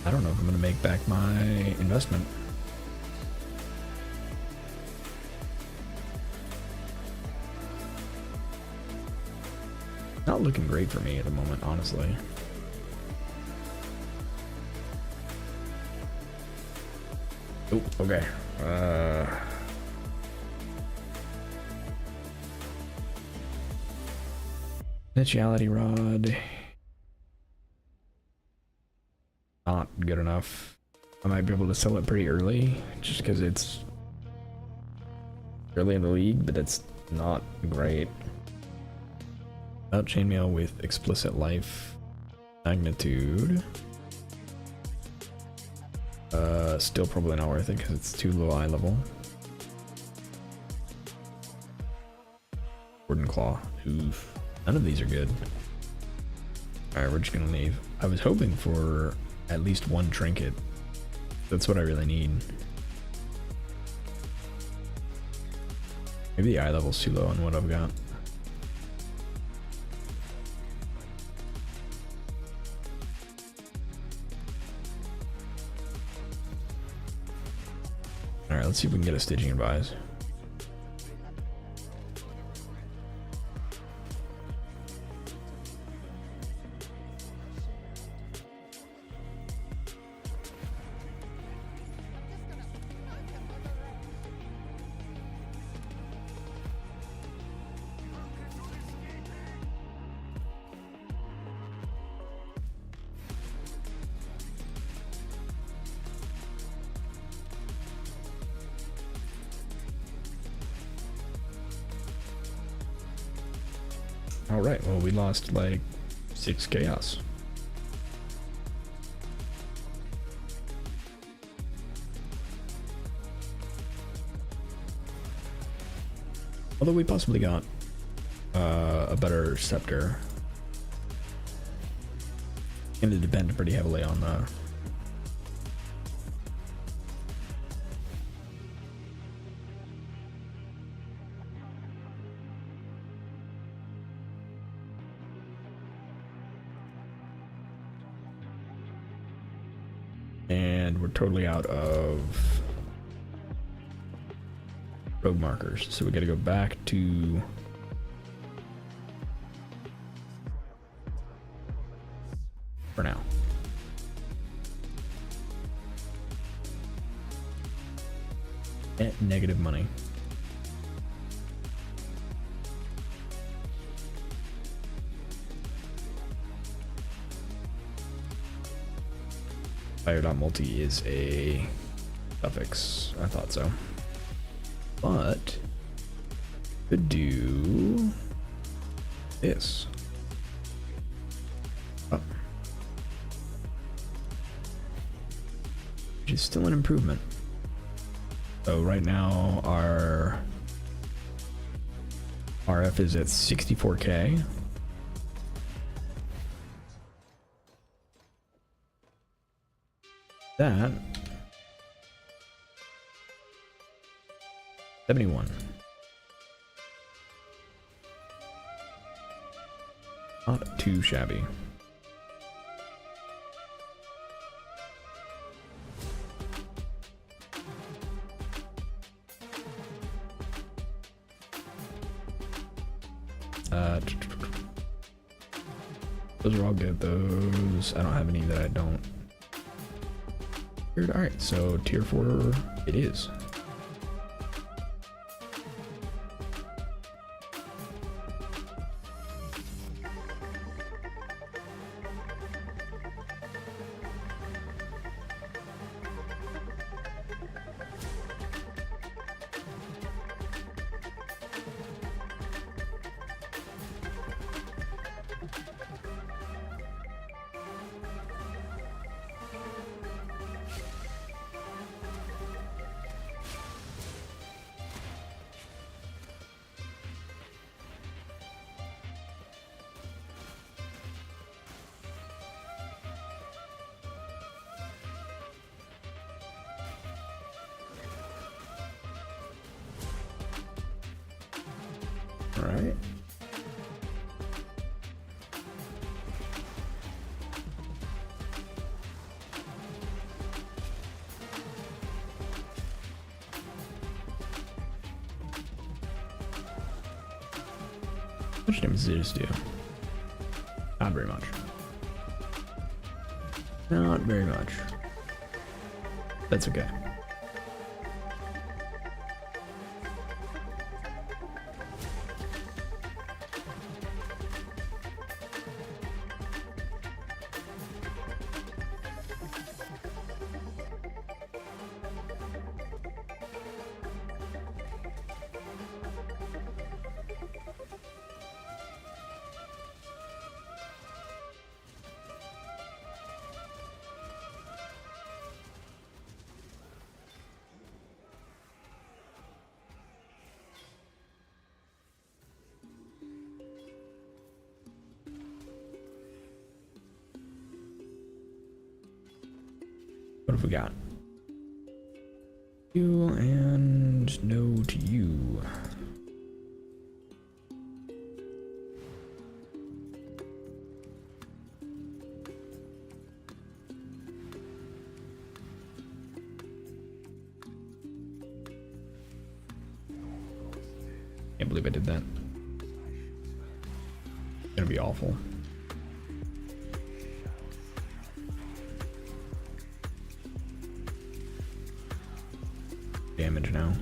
I don't know if I'm going to make back my investment. Not looking great for me at the moment, honestly. Oh, okay. Potentiality Rod. Not good enough. I might be able to sell it pretty early, just because it's early in the league, but that's not great. About chainmail with explicit life magnitude. Still probably not worth it because it's too low eye level. Warden Claw. Oof. None of these are good. Alright, we're just gonna leave. I was hoping for at least one trinket. That's what I really need. Maybe the eye level's too low on what I've got. Alright, let's see if we can get a staging advise. Alright, well, we lost like 6 chaos. Although we possibly got a better scepter. And it depended pretty heavily on the... And we're totally out of rogue markers, so we gotta go back to for now. Net negative money. Fire.multi is a suffix. I thought so. But could do this. Oh. Which is still an improvement. So right now our RF is at 64K. That 71. Not too shabby. Those are all good. Those I don't have any that I don't. Alright, so tier 4 it is. All right. How much damage does this do? Not very much. Not very much. That's okay. What have we got? You and no to you. Can't believe I did that. It's gonna be awful. Damage now.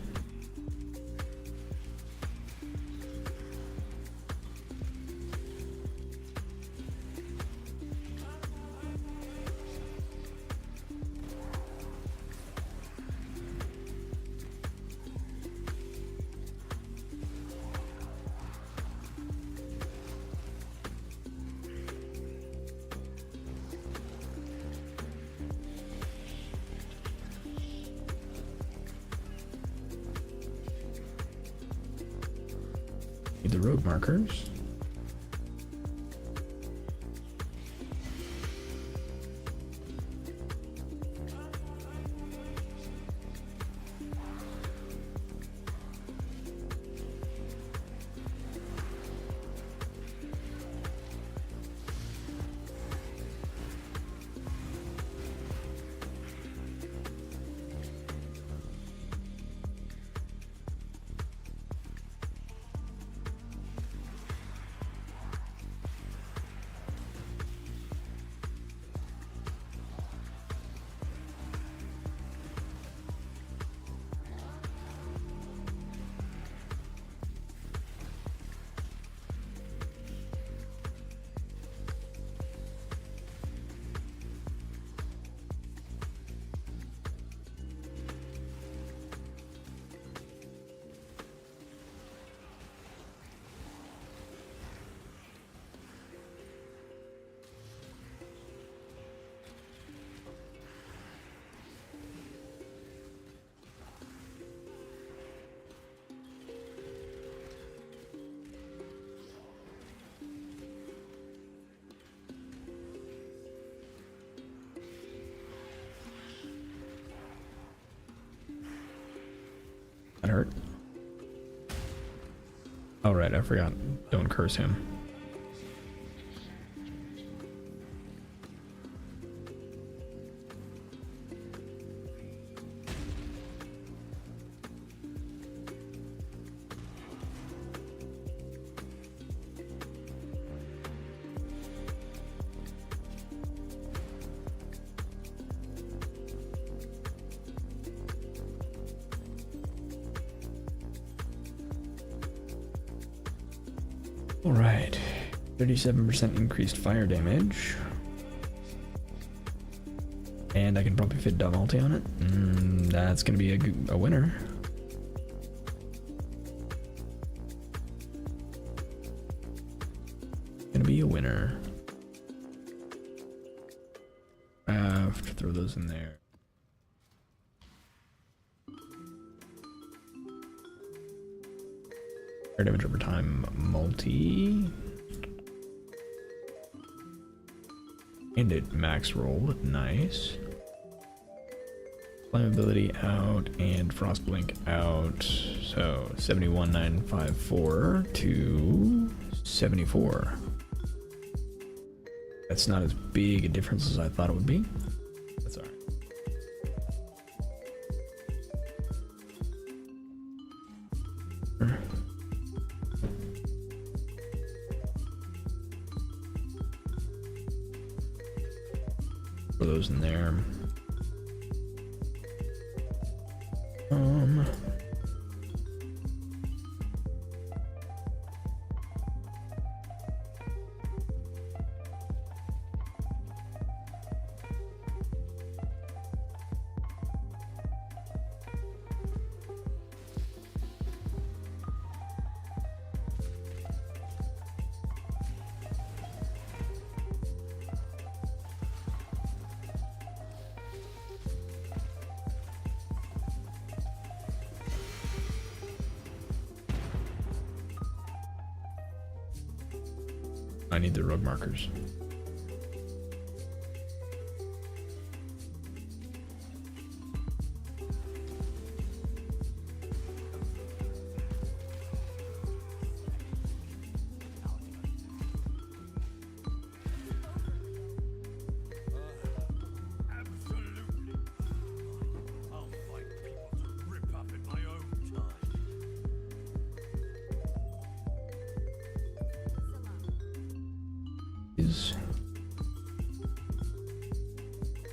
Need the road markers. That hurt. Oh right, I forgot. Don't curse him. Alright, 37% increased fire damage. And I can probably fit double ulti on it. That's gonna be a winner. Gonna be a winner. I have to throw those in there. Fire damage over time, multi. And it max rolled, nice. Flammability out and frost blink out. So 71,954 to 74. That's not as big a difference as I thought it would be. That's alright. Throw those in there. I need the road markers.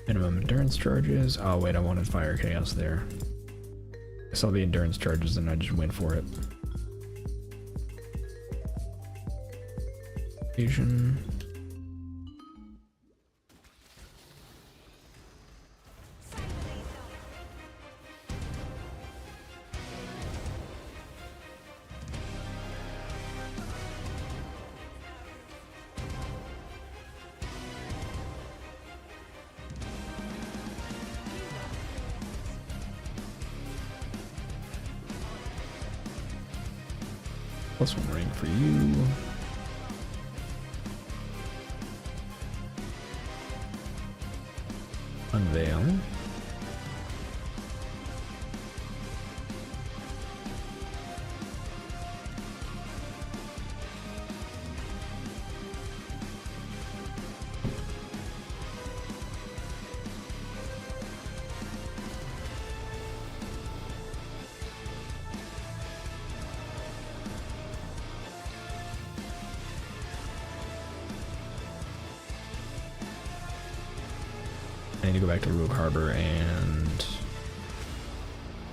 Minimum endurance charges. Oh wait, I wanted fire chaos there. I saw the endurance charges and I just went for it. Fusion. +1 rank for you. Unveil. I need to go back to Rogue Harbor and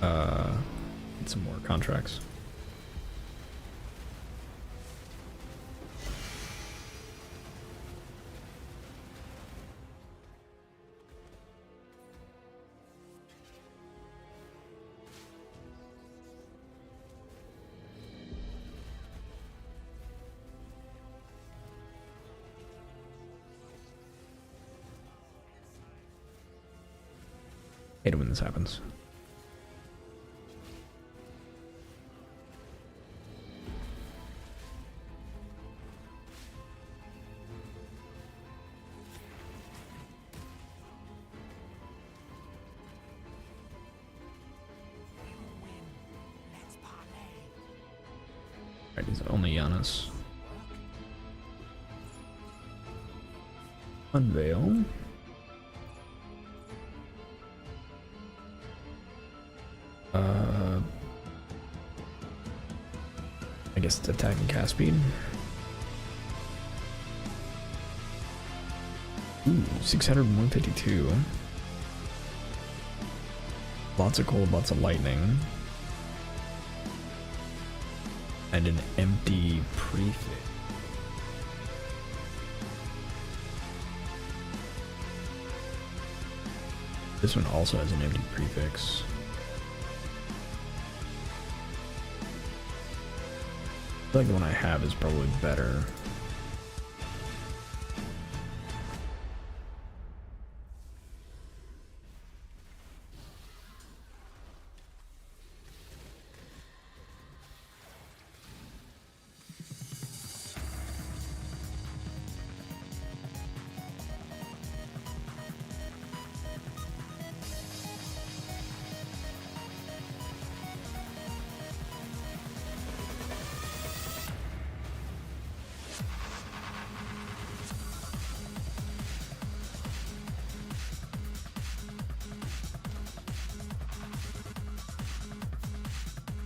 get some more contracts. Hate it when this happens. Alright, he's only Giannis. Unveil. I guess it's attack and cast speed. Ooh, 600, 152. Lots of cold, lots of lightning. And an empty prefix. This one also has an empty prefix. I feel like the one I have is probably better.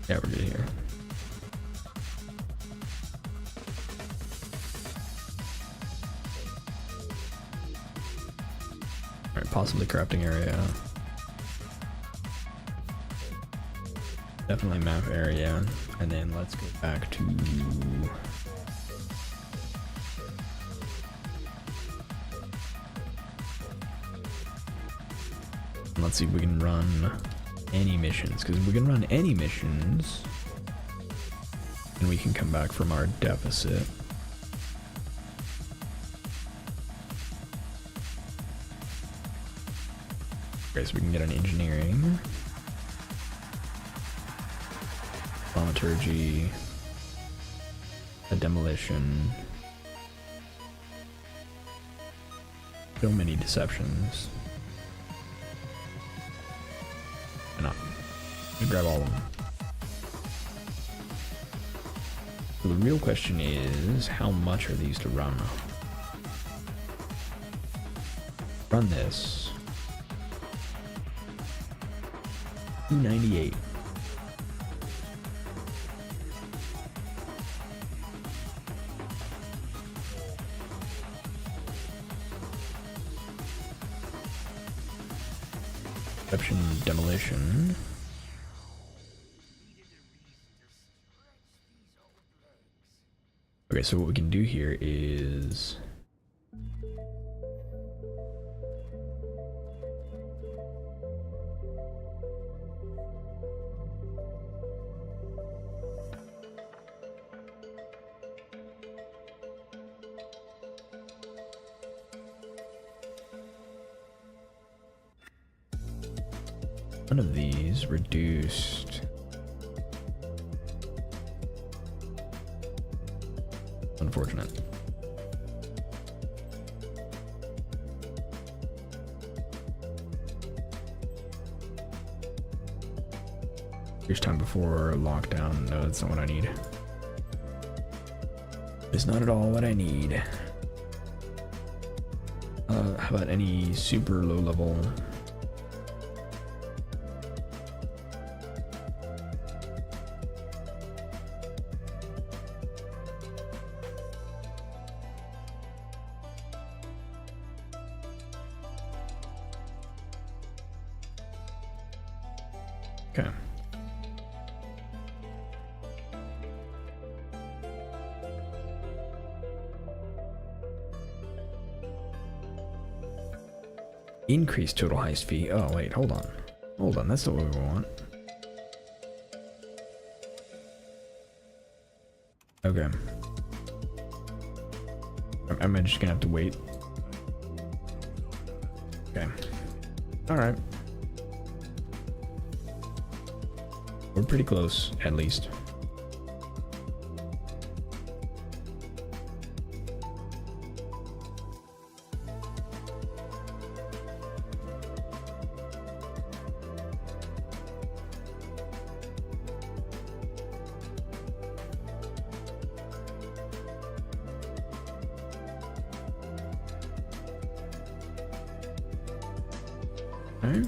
Yeah, we're good here. Alright, possibly crafting area. Definitely map area. And then let's go back to... Let's see if we can run any missions, because if we can run any missions, then we can come back from our deficit. Okay, so we can get an engineering, thaumaturgy, a demolition, so many deceptions. Grab all of them. So the real question is, how much are these to run? Run this. 298. Deception, demolition. Okay, so what we can do here is one of these reduced Unfortunate. Here's time before lockdown. No, that's not what I need. It's not at all what I need. How about any super low level? Okay. Increase total heist fee. Oh, wait, hold on. Hold on, that's not what we want. Okay. Am I just gonna have to wait? Okay. Alright. We're pretty close, at least. Okay.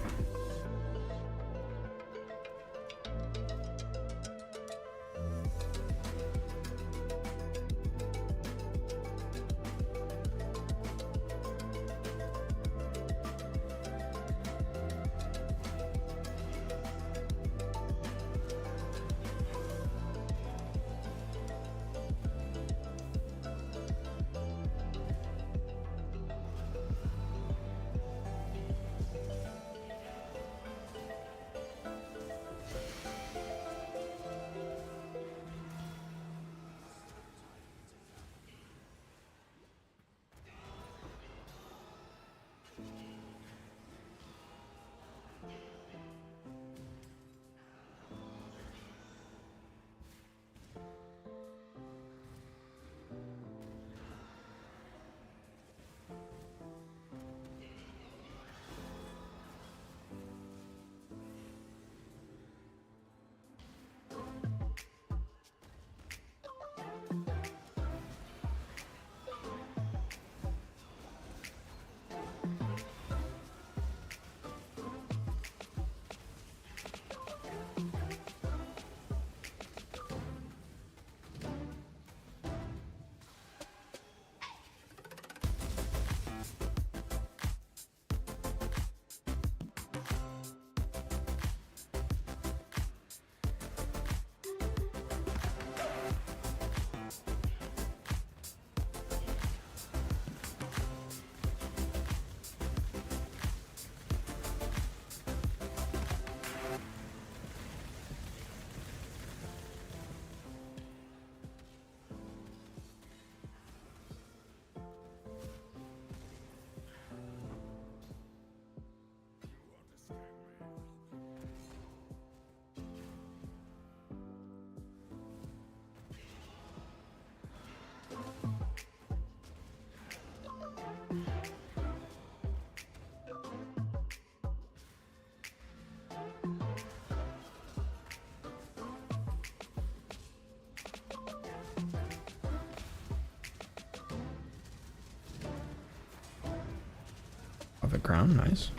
Of a crown, nice.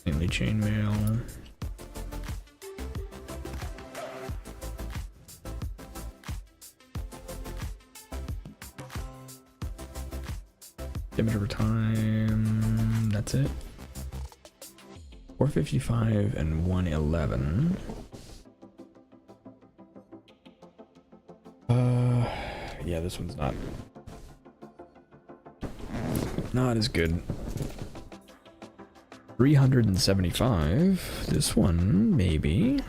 Mainly chainmail. Damage over time. That's it. 455 and 111. Yeah, this one's not as good. 375. This one, maybe.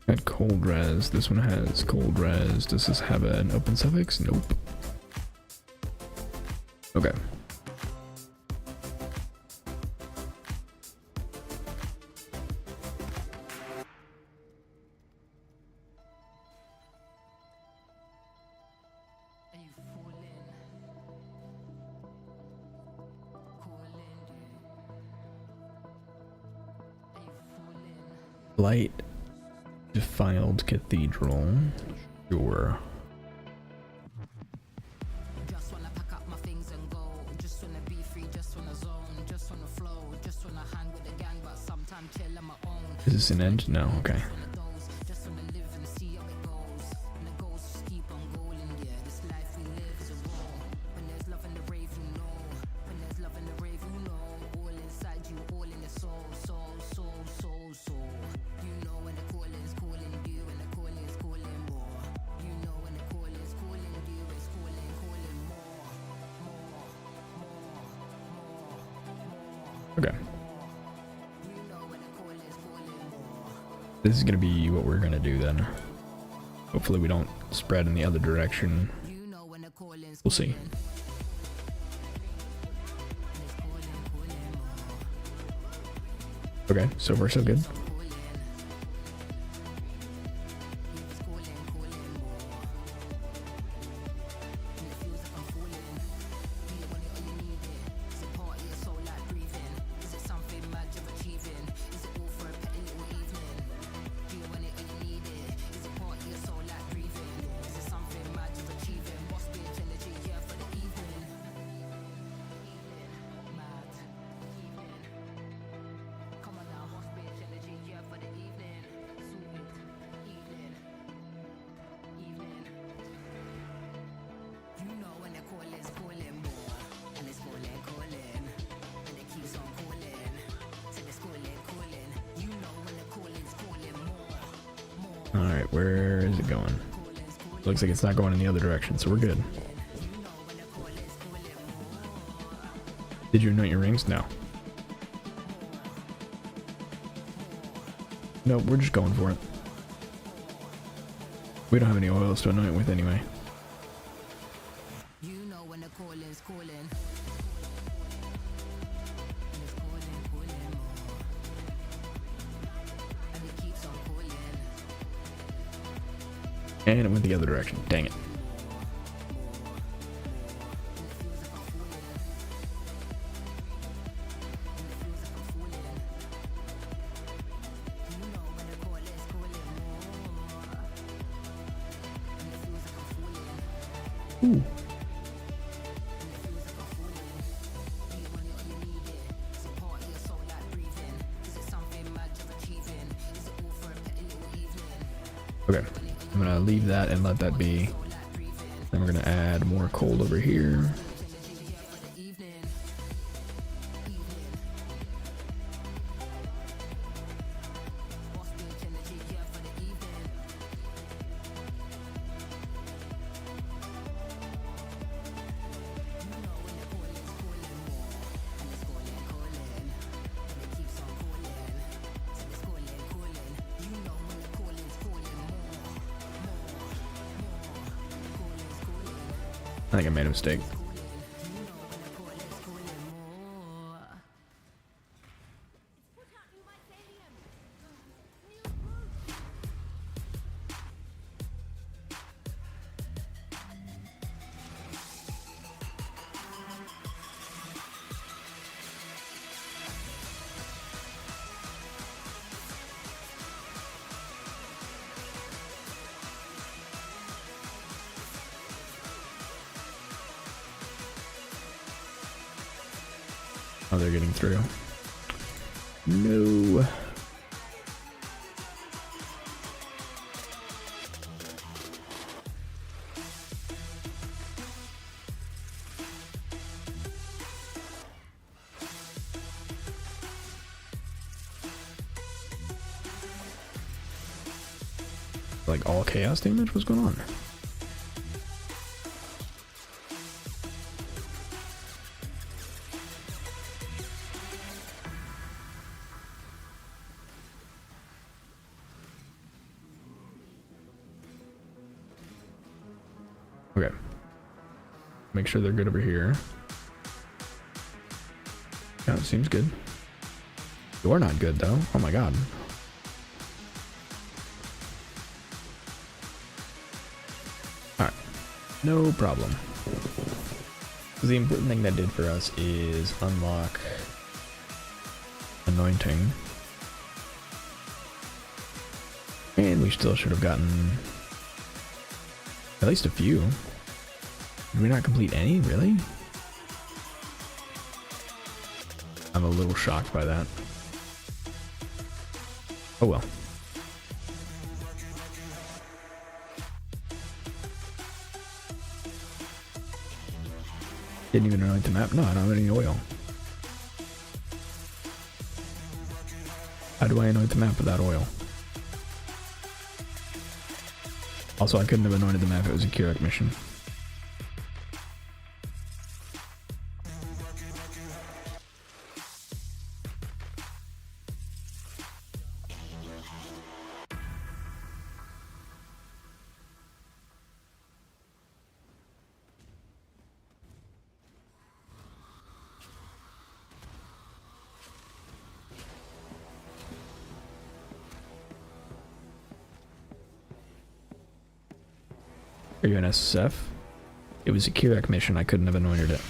Got cold res. This one has cold res. Does this have an open suffix? Nope. Okay. Light defiled cathedral. Sure. Just wanna pack up my things and go. Just wanna be free, just wanna zone, just wanna flow, just wanna hang with the gang, but sometimes chill on my own. Is this an end? No, okay. Just wanna live and see how it goes. And the goals just keep on going, yeah. This life we live is a war. When there's love in the rave, you know. When there's love in the rave, you know. All inside you, all in your soul, soul, soul, soul, soul. You know when the calling's calling you, and the calling's calling more. You know when the calling's calling you, it's calling, calling more, more, more, more. Okay. You know when the calling's calling more. This is gonna be what we're gonna do then. Hopefully we don't spread in the other direction. You know when the calling's We'll see. Okay, so far so good. Alright, where is it going? Looks like it's not going in the other direction, so we're good. Did you anoint your rings? No. No, we're just going for it. We don't have any oils to anoint with anyway. You know when the calling's calling. And it went the other direction. Dang it. Ooh. Okay, I'm gonna leave that and let that be. Then we're gonna add more cold over here. I think I made a mistake. Oh, they're getting through. No. Like all chaos damage? What's going on? Okay. Make sure they're good over here. Yeah, it seems good. You're not good though. Oh my god. Alright. No problem. The important thing that did for us is unlock anointing. And we still should have gotten at least a few. Did we not complete any? Really? I'm a little shocked by that. Oh well. Didn't even anoint the map. No, I don't have any oil. How do I anoint the map without oil? Also, I couldn't have anointed the map if it was a Keurig mission. Are you an SSF? It was a Keurig mission, I couldn't have anointed it.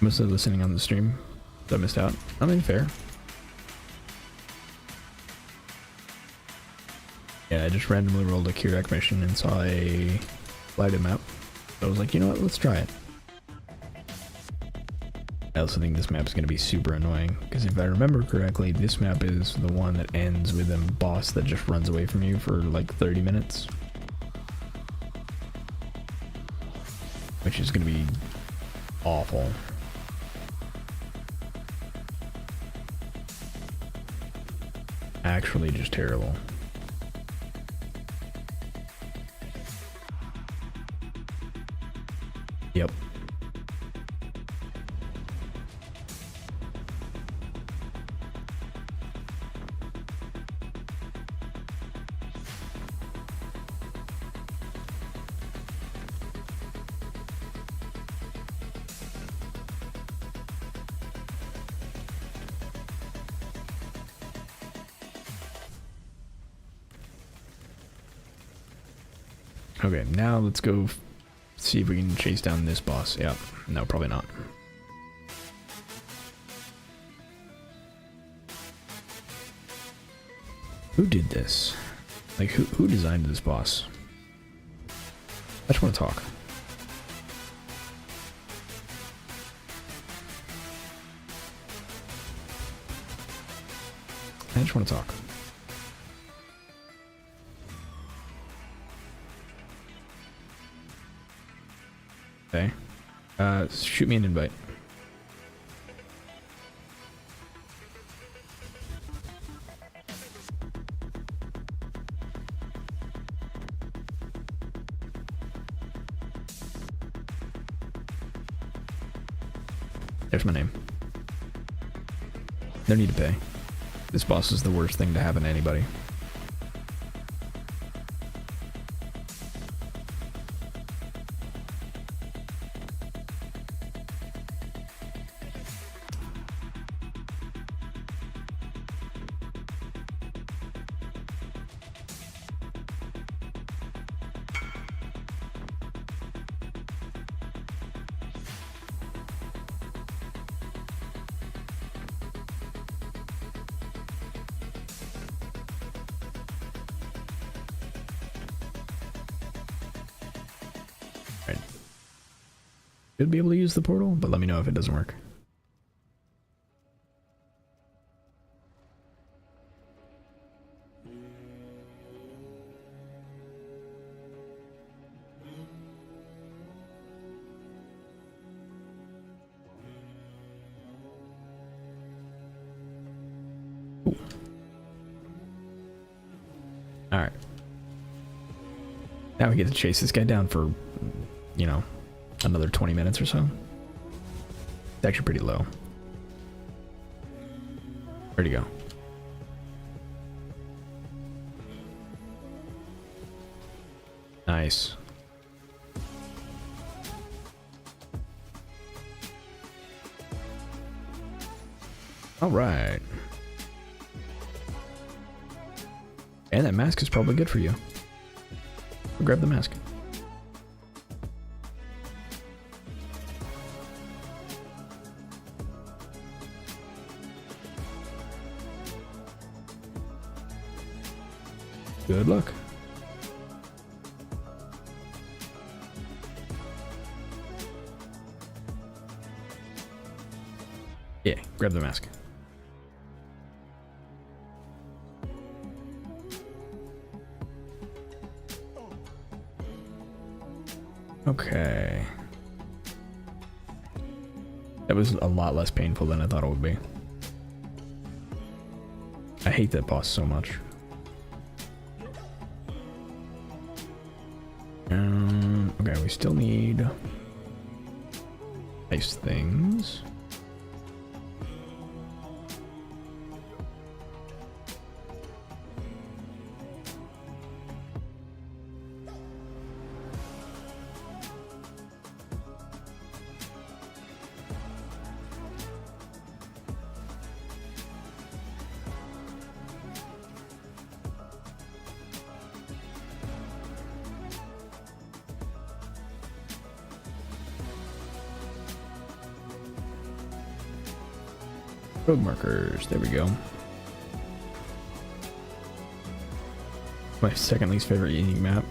Mostly listening on the stream. I missed out. I mean, fair. Yeah, I just randomly rolled a Keurig mission and saw a lighted map. So I was like, you know what, let's try it. I also think this map is going to be super annoying, because if I remember correctly, this map is the one that ends with a boss that just runs away from you for like 30 minutes. Which is going to be awful. Actually just terrible. Yep. Okay, now let's go see if we can chase down this boss. Yeah, no, probably not. Who did this? Like, who designed this boss? I just want to talk. I just want to talk. Okay. Shoot me an invite. There's my name. No need to pay. This boss is the worst thing to happen to anybody. Should be able to use the portal, but let me know if it doesn't work. Ooh. Alright. Now we get to chase this guy down for, you know, another 20 minutes or so. It's actually pretty low. Where'd he go? Nice. All right. And that mask is probably good for you. Grab the mask. Good luck. Yeah, grab the mask. Okay. That was a lot less painful than I thought it would be. I hate that boss so much. Okay, we still need nice things. Road markers, there we go. My second least favorite eating map.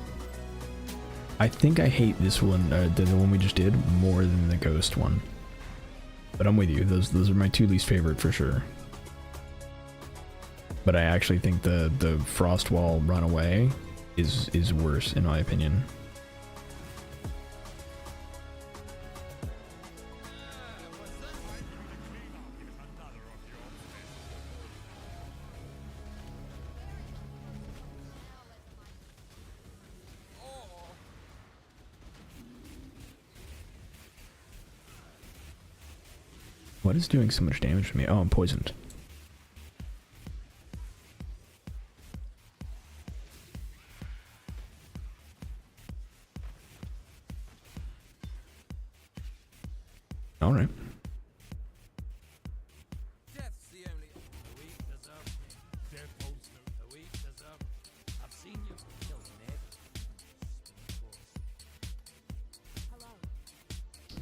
I think I hate this one, the one we just did, more than the ghost one. But I'm with you, those are my two least favorite for sure. But I actually think the frost wall runaway is worse in my opinion. What is doing so much damage to me? Oh, I'm poisoned. Alright.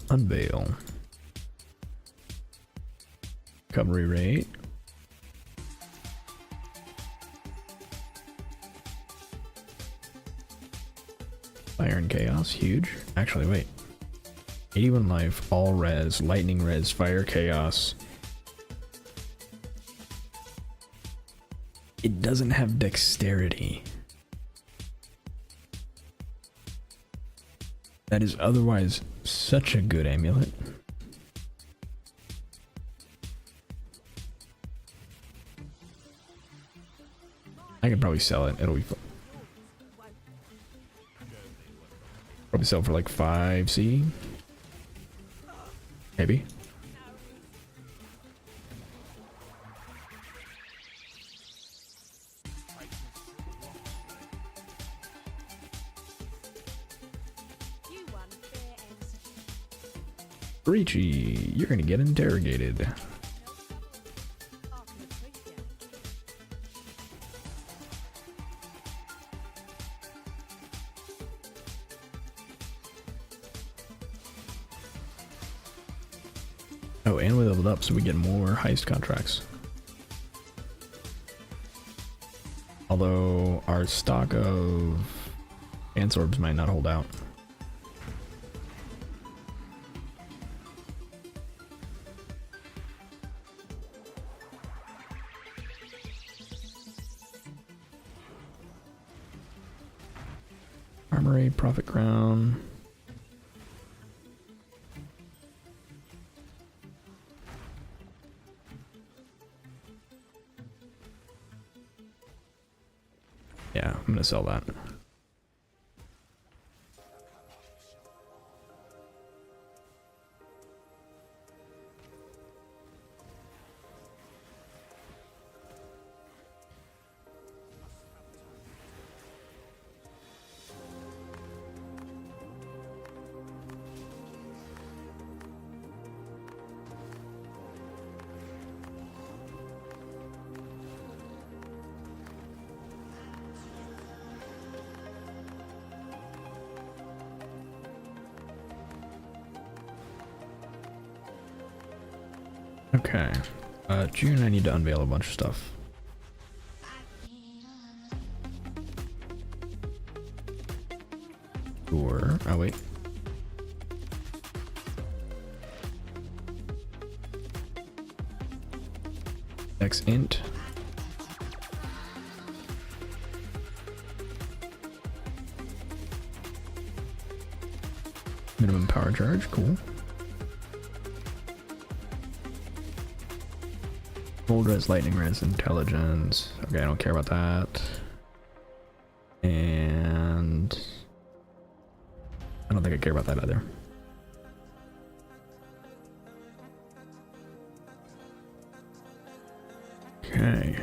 Unveil. Recovery rate. Fire and chaos, huge. Actually, wait. 81 life, all res, lightning res, fire chaos. It doesn't have dexterity. That is otherwise such a good amulet. I can probably sell it. It'll be fun. Probably sell for like 5C. Maybe. Breachy, you're gonna get interrogated. Oh, and we leveled up so we get more heist contracts. Although our stock of ants orbs might not hold out. Armory, profit crown. sell that. Okay. June, I need to unveil a bunch of stuff. Or, oh wait. X int. Minimum power charge, cool. Gold res, lightning res, intelligence. Okay, I don't care about that. And I don't think I care about that either. Okay.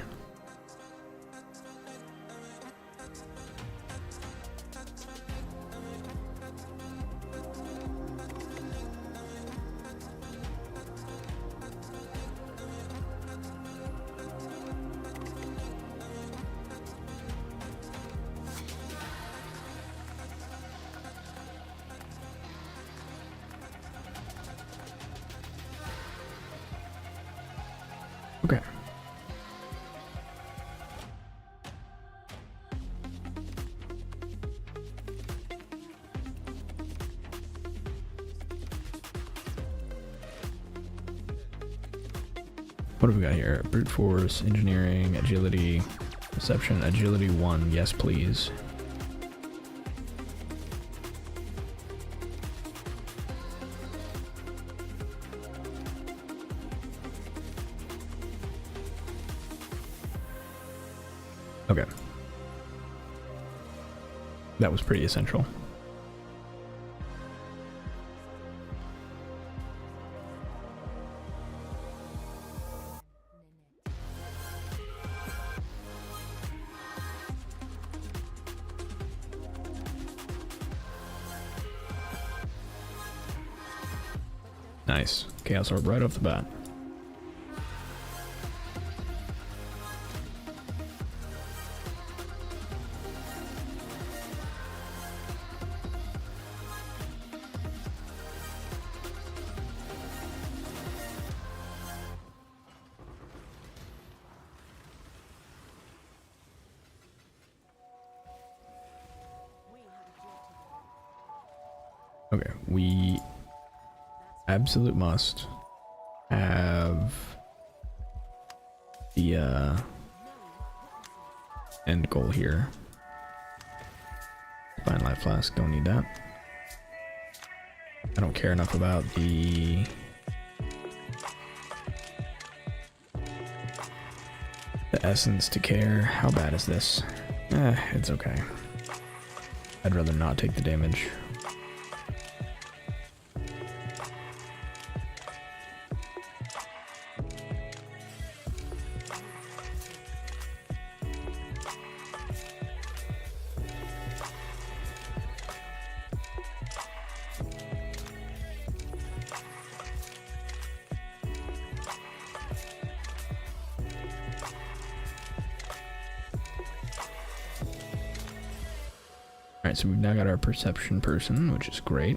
Okay. What have we got here? Brute force, engineering, agility, perception, agility 1. Yes, please. Okay. That was pretty essential. Nice. Chaos Orb right off the bat. Okay, we absolute must have the end goal here. Fine life flask, don't need that. I don't care enough about the essence to care. How bad is this? It's okay. I'd rather not take the damage. Alright, so we've now got our perception person, which is great.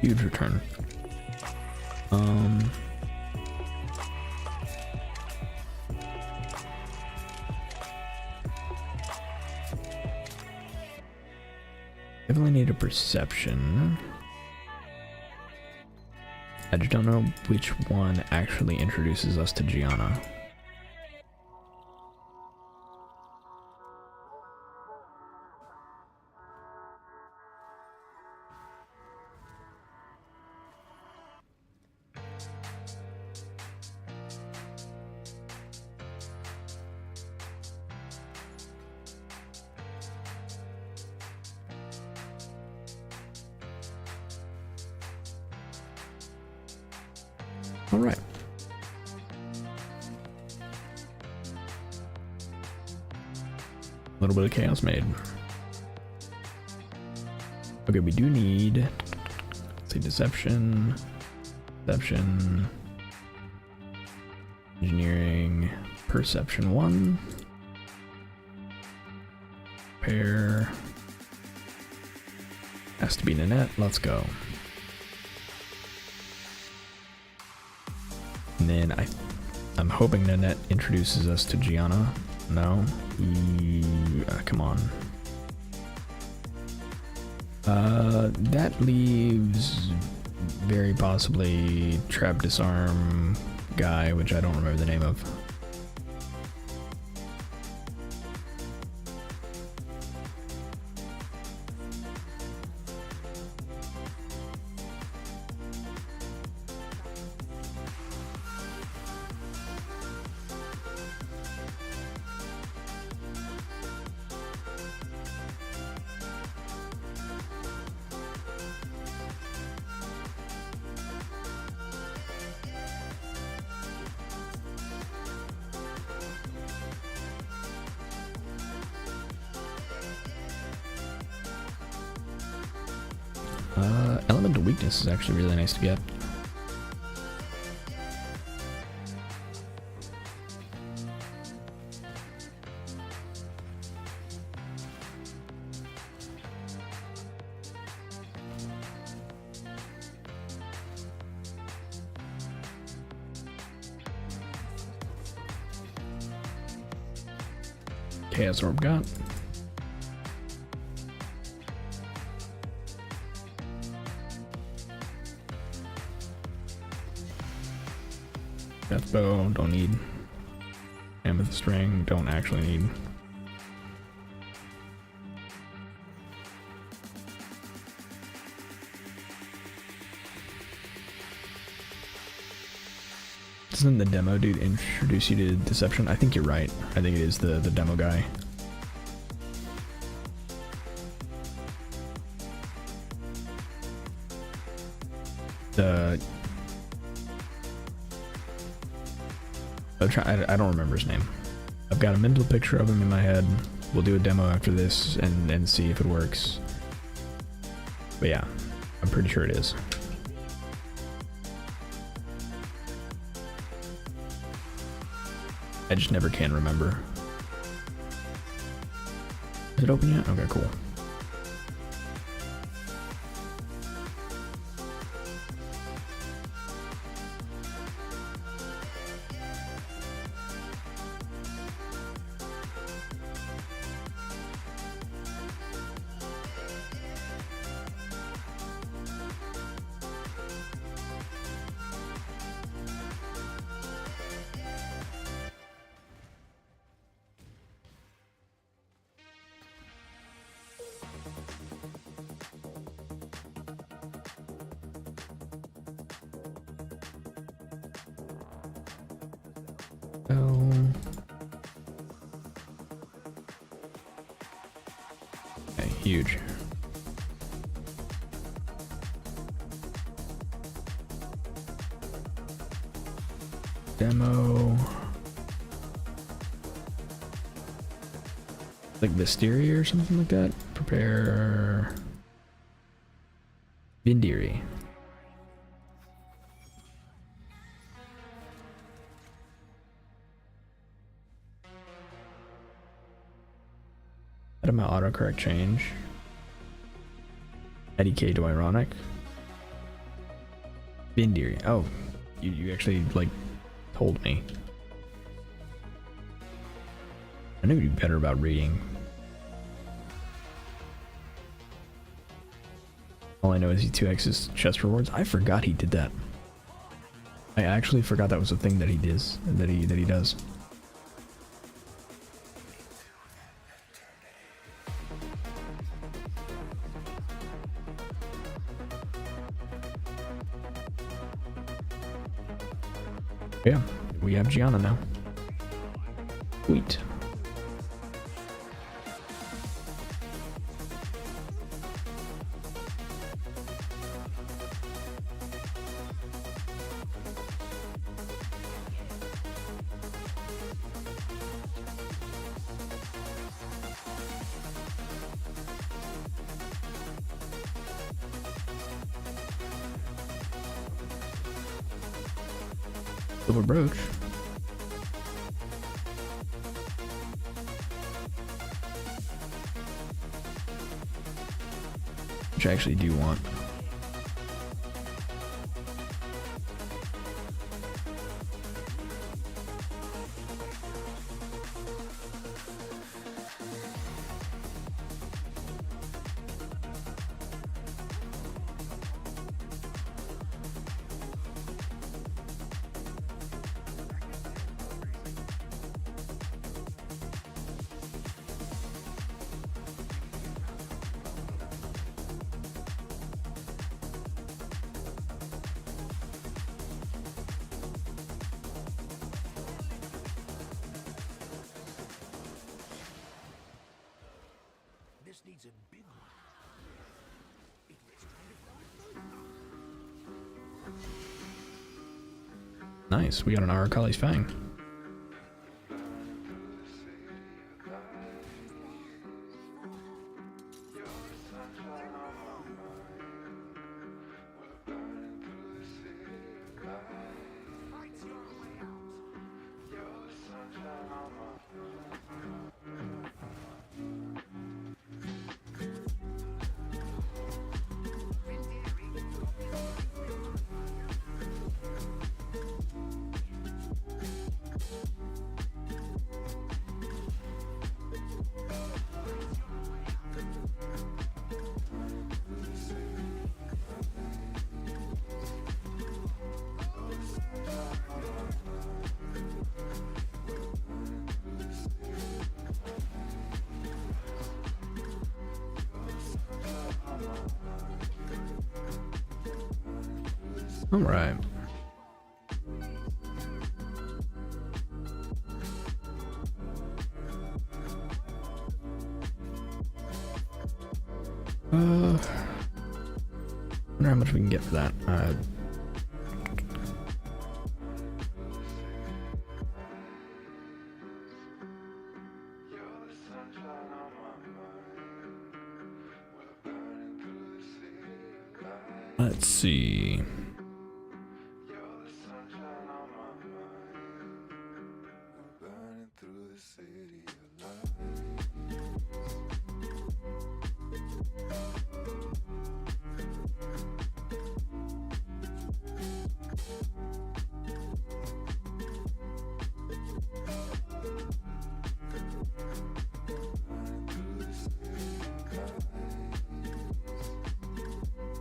huge return. Definitely need a perception. I just don't know which one actually introduces us to Gianna. All right. A little bit of chaos made. Okay, we do need, let's see, deception, engineering, perception 1, pair, has to be Nanette, let's go. And then I'm hoping Nanette introduces us to Gianna. No? Come on. That leaves very possibly Trap Disarm guy, which I don't remember the name of. Elemental weakness is actually really nice to get. Chaos Orb got. Death Bow, don't need. Amethyst Ring, don't actually need. Doesn't the demo dude introduce you to Deception? I think you're right. I think it is the demo guy. I don't remember his name. I've got a mental picture of him in my head. We'll do a demo after this and see if it works. But yeah, I'm pretty sure it is. I just never can remember. Is it open yet? Okay, cool. Okay, huge. Demo. Like Visteria or something like that. Prepare. Vindiri. Out of my autocorrect change. Eddie K to ironic. Bindir. Oh, you actually like told me. I knew you'd be better about reading. All I know is he 2x's chest rewards. I forgot he did that. I actually forgot that was a thing that he does. That he does. Yeah, we have Gianna now. Sweet. Silver brooch. Which I actually do want. This needs a big one. Nice, we got an Arakali's Fang. All right. Wonder how much we can get for that. Let's see.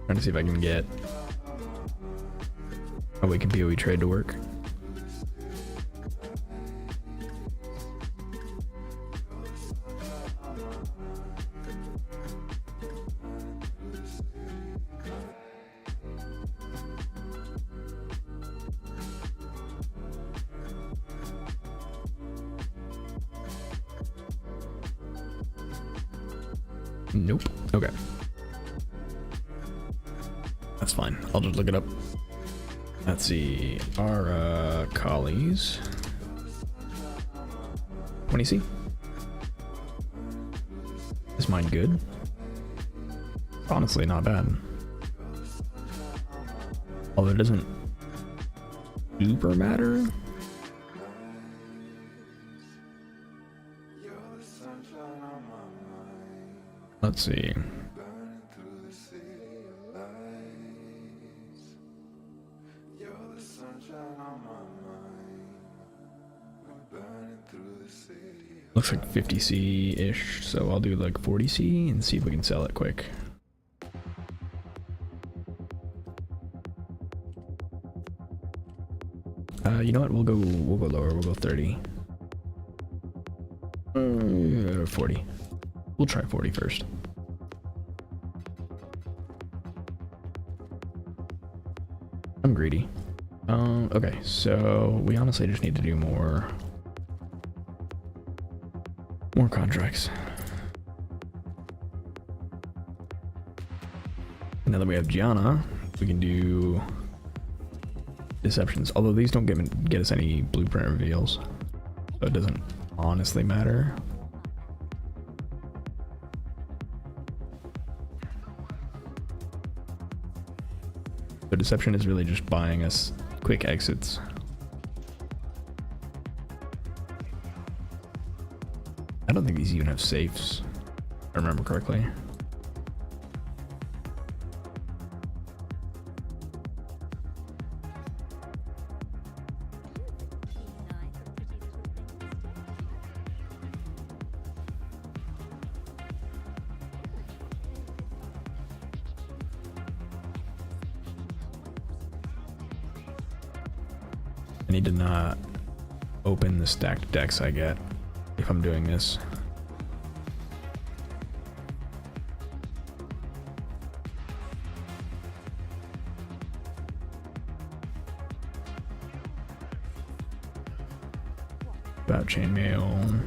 Trying to see if I can get a Awakened PoE trade to work. Nope. Okay. That's fine. I'll just look it up. Let's see. Our collies. 20C. Is mine good? Honestly, not bad. Although it doesn't super matter. Let's see. Looks like 50C-ish, so I'll do like 40C and see if we can sell it quick. You know what? We'll go lower. We'll go 30. 40. We'll try 40 first. I'm greedy. Okay, so we honestly just need to do more contracts. Now that we have Gianna, we can do deceptions. Although these don't get us any blueprint reveals, so it doesn't honestly matter. So deception is really just buying us quick exits. I don't think these even have safes, if I remember correctly. I need to not open the stacked decks I get if I'm doing this. About chainmail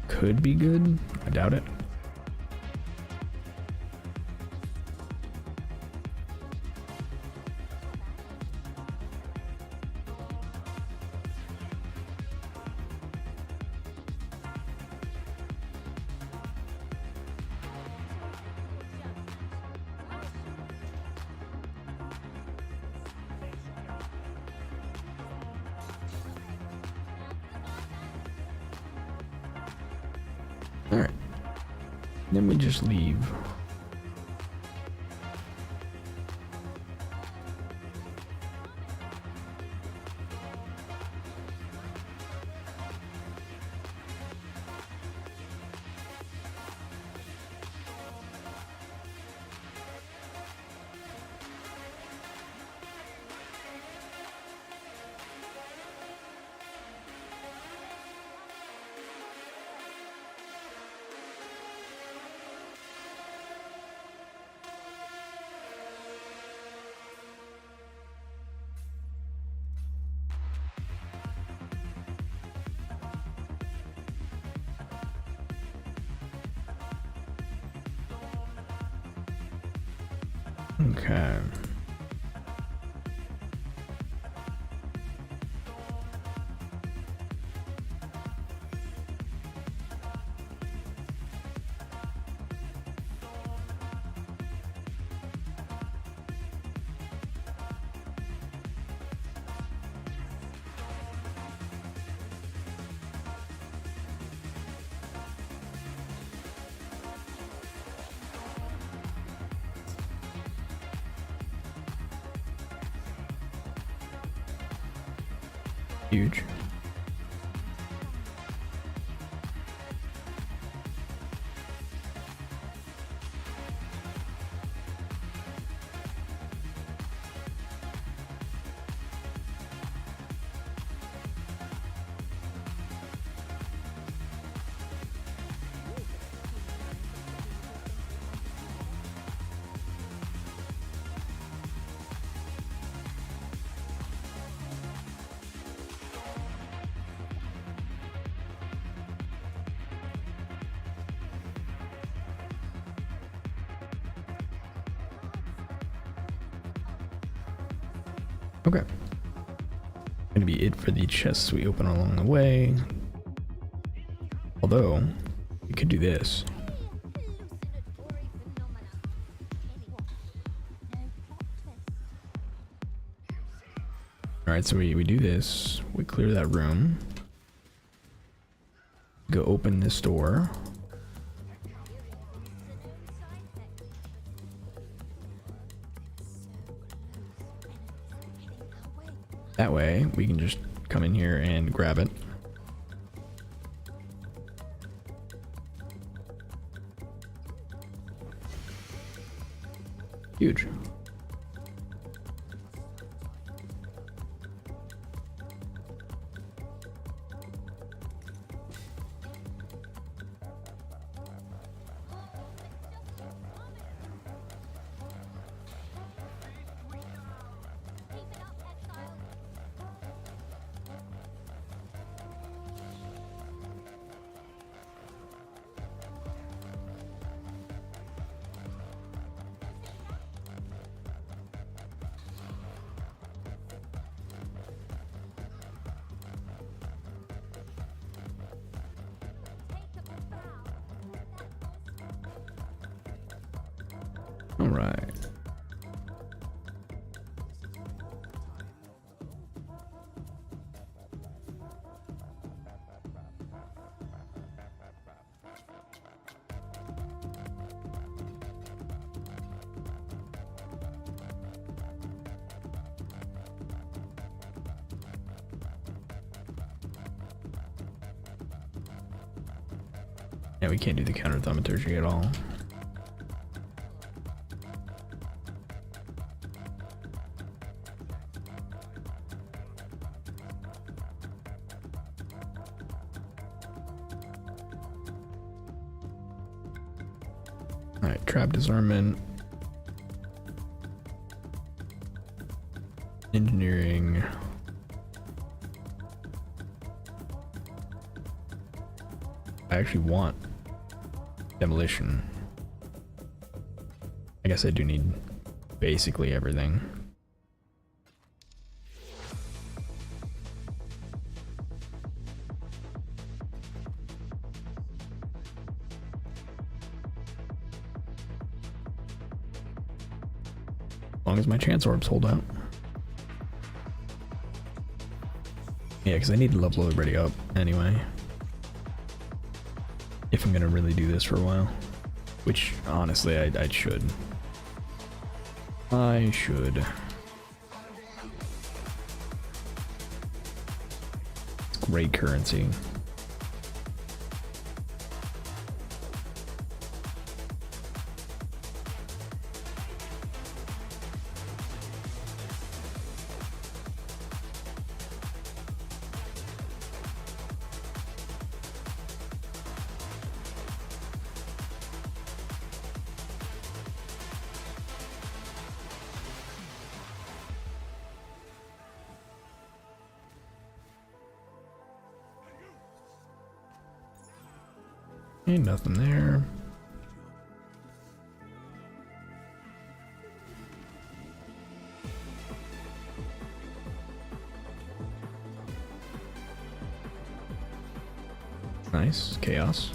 could be good. I doubt it. Alright. Then we just leave. Okay. Huge. Okay. Gonna be it for the chests we open along the way. Although, we could do this. Alright, so we do this. We clear that room. Go open this door. That way we can just come in here and grab it. Huge. All right. Yeah, we can't do the counter thaumaturgy at all. Alright, trap disarmament. Engineering. I actually want demolition. I guess I do need basically everything. As long as my chance orbs hold out. Yeah, because I need to level everybody up anyway. If I'm gonna really do this for a while. Which, honestly, I should. I should. It's great currency. Ain't nothing there. Nice. Chaos.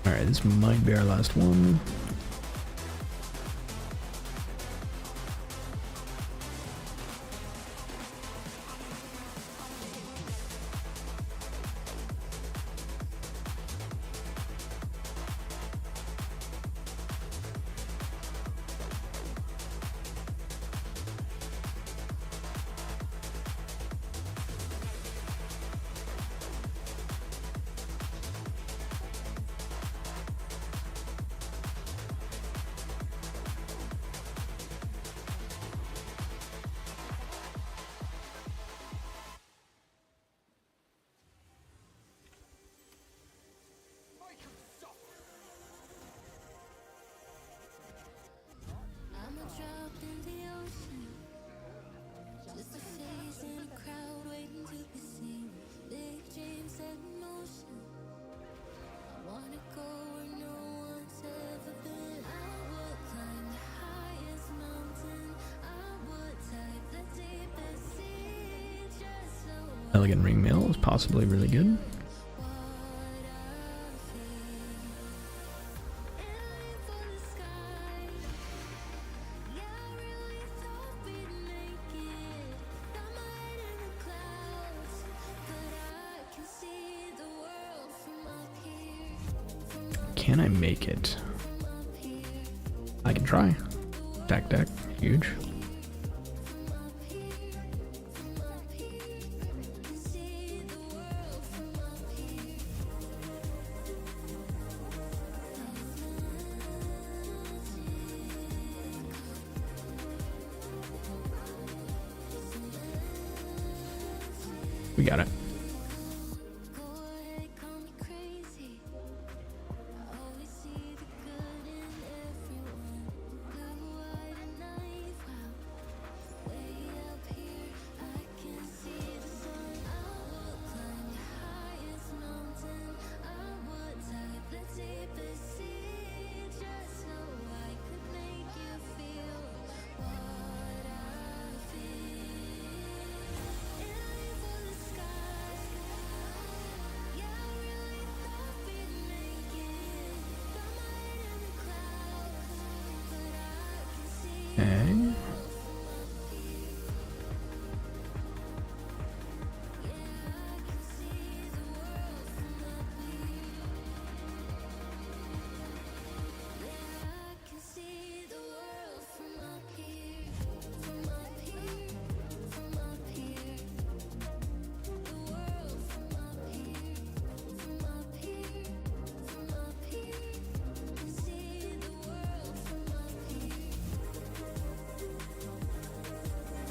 Alright, this might be our last one. Elegant ring mail is possibly really good. Can I make it? I can try. Deck, huge. We got it. Okay.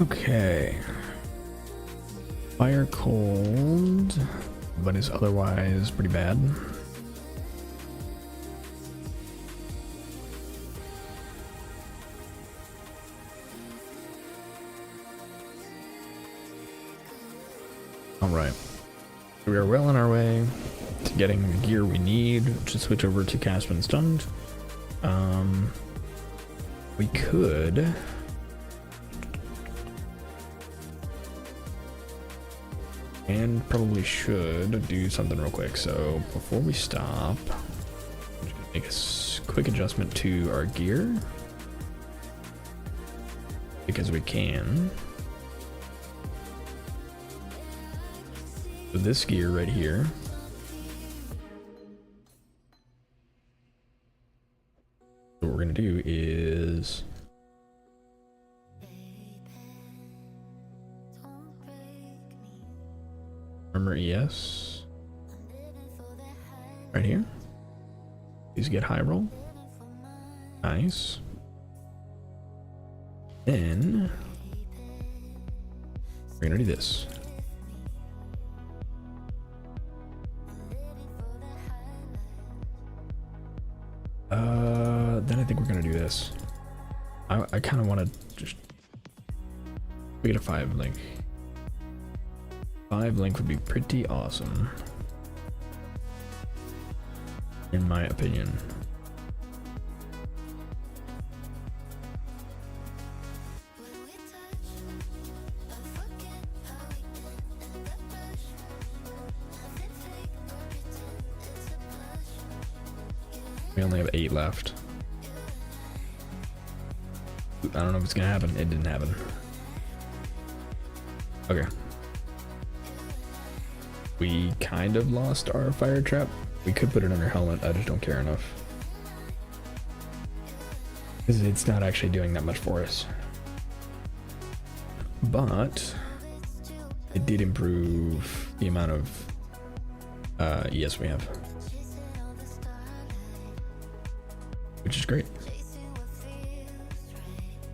Okay. Fire cold, but is otherwise pretty bad. Alright. We are well on our way to getting the gear we need to switch over to cast when stunned. We could and probably should do something real quick. So before we stop, I'm just gonna make a quick adjustment to our gear because we can. So this gear right here, what we're gonna do is armor ES right here. These get high roll. Nice. Then we're gonna do this. Then I think we're gonna do this. I kind of want to just we get a 5 link. 5 link would be pretty awesome, in my opinion. We only have 8 left. I don't know if it's gonna happen. It didn't happen. Okay. We kind of lost our fire trap. We could put it under helmet. I just don't care enough. Because it's not actually doing that much for us. But it did improve the amount of ES we have. Which is great.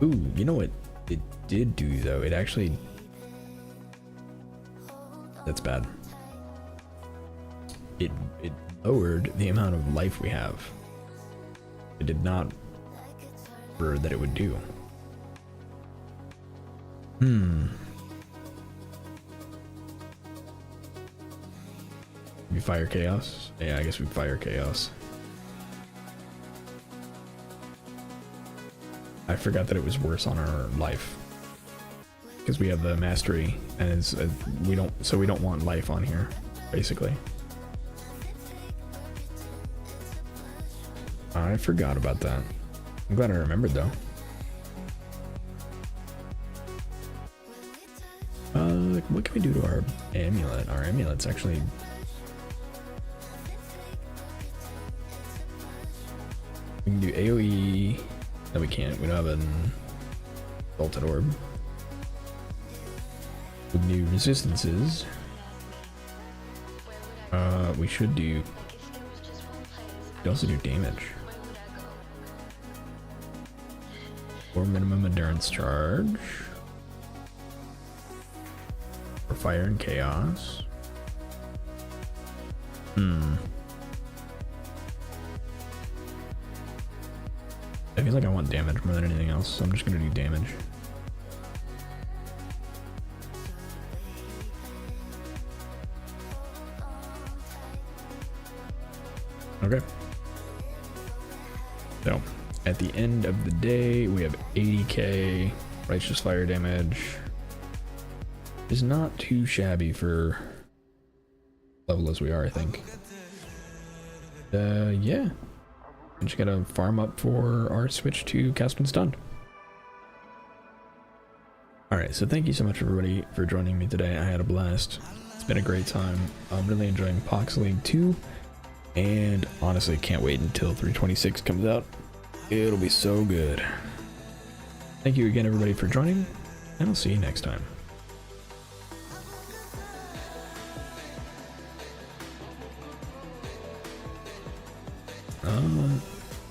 Ooh, you know what it did do though? It actually... That's bad. It lowered the amount of life we have. It did not that it would do. We fire chaos? Yeah, I guess we fire chaos. I forgot that it was worse on our life. because we have the mastery, and it's, we don't want life on here, basically. I forgot about that. I'm glad I remembered though. What can we do to our amulet? Our amulet's actually... We can do AoE. No, we can't. We don't have an Bolted Orb. We can do resistances. We should do... We also do damage. Or minimum endurance charge. For fire and chaos. I feel like I want damage more than anything else, so I'm just gonna do damage. Okay. So, at the end of the day, we have 80k righteous fire damage. Is not too shabby for level as we are, I think. Yeah. We just gotta farm up for our switch to cast when stunned. Alright, so thank you so much everybody for joining me today. I had a blast. It's been a great time. I'm really enjoying Pohx League 2. And honestly, can't wait until 326 comes out. It'll be so good. Thank you again everybody for joining, and I'll see you next time.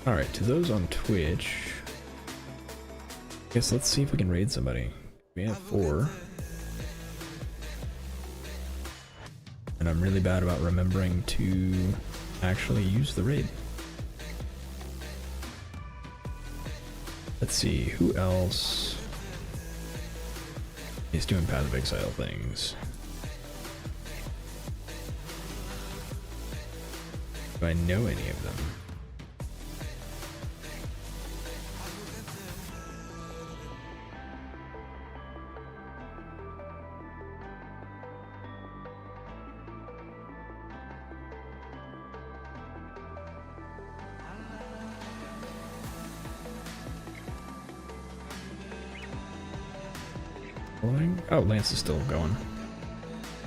Alright, to those on Twitch, I guess let's see if we can raid somebody. We have 4. And I'm really bad about remembering to actually use the raid. Let's see, who else is doing Path of Exile things? Do I know any of them? Oh, Lance is still going.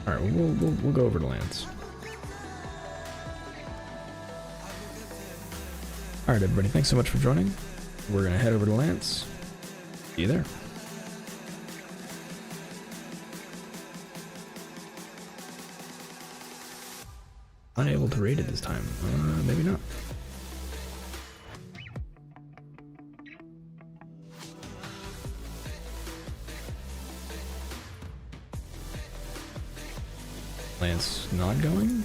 All right, we'll go over to Lance. All right, everybody, thanks so much for joining. We're gonna head over to Lance. See you there. Unable to raid it this time. Maybe not. Lance not going?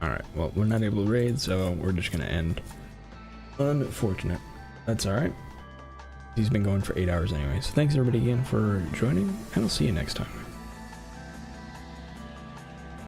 Alright, well, we're not able to raid, so we're just gonna end. Unfortunate. That's alright. He's been going for 8 hours anyway, so thanks everybody again for joining, and I'll see you next time.